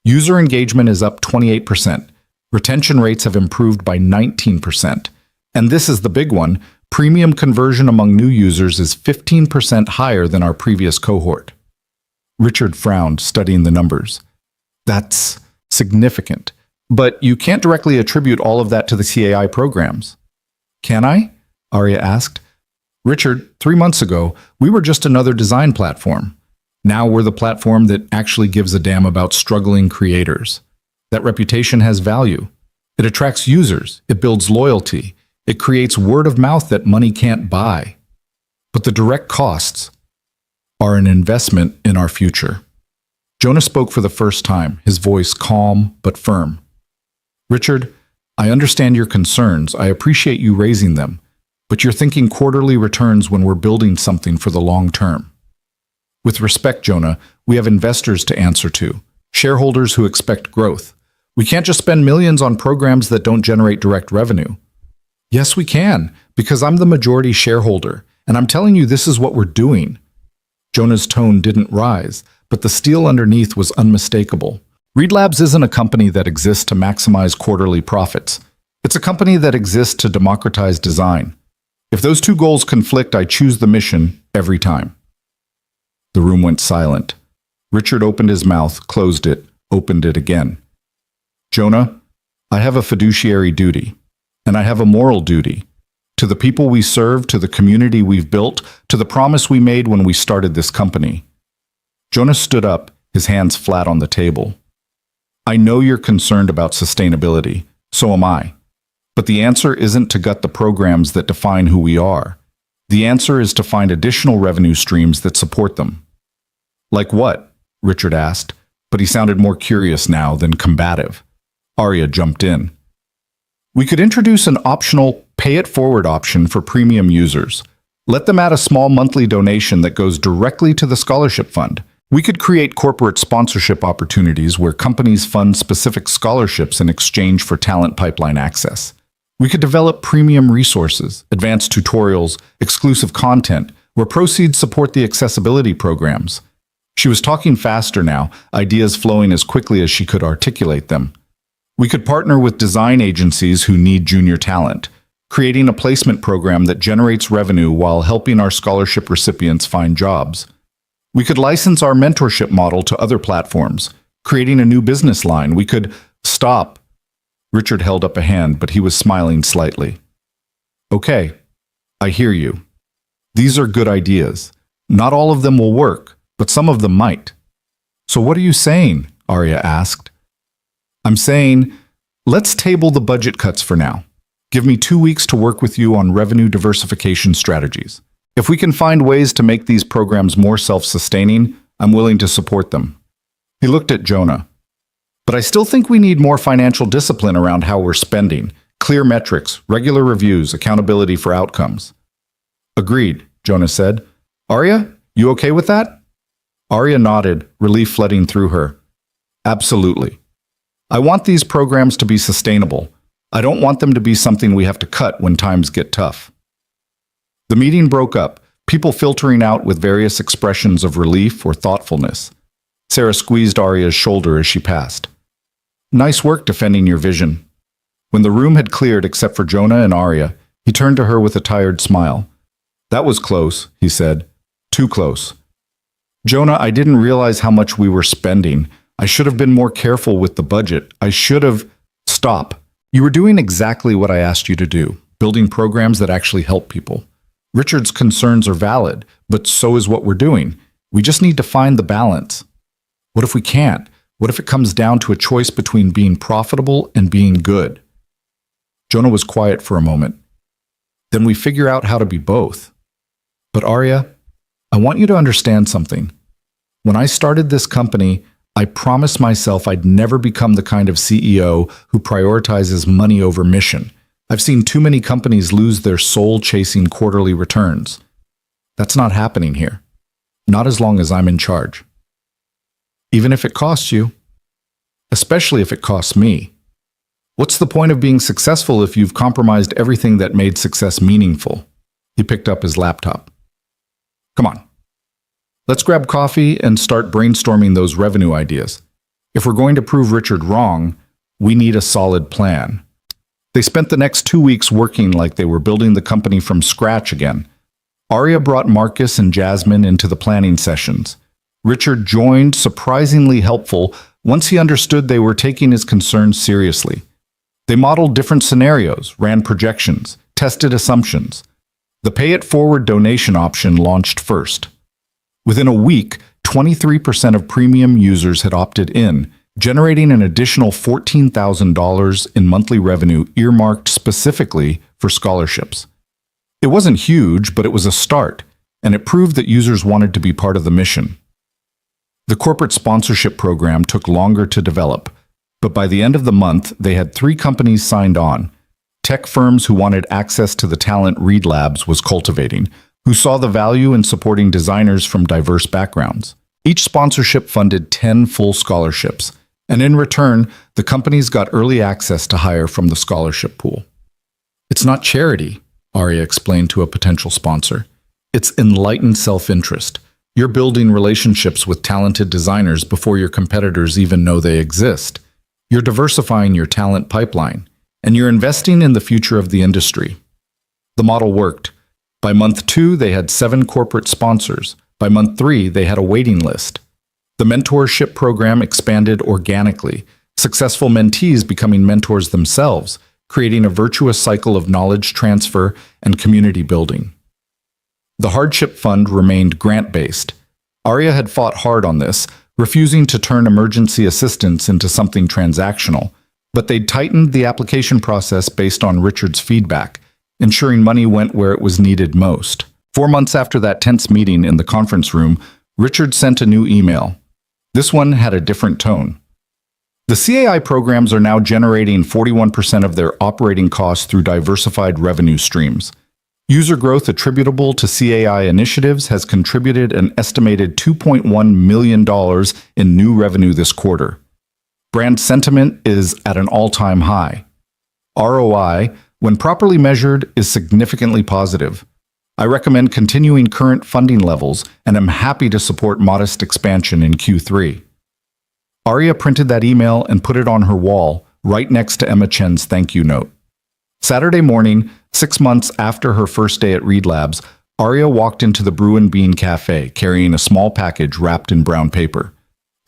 S1: User engagement is up 28%. Retention rates have improved by 19%. And this is the big one, premium conversion among new users is 15% higher than our previous cohort. Richard frowned, studying the numbers. That's significant. But you can't directly attribute all of that to the CAI programs. Can I? Arya asked. Richard, 3 months ago, we were just another design platform. Now we're the platform that actually gives a damn about struggling creators. That reputation has value. It attracts users. It builds loyalty. It creates word of mouth that money can't buy. But the direct costs are an investment in our future. Jonah spoke for the first time, his voice calm but firm. Richard, I understand your concerns. I appreciate you raising them. But you're thinking quarterly returns when we're building something for the long term. With respect, Jonah, we have investors to answer to, shareholders who expect growth. We can't just spend millions on programs that don't generate direct revenue. Yes, we can, because I'm the majority shareholder, and I'm telling you this is what we're doing. Jonah's tone didn't rise, but the steel underneath was unmistakable. Read Labs isn't a company that exists to maximize quarterly profits. It's a company that exists to democratize design. If those two goals conflict, I choose the mission every time. The room went silent. Richard opened his mouth, closed it, opened it again. Jonah, I have a fiduciary duty, and I have a moral duty. To the people we serve, to the community we've built, to the promise we made when we started this company. Jonah stood up, his hands flat on the table. I know you're concerned about sustainability. So am I. But the answer isn't to gut the programs that define who we are. The answer is to find additional revenue streams that support them. Like what? Richard asked, but he sounded more curious now than combative. Arya jumped in. We could introduce an optional pay-it-forward option for premium users. Let them add a small monthly donation that goes directly to the scholarship fund. We could create corporate sponsorship opportunities where companies fund specific scholarships in exchange for talent pipeline access. We could develop premium resources, advanced tutorials, exclusive content, where proceeds support the accessibility programs. She was talking faster now, ideas flowing as quickly as she could articulate them. We could partner with design agencies who need junior talent, creating a placement program that generates revenue while helping our scholarship recipients find jobs. We could license our mentorship model to other platforms, creating a new business line. We could stop. Richard held up a hand, but he was smiling slightly. Okay, I hear you. These are good ideas. Not all of them will work, but some of them might. So what are you saying? Arya asked. I'm saying, let's table the budget cuts for now. Give me 2 weeks to work with you on revenue diversification strategies. If we can find ways to make these programs more self-sustaining, I'm willing to support them. He looked at Jonah. But I still think we need more financial discipline around how we're spending, clear metrics, regular reviews, accountability for outcomes. Agreed, Jonah said. Arya, you okay with that? Arya nodded, relief flooding through her. Absolutely. I want these programs to be sustainable. I don't want them to be something we have to cut when times get tough. The meeting broke up, people filtering out with various expressions of relief or thoughtfulness. Sarah squeezed Arya's shoulder as she passed. Nice work defending your vision. When the room had cleared except for Jonah and Arya, he turned to her with a tired smile. That was close, he said. Too close. Jonah, I didn't realize how much we were spending. I should have been more careful with the budget. I should have... Stop. You were doing exactly what I asked you to do, building programs that actually help people. Richard's concerns are valid, but so is what we're doing. We just need to find the balance. What if we can't? What if it comes down to a choice between being profitable and being good? Jonah was quiet for a moment. Then we figure out how to be both. But Arya, I want you to understand something. When I started this company, I promised myself I'd never become the kind of CEO who prioritizes money over mission. I've seen too many companies lose their soul chasing quarterly returns. That's not happening here. Not as long as I'm in charge. Even if it costs you. Especially if it costs me. What's the point of being successful if you've compromised everything that made success meaningful? He picked up his laptop. Come on. Let's grab coffee and start brainstorming those revenue ideas. If we're going to prove Richard wrong, we need a solid plan. They spent the next 2 weeks working like they were building the company from scratch again. Arya brought Marcus and Jasmine into the planning sessions. Richard joined, surprisingly helpful, once he understood they were taking his concerns seriously. They modeled different scenarios, ran projections, tested assumptions. The pay-it-forward donation option launched first. Within a week, 23% of premium users had opted in, generating an additional $14,000 in monthly revenue earmarked specifically for scholarships. It wasn't huge, but it was a start, and it proved that users wanted to be part of the mission. The corporate sponsorship program took longer to develop, but by the end of the month, they had 3 companies signed on. Tech firms who wanted access to the talent Reed Labs was cultivating, who saw the value in supporting designers from diverse backgrounds. Each sponsorship funded 10 full scholarships, and in return, the companies got early access to hire from the scholarship pool. It's not charity, Arya explained to a potential sponsor. It's enlightened self-interest. You're building relationships with talented designers before your competitors even know they exist. You're diversifying your talent pipeline, and you're investing in the future of the industry. The model worked. By month 2, they had 7 corporate sponsors. By month 3, they had a waiting list. The mentorship program expanded organically, successful mentees becoming mentors themselves, creating a virtuous cycle of knowledge transfer and community building. The hardship fund remained grant-based. Arya had fought hard on this, refusing to turn emergency assistance into something transactional, but they'd tightened the application process based on Richard's feedback, ensuring money went where it was needed most. 4 months after that tense meeting in the conference room, Richard sent a new email. This one had a different tone. The CAI programs are now generating 41% of their operating costs through diversified revenue streams. User growth attributable to CAI initiatives has contributed an estimated $2.1 million in new revenue this quarter. Brand sentiment is at an all-time high. ROI, when properly measured, is significantly positive. I recommend continuing current funding levels and am happy to support modest expansion in Q3. Arya printed that email and put it on her wall, right next to Emma Chen's thank you note. Saturday morning, 6 months after her first day at Reed Labs, Arya walked into the Brew and Bean Cafe carrying a small package wrapped in brown paper.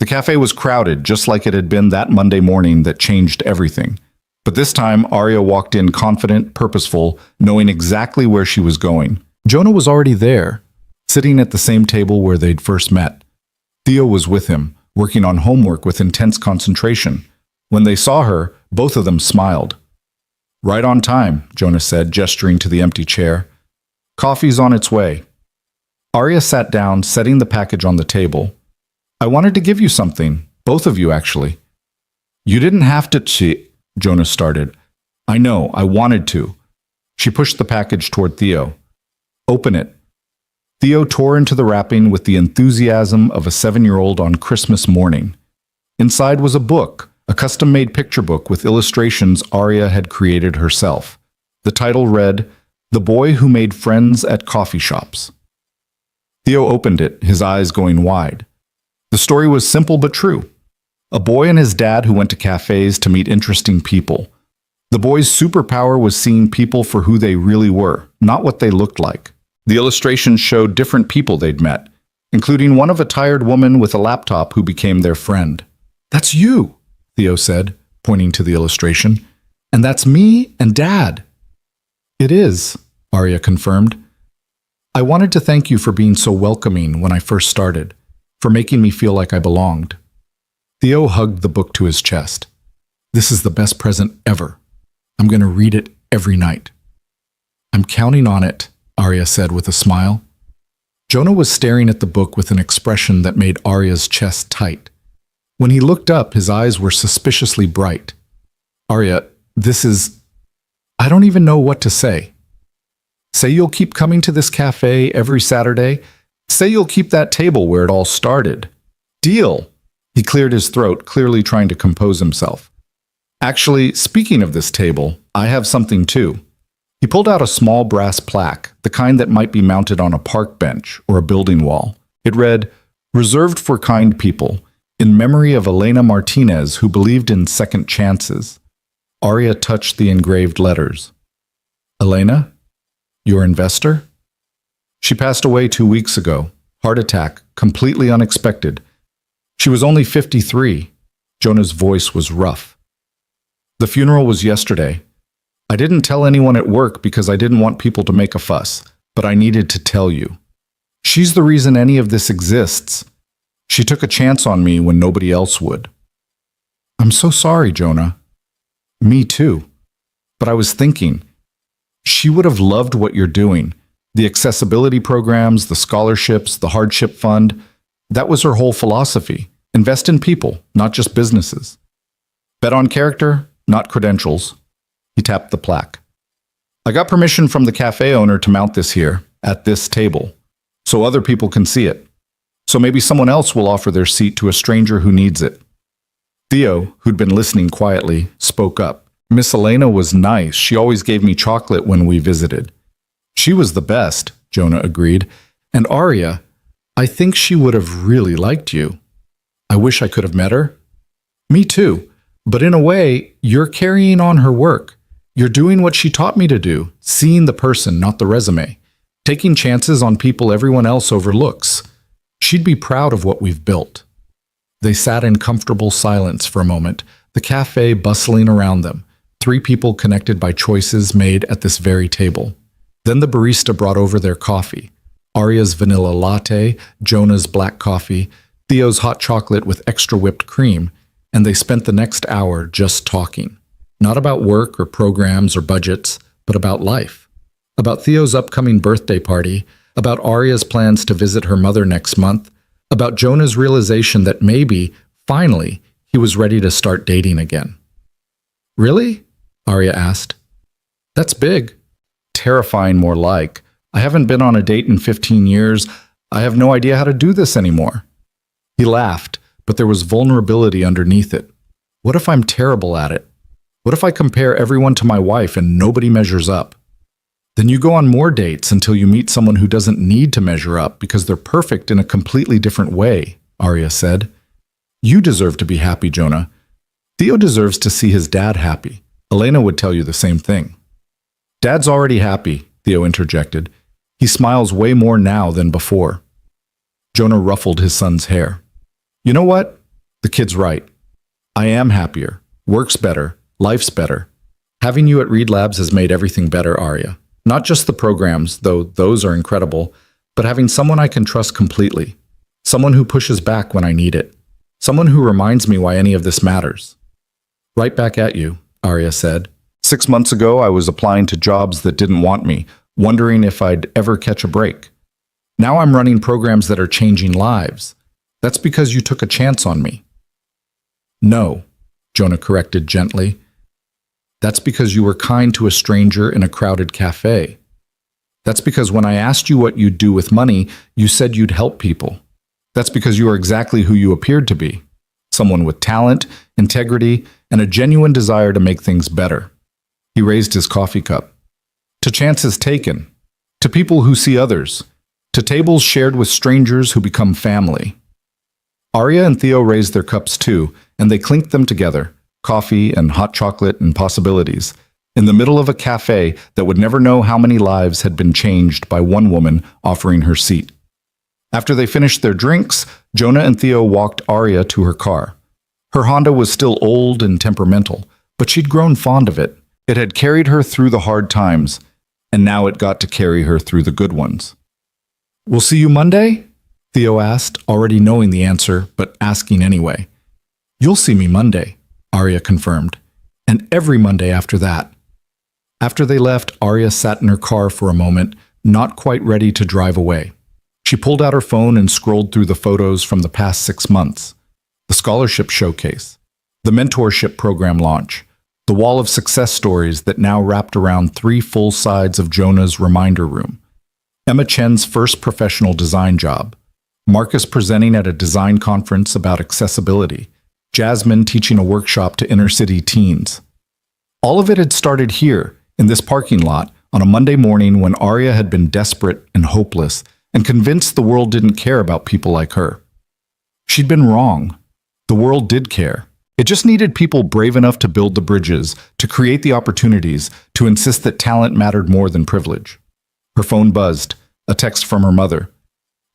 S1: The cafe was crowded, just like it had been that Monday morning that changed everything. But this time, Arya walked in confident, purposeful, knowing exactly where she was going. Jonah was already there, sitting at the same table where they'd first met. Theo was with him, working on homework with intense concentration. When they saw her, both of them smiled. Right on time, Jonah said, gesturing to the empty chair. Coffee's on its way. Arya sat down, setting the package on the table. I wanted to give you something, both of you actually. You didn't have to, Jonah started. I know, I wanted to. She pushed the package toward Theo. Open it. Theo tore into the wrapping with the enthusiasm of a 7-year-old on Christmas morning. Inside was a book, a custom-made picture book with illustrations Arya had created herself. The title read, The Boy Who Made Friends at Coffee Shops. Theo opened it, his eyes going wide. The story was simple but true. A boy and his dad who went to cafes to meet interesting people. The boy's superpower was seeing people for who they really were, not what they looked like. The illustrations showed different people they'd met, including one of a tired woman with a laptop who became their friend. That's you, Theo said, pointing to the illustration. And that's me and Dad. It is, Arya confirmed. I wanted to thank you for being so welcoming when I first started, for making me feel like I belonged. Theo hugged the book to his chest. This is the best present ever. I'm going to read it every night. I'm counting on it, Arya said with a smile. Jonah was staring at the book with an expression that made Arya's chest tight. When he looked up, his eyes were suspiciously bright. Arya, I don't even know what to say. Say you'll keep coming to this cafe every Saturday. Say you'll keep that table where it all started. Deal. He cleared his throat, clearly trying to compose himself. Actually, speaking of this table, I have something too. He pulled out a small brass plaque, the kind that might be mounted on a park bench or a building wall. It read, "Reserved for kind people, in memory of Elena Martinez, who believed in second chances." Arya touched the engraved letters. "Elena? Your investor?" "She passed away 2 weeks ago. Heart attack, completely unexpected. She was only 53. Jonah's voice was rough. "The funeral was yesterday. I didn't tell anyone at work because I didn't want people to make a fuss, but I needed to tell you. She's the reason any of this exists. She took a chance on me when nobody else would." "I'm so sorry, Jonah." "Me too. But I was thinking, she would have loved what you're doing. The accessibility programs, the scholarships, the hardship fund. That was her whole philosophy. Invest in people, not just businesses. Bet on character, not credentials." He tapped the plaque. "I got permission from the cafe owner to mount this here, at this table, so other people can see it. So maybe someone else will offer their seat to a stranger who needs it." Theo, who'd been listening quietly, spoke up. "Miss Elena was nice. She always gave me chocolate when we visited." "She was the best," Jonah agreed. "And Arya, I think she would have really liked you. I wish I could have met her." "Me too. But in a way, you're carrying on her work. You're doing what she taught me to do, seeing the person, not the resume. Taking chances on people everyone else overlooks. She'd be proud of what we've built." They sat in comfortable silence for a moment, the cafe bustling around them, 3 people connected by choices made at this very table. Then the barista brought over their coffee. Arya's vanilla latte, Jonah's black coffee, Theo's hot chocolate with extra whipped cream, and they spent the next hour just talking. Not about work or programs or budgets, but about life. About Theo's upcoming birthday party, about Arya's plans to visit her mother next month, about Jonah's realization that maybe, finally, he was ready to start dating again. "Really?" Arya asked. "That's big." "Terrifying, more like. I haven't been on a date in 15 years. I have no idea how to do this anymore." He laughed, but there was vulnerability underneath it. "What if I'm terrible at it? What if I compare everyone to my wife and nobody measures up?" "Then you go on more dates until you meet someone who doesn't need to measure up because they're perfect in a completely different way," Arya said. "You deserve to be happy, Jonah. Theo deserves to see his dad happy. Elena would tell you the same thing." "Dad's already happy," Theo interjected. "He smiles way more now than before." Jonah ruffled his son's hair. "You know what? The kid's right. I am happier. Work's better. Life's better. Having you at Reed Labs has made everything better, Arya. Not just the programs, though those are incredible, but having someone I can trust completely. Someone who pushes back when I need it. Someone who reminds me why any of this matters." "Right back at you," Arya said. 6 months ago, I was applying to jobs that didn't want me, wondering if I'd ever catch a break. Now I'm running programs that are changing lives. That's because you took a chance on me." "No," Jonah corrected gently. "That's because you were kind to a stranger in a crowded cafe. That's because when I asked you what you'd do with money, you said you'd help people. That's because you are exactly who you appeared to be. Someone with talent, integrity, and a genuine desire to make things better." He raised his coffee cup. "To chances taken. To people who see others. To tables shared with strangers who become family." Arya and Theo raised their cups too, and they clinked them together, coffee and hot chocolate and possibilities, in the middle of a cafe that would never know how many lives had been changed by one woman offering her seat. After they finished their drinks, Jonah and Theo walked Arya to her car. Her Honda was still old and temperamental, but she'd grown fond of it. It had carried her through the hard times, and now it got to carry her through the good ones. "We'll see you Monday?" Theo asked, already knowing the answer, but asking anyway. "You'll see me Monday," Arya confirmed, "and every Monday after that." After they left, Arya sat in her car for a moment, not quite ready to drive away. She pulled out her phone and scrolled through the photos from the past 6 months. The scholarship showcase, the mentorship program launch, the wall of success stories that now wrapped around 3 full sides of Jonah's reminder room. Emma Chen's first professional design job, Marcus presenting at a design conference about accessibility, Jasmine teaching a workshop to inner-city teens. All of it had started here, in this parking lot, on a Monday morning when Arya had been desperate and hopeless and convinced the world didn't care about people like her. She'd been wrong. The world did care. It just needed people brave enough to build the bridges, to create the opportunities, to insist that talent mattered more than privilege. Her phone buzzed, a text from her mother.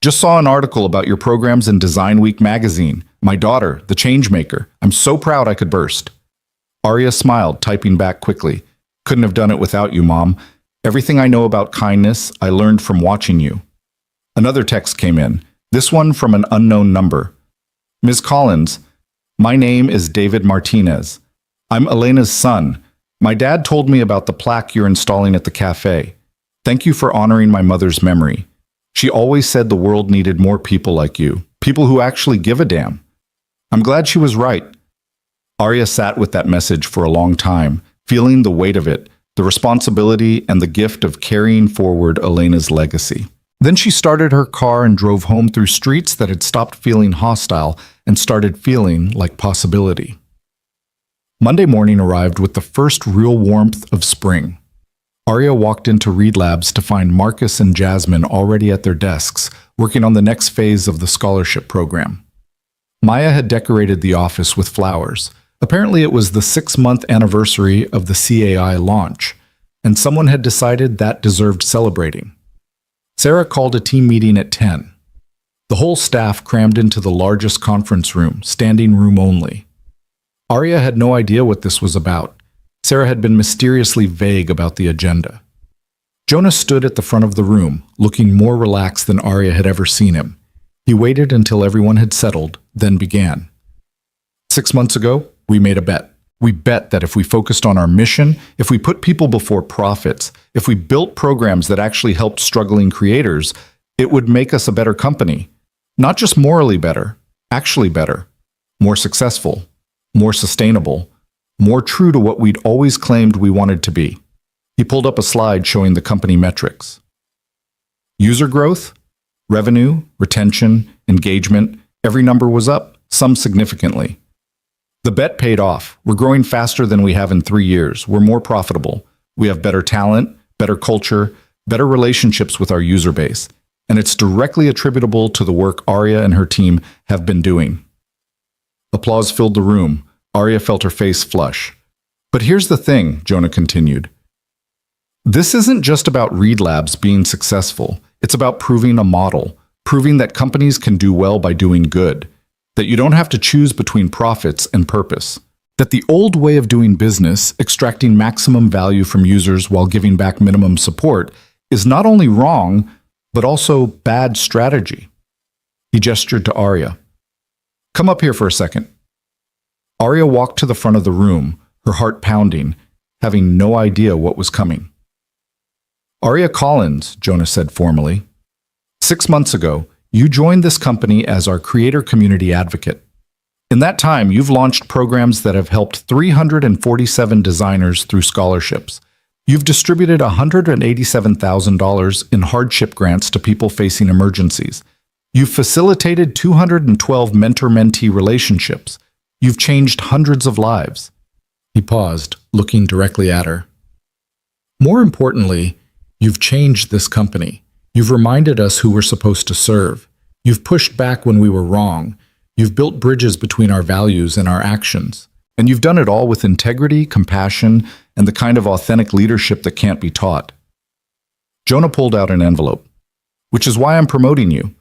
S1: Just saw an article about your programs in Design Week magazine. My daughter, the changemaker. I'm so proud I could burst. Arya smiled, typing back quickly. Couldn't have done it without you, Mom. Everything I know about kindness, I learned from watching you. Another text came in, this one from an unknown number. Ms. Collins, my name is David Martinez. I'm Elena's son. My dad told me about the plaque you're installing at the cafe. Thank you for honoring my mother's memory. She always said the world needed more people like you, people who actually give a damn. I'm glad she was right. Arya sat with that message for a long time, feeling the weight of it, the responsibility and the gift of carrying forward Elena's legacy. Then she started her car and drove home through streets that had stopped feeling hostile and started feeling like possibility. Monday morning arrived with the first real warmth of spring. Arya walked into Reed Labs to find Marcus and Jasmine already at their desks, working on the next phase of the scholarship program. Maya had decorated the office with flowers. Apparently it was the 6-month anniversary of the CAI launch, and someone had decided that deserved celebrating. Sarah called a team meeting at 10. The whole staff crammed into the largest conference room, standing room only. Arya had no idea what this was about. Sarah had been mysteriously vague about the agenda. Jonah stood at the front of the room, looking more relaxed than Arya had ever seen him. He waited until everyone had settled, then began. 6 months ago, we made a bet. We bet that if we focused on our mission, if we put people before profits, if we built programs that actually helped struggling creators, it would make us a better company. Not just morally better, actually better, more successful, more sustainable, more true to what we'd always claimed we wanted to be. He pulled up a slide showing the company metrics. User growth, revenue, retention, engagement, every number was up, some significantly. The bet paid off. We're growing faster than we have in 3 years. We're more profitable. We have better talent, better culture, better relationships with our user base. And it's directly attributable to the work Arya and her team have been doing. Applause filled the room. Arya felt her face flush. But here's the thing, Jonah continued. This isn't just about Reed Labs being successful. It's about proving a model, proving that companies can do well by doing good, that you don't have to choose between profits and purpose, that the old way of doing business, extracting maximum value from users while giving back minimum support, is not only wrong, but also bad strategy. He gestured to Arya. Come up here for a second. Arya walked to the front of the room, her heart pounding, having no idea what was coming. Arya Collins, Jonah said formally. 6 months ago, you joined this company as our creator community advocate. In that time, you've launched programs that have helped 347 designers through scholarships. You've distributed $187,000 in hardship grants to people facing emergencies. You've facilitated 212 mentor-mentee relationships. You've changed hundreds of lives. He paused, looking directly at her. More importantly, you've changed this company. You've reminded us who we're supposed to serve. You've pushed back when we were wrong. You've built bridges between our values and our actions. And you've done it all with integrity, compassion, and the kind of authentic leadership that can't be taught. Jonah pulled out an envelope. Which is why I'm promoting you.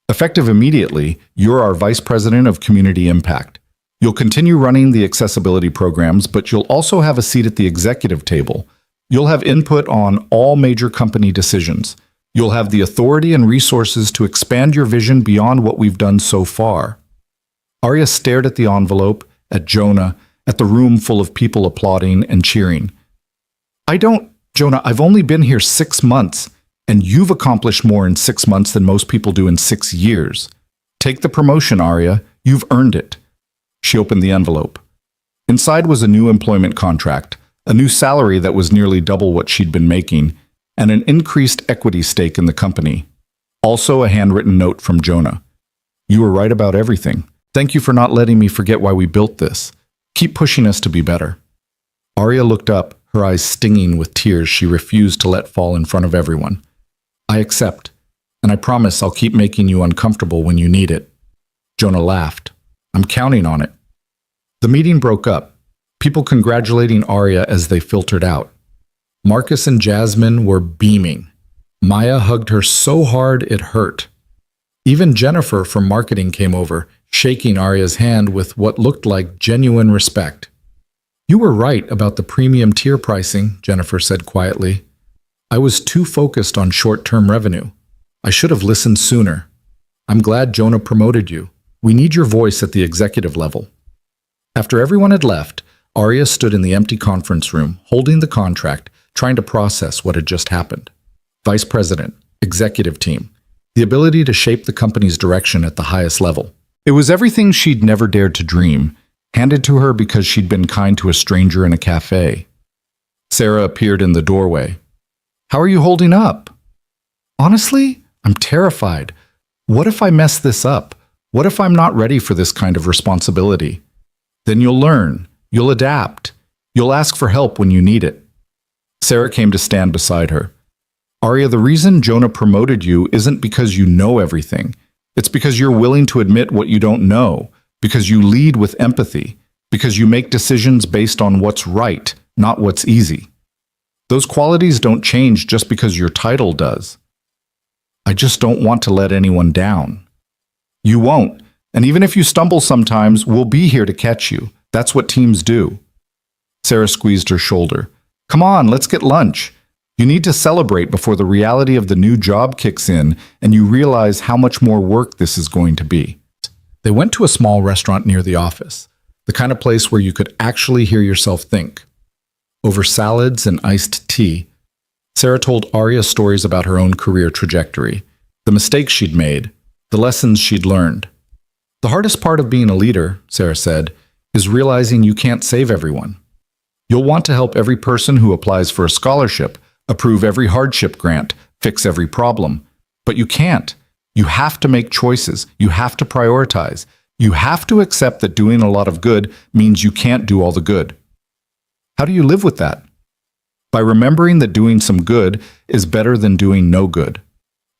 S1: Effective immediately, you're our Vice President of Community Impact. You'll continue running the accessibility programs, but you'll also have a seat at the executive table. You'll have input on all major company decisions. You'll have the authority and resources to expand your vision beyond what we've done so far. Arya stared at the envelope, at Jonah, at the room full of people applauding and cheering. Jonah, I've only been here 6 months, and you've accomplished more in 6 months than most people do in 6 years. Take the promotion, Arya. You've earned it. She opened the envelope. Inside was a new employment contract, a new salary that was nearly double what she'd been making, and an increased equity stake in the company. Also a handwritten note from Jonah. You were right about everything. Thank you for not letting me forget why we built this. Keep pushing us to be better. Arya looked up, her eyes stinging with tears she refused to let fall in front of everyone. "I accept, and I promise I'll keep making you uncomfortable when you need it." Jonah laughed. "I'm counting on it." The meeting broke up, people congratulating Arya as they filtered out. Marcus and Jasmine were beaming. Maya hugged her so hard it hurt. Even Jennifer from marketing came over, shaking Arya's hand with what looked like genuine respect. "You were right about the premium tier pricing," Jennifer said quietly. "I was too focused on short-term revenue. I should have listened sooner. I'm glad Jonah promoted you. We need your voice at the executive level." After everyone had left, Arya stood in the empty conference room, holding the contract, trying to process what had just happened. Vice president, executive team, the ability to shape the company's direction at the highest level. It was everything she'd never dared to dream, handed to her because she'd been kind to a stranger in a cafe. Sarah appeared in the doorway. "How are you holding up?" "Honestly, I'm terrified. What if I mess this up? What if I'm not ready for this kind of responsibility?" "Then you'll learn. You'll adapt. You'll ask for help when you need it." Sarah came to stand beside her. "Arya, the reason Jonah promoted you isn't because you know everything. It's because you're willing to admit what you don't know, because you lead with empathy, because you make decisions based on what's right, not what's easy. Those qualities don't change just because your title does." "I just don't want to let anyone down." "You won't. And even if you stumble sometimes, we'll be here to catch you. That's what teams do." Sarah squeezed her shoulder. "Come on, let's get lunch. You need to celebrate before the reality of the new job kicks in and you realize how much more work this is going to be." They went to a small restaurant near the office, the kind of place where you could actually hear yourself think. Over salads and iced tea, Sarah told Arya stories about her own career trajectory, the mistakes she'd made, the lessons she'd learned. "The hardest part of being a leader," Sarah said, "is realizing you can't save everyone. You'll want to help every person who applies for a scholarship, approve every hardship grant, fix every problem. But you can't. You have to make choices. You have to prioritize. You have to accept that doing a lot of good means you can't do all the good." "How do you live with that?" "By remembering that doing some good is better than doing no good.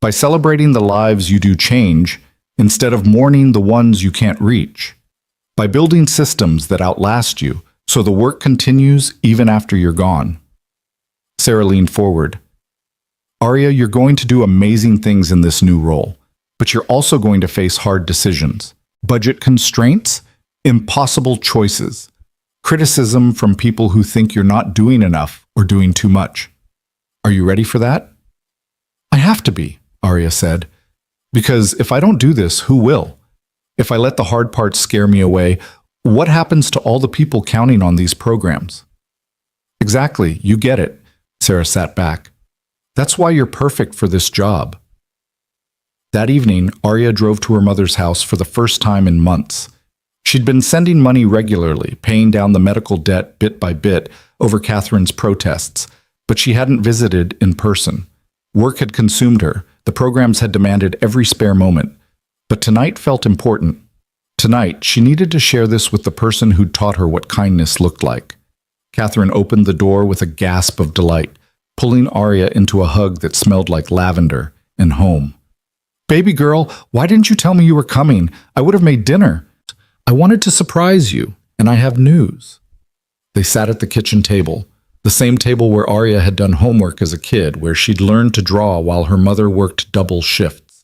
S1: By celebrating the lives you do change instead of mourning the ones you can't reach. By building systems that outlast you so the work continues even after you're gone." Sarah leaned forward. "Arya, you're going to do amazing things in this new role, but you're also going to face hard decisions, budget constraints, impossible choices, criticism from people who think you're not doing enough or doing too much. Are you ready for that?" "I have to be," Arya said, "because if I don't do this, who will? If I let the hard parts scare me away, what happens to all the people counting on these programs?" "Exactly, you get it." Sarah sat back. "That's why you're perfect for this job." That evening, Arya drove to her mother's house for the first time in months. She'd been sending money regularly, paying down the medical debt bit by bit over Catherine's protests, but she hadn't visited in person. Work had consumed her. The programs had demanded every spare moment. But tonight felt important. Tonight, she needed to share this with the person who'd taught her what kindness looked like. Catherine opened the door with a gasp of delight, pulling Arya into a hug that smelled like lavender and home. "Baby girl, why didn't you tell me you were coming? I would have made dinner. I wanted to surprise you, and I have news." They sat at the kitchen table, the same table where Arya had done homework as a kid, where she'd learned to draw while her mother worked double shifts.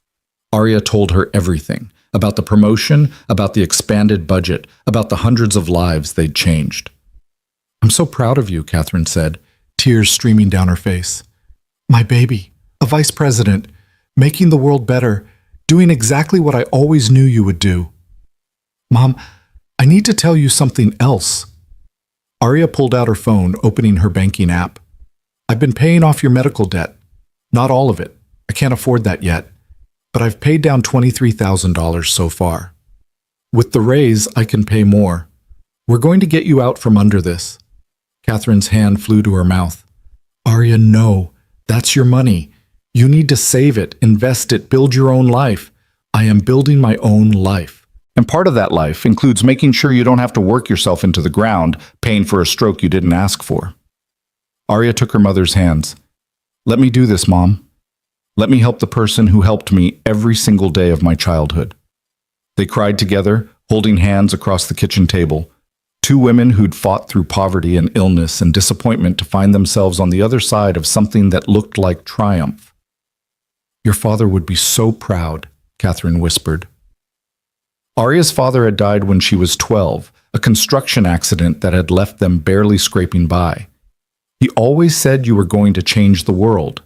S1: Arya told her everything, about the promotion, about the expanded budget, about the hundreds of lives they'd changed. "I'm so proud of you," Catherine said, tears streaming down her face. "My baby, a vice president, making the world better, doing exactly what I always knew you would do." "Mom, I need to tell you something else." Arya pulled out her phone, opening her banking app. "I've been paying off your medical debt. Not all of it. I can't afford that yet. But I've paid down $23,000 so far. With the raise, I can pay more. We're going to get you out from under this." Catherine's hand flew to her mouth. "Arya, no. That's your money. You need to save it, invest it, build your own life. I am building my own life. And part of that life includes making sure you don't have to work yourself into the ground, paying for a stroke you didn't ask for." Arya took her mother's hands. "Let me do this, Mom. Let me help the person who helped me every single day of my childhood." They cried together, holding hands across the kitchen table. Two women who'd fought through poverty and illness and disappointment to find themselves on the other side of something that looked like triumph. "Your father would be so proud," Catherine whispered. Arya's father had died when she was 12, a construction accident that had left them barely scraping by. "He always said you were going to change the world."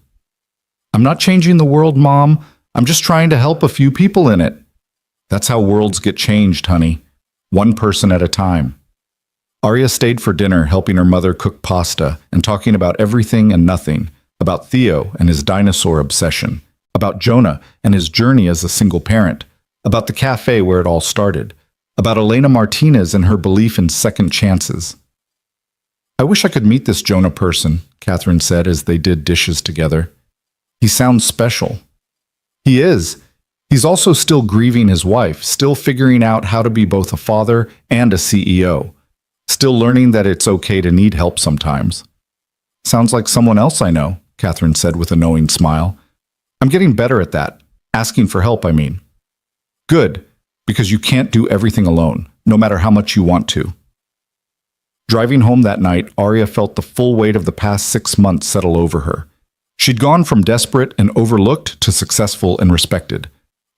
S1: "I'm not changing the world, Mom. I'm just trying to help a few people in it." "That's how worlds get changed, honey. One person at a time." Arya stayed for dinner, helping her mother cook pasta and talking about everything and nothing, about Theo and his dinosaur obsession, about Jonah and his journey as a single parent, about the cafe where it all started, about Elena Martinez and her belief in second chances. "I wish I could meet this Jonah person," Catherine said as they did dishes together. "He sounds special." "He is. He's also still grieving his wife, still figuring out how to be both a father and a CEO, still learning that it's okay to need help sometimes." "Sounds like someone else I know," Catherine said with a knowing smile. "I'm getting better at that. Asking for help, I mean." "Good, because you can't do everything alone, no matter how much you want to." Driving home that night, Arya felt the full weight of the past 6 months settle over her. She'd gone from desperate and overlooked to successful and respected.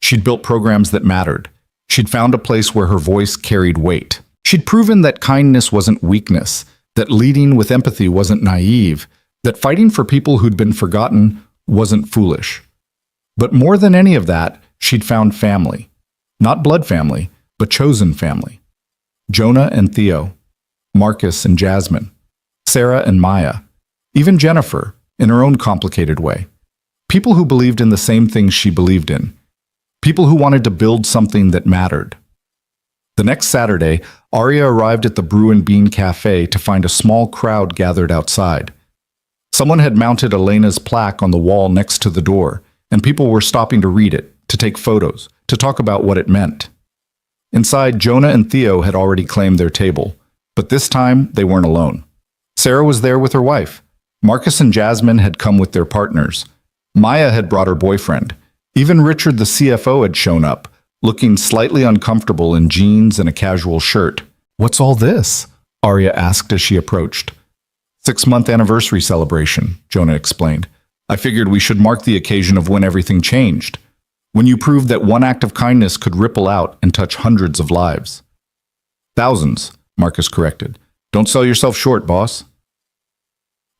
S1: She'd built programs that mattered. She'd found a place where her voice carried weight. She'd proven that kindness wasn't weakness, that leading with empathy wasn't naive, that fighting for people who'd been forgotten wasn't foolish. But more than any of that, she'd found family. Not blood family, but chosen family. Jonah and Theo, Marcus and Jasmine, Sarah and Maya, even Jennifer, in her own complicated way. People who believed in the same things she believed in. People who wanted to build something that mattered. The next Saturday, Arya arrived at the Brew and Bean Cafe to find a small crowd gathered outside. Someone had mounted Elena's plaque on the wall next to the door, and people were stopping to read it, to take photos, to talk about what it meant. Inside, Jonah and Theo had already claimed their table, but this time they weren't alone. Sarah was there with her wife. Marcus and Jasmine had come with their partners. Maya had brought her boyfriend. Even Richard, the CFO, had shown up, looking slightly uncomfortable in jeans and a casual shirt. "What's all this?" Arya asked as she approached. 6-month anniversary celebration, Jonah explained. "I figured we should mark the occasion of when everything changed. When you proved that one act of kindness could ripple out and touch hundreds of lives." "Thousands," Marcus corrected. "Don't sell yourself short, boss."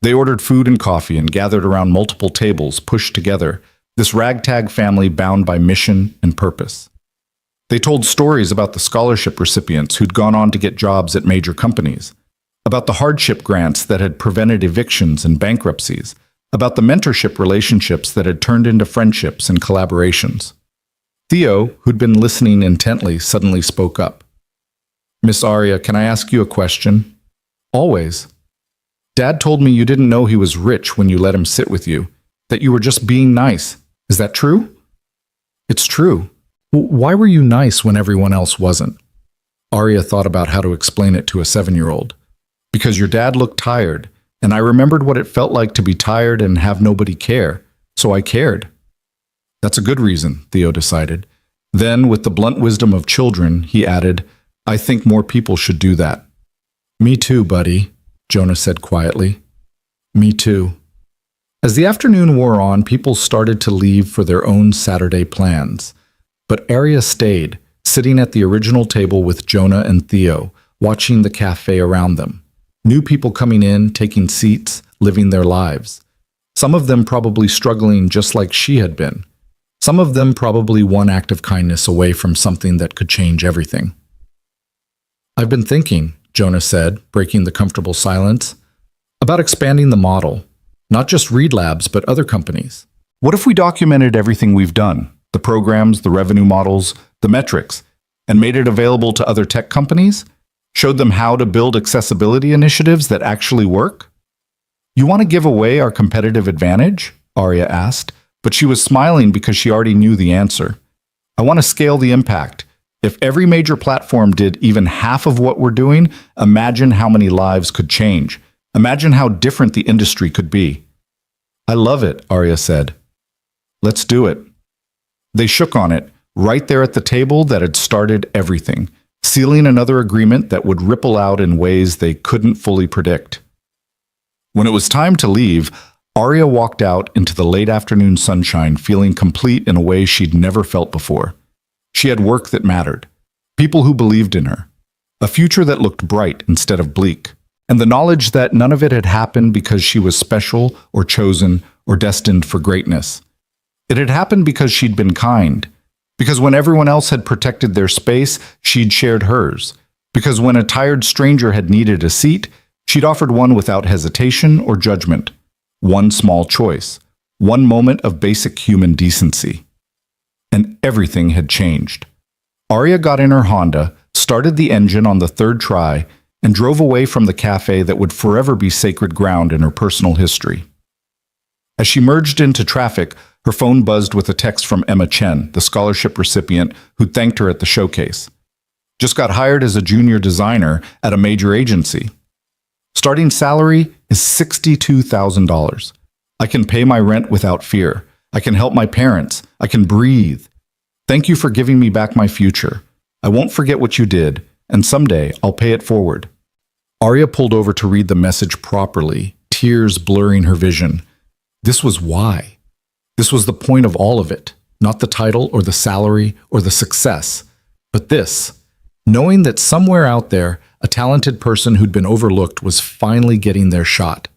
S1: They ordered food and coffee and gathered around multiple tables pushed together, this ragtag family bound by mission and purpose. They told stories about the scholarship recipients who'd gone on to get jobs at major companies, about the hardship grants that had prevented evictions and bankruptcies, about the mentorship relationships that had turned into friendships and collaborations. Theo, who'd been listening intently, suddenly spoke up. "Miss Arya, can I ask you a question?" "Always." "Dad told me you didn't know he was rich when you let him sit with you, that you were just being nice. Is that true?" "It's true." "Why were you nice when everyone else wasn't?" Arya thought about how to explain it to a 7-year-old. "Because your dad looked tired, and I remembered what it felt like to be tired and have nobody care, so I cared." "That's a good reason," Theo decided. Then, with the blunt wisdom of children, he added, "I think more people should do that." "Me too, buddy," Jonah said quietly. "Me too." As the afternoon wore on, people started to leave for their own Saturday plans. But Arya stayed, sitting at the original table with Jonah and Theo, watching the cafe around them. New people coming in, taking seats, living their lives. Some of them probably struggling just like she had been. Some of them probably one act of kindness away from something that could change everything. "I've been thinking," Jonah said, breaking the comfortable silence, "about expanding the model. Not just Reed Labs, but other companies. What if we documented everything we've done? The programs, the revenue models, the metrics, and made it available to other tech companies? Showed them how to build accessibility initiatives that actually work?" "You want to give away our competitive advantage?" Arya asked, but she was smiling because she already knew the answer. "I want to scale the impact. If every major platform did even half of what we're doing, imagine how many lives could change. Imagine how different the industry could be. I love it, Arya said. Let's do it. They shook on it, right there at the table that had started everything, sealing another agreement that would ripple out in ways they couldn't fully predict. When it was time to leave, Arya walked out into the late afternoon sunshine feeling complete in a way she'd never felt before. She had work that mattered, people who believed in her, a future that looked bright instead of bleak, and the knowledge that none of it had happened because she was special or chosen or destined for greatness. It had happened because she'd been kind, because when everyone else had protected their space, she'd shared hers, because when a tired stranger had needed a seat, she'd offered one without hesitation or judgment. One small choice, one moment of basic human decency. And everything had changed. Arya got in her Honda, started the engine on the third try, and drove away from the cafe that would forever be sacred ground in her personal history. As she merged into traffic, her phone buzzed with a text from Emma Chen, the scholarship recipient who'd thanked her at the showcase. Just got hired as a junior designer at a major agency. Starting salary is $62,000. I can pay my rent without fear. I can help my parents. I can breathe. Thank you for giving me back my future. I won't forget what you did, and someday I'll pay it forward. Arya pulled over to read the message properly, tears blurring her vision. This was why. This was the point of all of it, not the title or the salary or the success, but this, knowing that somewhere out there, a talented person who'd been overlooked was finally getting their shot.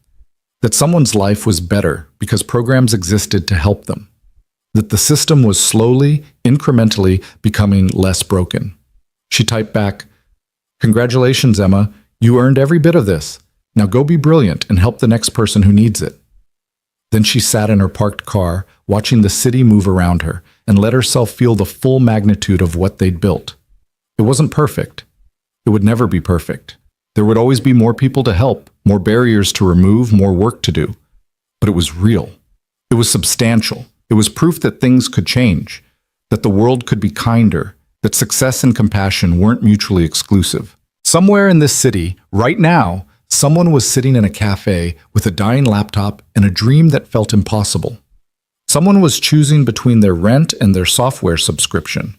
S1: That someone's life was better because programs existed to help them. That the system was slowly, incrementally becoming less broken. She typed back, "Congratulations, Emma. You earned every bit of this. Now go be brilliant and help the next person who needs it." Then she sat in her parked car, watching the city move around her, and let herself feel the full magnitude of what they'd built. It wasn't perfect. It would never be perfect. There would always be more people to help, more barriers to remove, more work to do. But it was real. It was substantial. It was proof that things could change, that the world could be kinder, that success and compassion weren't mutually exclusive. Somewhere in this city, right now, someone was sitting in a cafe with a dying laptop and a dream that felt impossible. Someone was choosing between their rent and their software subscription.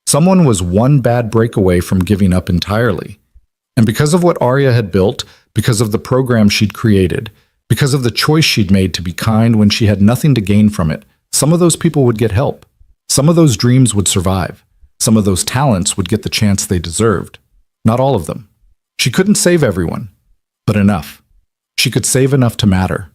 S1: Someone was one bad break away from giving up entirely. And because of what Arya had built, because of the program she'd created, because of the choice she'd made to be kind when she had nothing to gain from it, some of those people would get help. Some of those dreams would survive. Some of those talents would get the chance they deserved. Not all of them. She couldn't save everyone, but enough. She could save enough to matter.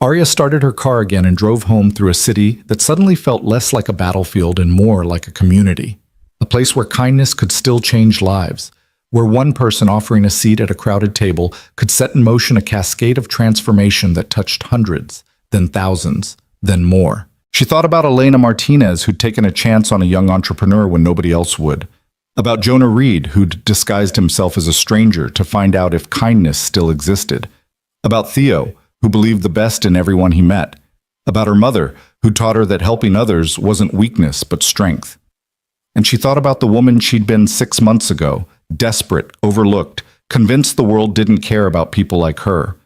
S1: Arya started her car again and drove home through a city that suddenly felt less like a battlefield and more like a community. A place where kindness could still change lives, where one person offering a seat at a crowded table could set in motion a cascade of transformation that touched hundreds, then thousands, then more. She thought about Elena Martinez, who'd taken a chance on a young entrepreneur when nobody else would. About Jonah Reed, who'd disguised himself as a stranger to find out if kindness still existed. About Theo, who believed the best in everyone he met. About her mother, who taught her that helping others wasn't weakness but strength. And she thought about the woman she'd been 6 months ago, desperate, overlooked, convinced the world didn't care about people like her.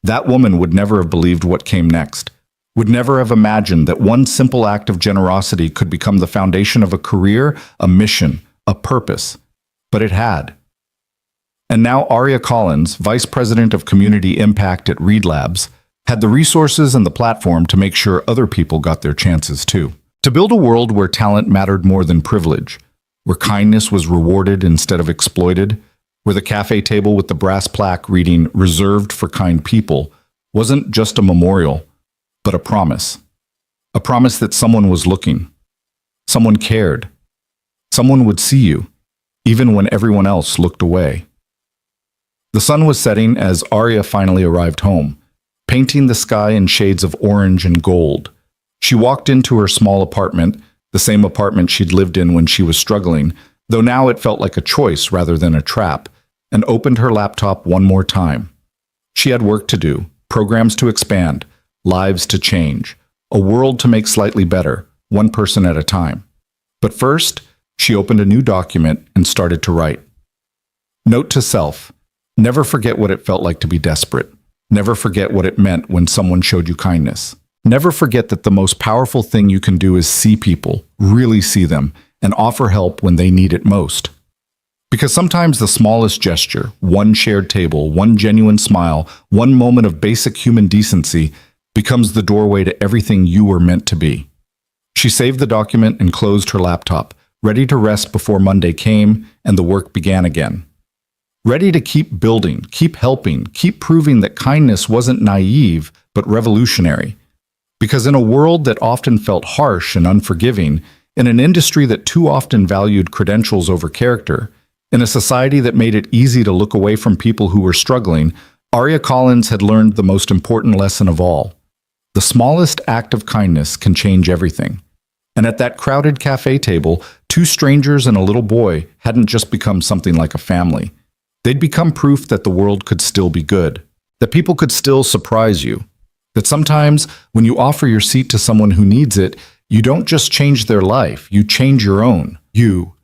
S1: That woman would never have believed what came next, would never have imagined that one simple act of generosity could become the foundation of a career, a mission, a purpose. But it had. And now Arya Collins, Vice President of Community Impact at Reed Labs, had the resources and the platform to make sure other people got their chances too. To build a world where talent mattered more than privilege, where kindness was rewarded instead of exploited, where the cafe table with the brass plaque reading "Reserved for Kind People" wasn't just a memorial, but a promise. A promise that someone was looking. Someone cared. Someone would see you, even when everyone else looked away. The sun was setting as Arya finally arrived home, painting the sky in shades of orange and gold. She walked into her small apartment, the same apartment she'd lived in when she was struggling, though now it felt like a choice rather than a trap, and opened her laptop one more time. She had work to do, programs to expand, lives to change, a world to make slightly better, one person at a time. But first, she opened a new document and started to write. Note to self: Never forget what it felt like to be desperate. Never forget what it meant when someone showed you kindness. Never forget that the most powerful thing you can do is see people, really see them, and offer help when they need it most. Because sometimes the smallest gesture, one shared table, one genuine smile, one moment of basic human decency, becomes the doorway to everything you were meant to be. She saved the document and closed her laptop, ready to rest before Monday came and the work began again. Ready to keep building, keep helping, keep proving that kindness wasn't naive, but revolutionary. Because in a world that often felt harsh and unforgiving, in an industry that too often valued credentials over character, in a society that made it easy to look away from people who were struggling, Aria Collins had learned the most important lesson of all. The smallest act of kindness can change everything. And at that crowded cafe table, two strangers and a little boy hadn't just become something like a family. They'd become proof that the world could still be good, that people could still surprise you, that sometimes when you offer your seat to someone who needs it, you don't just change their life, you change your own. You,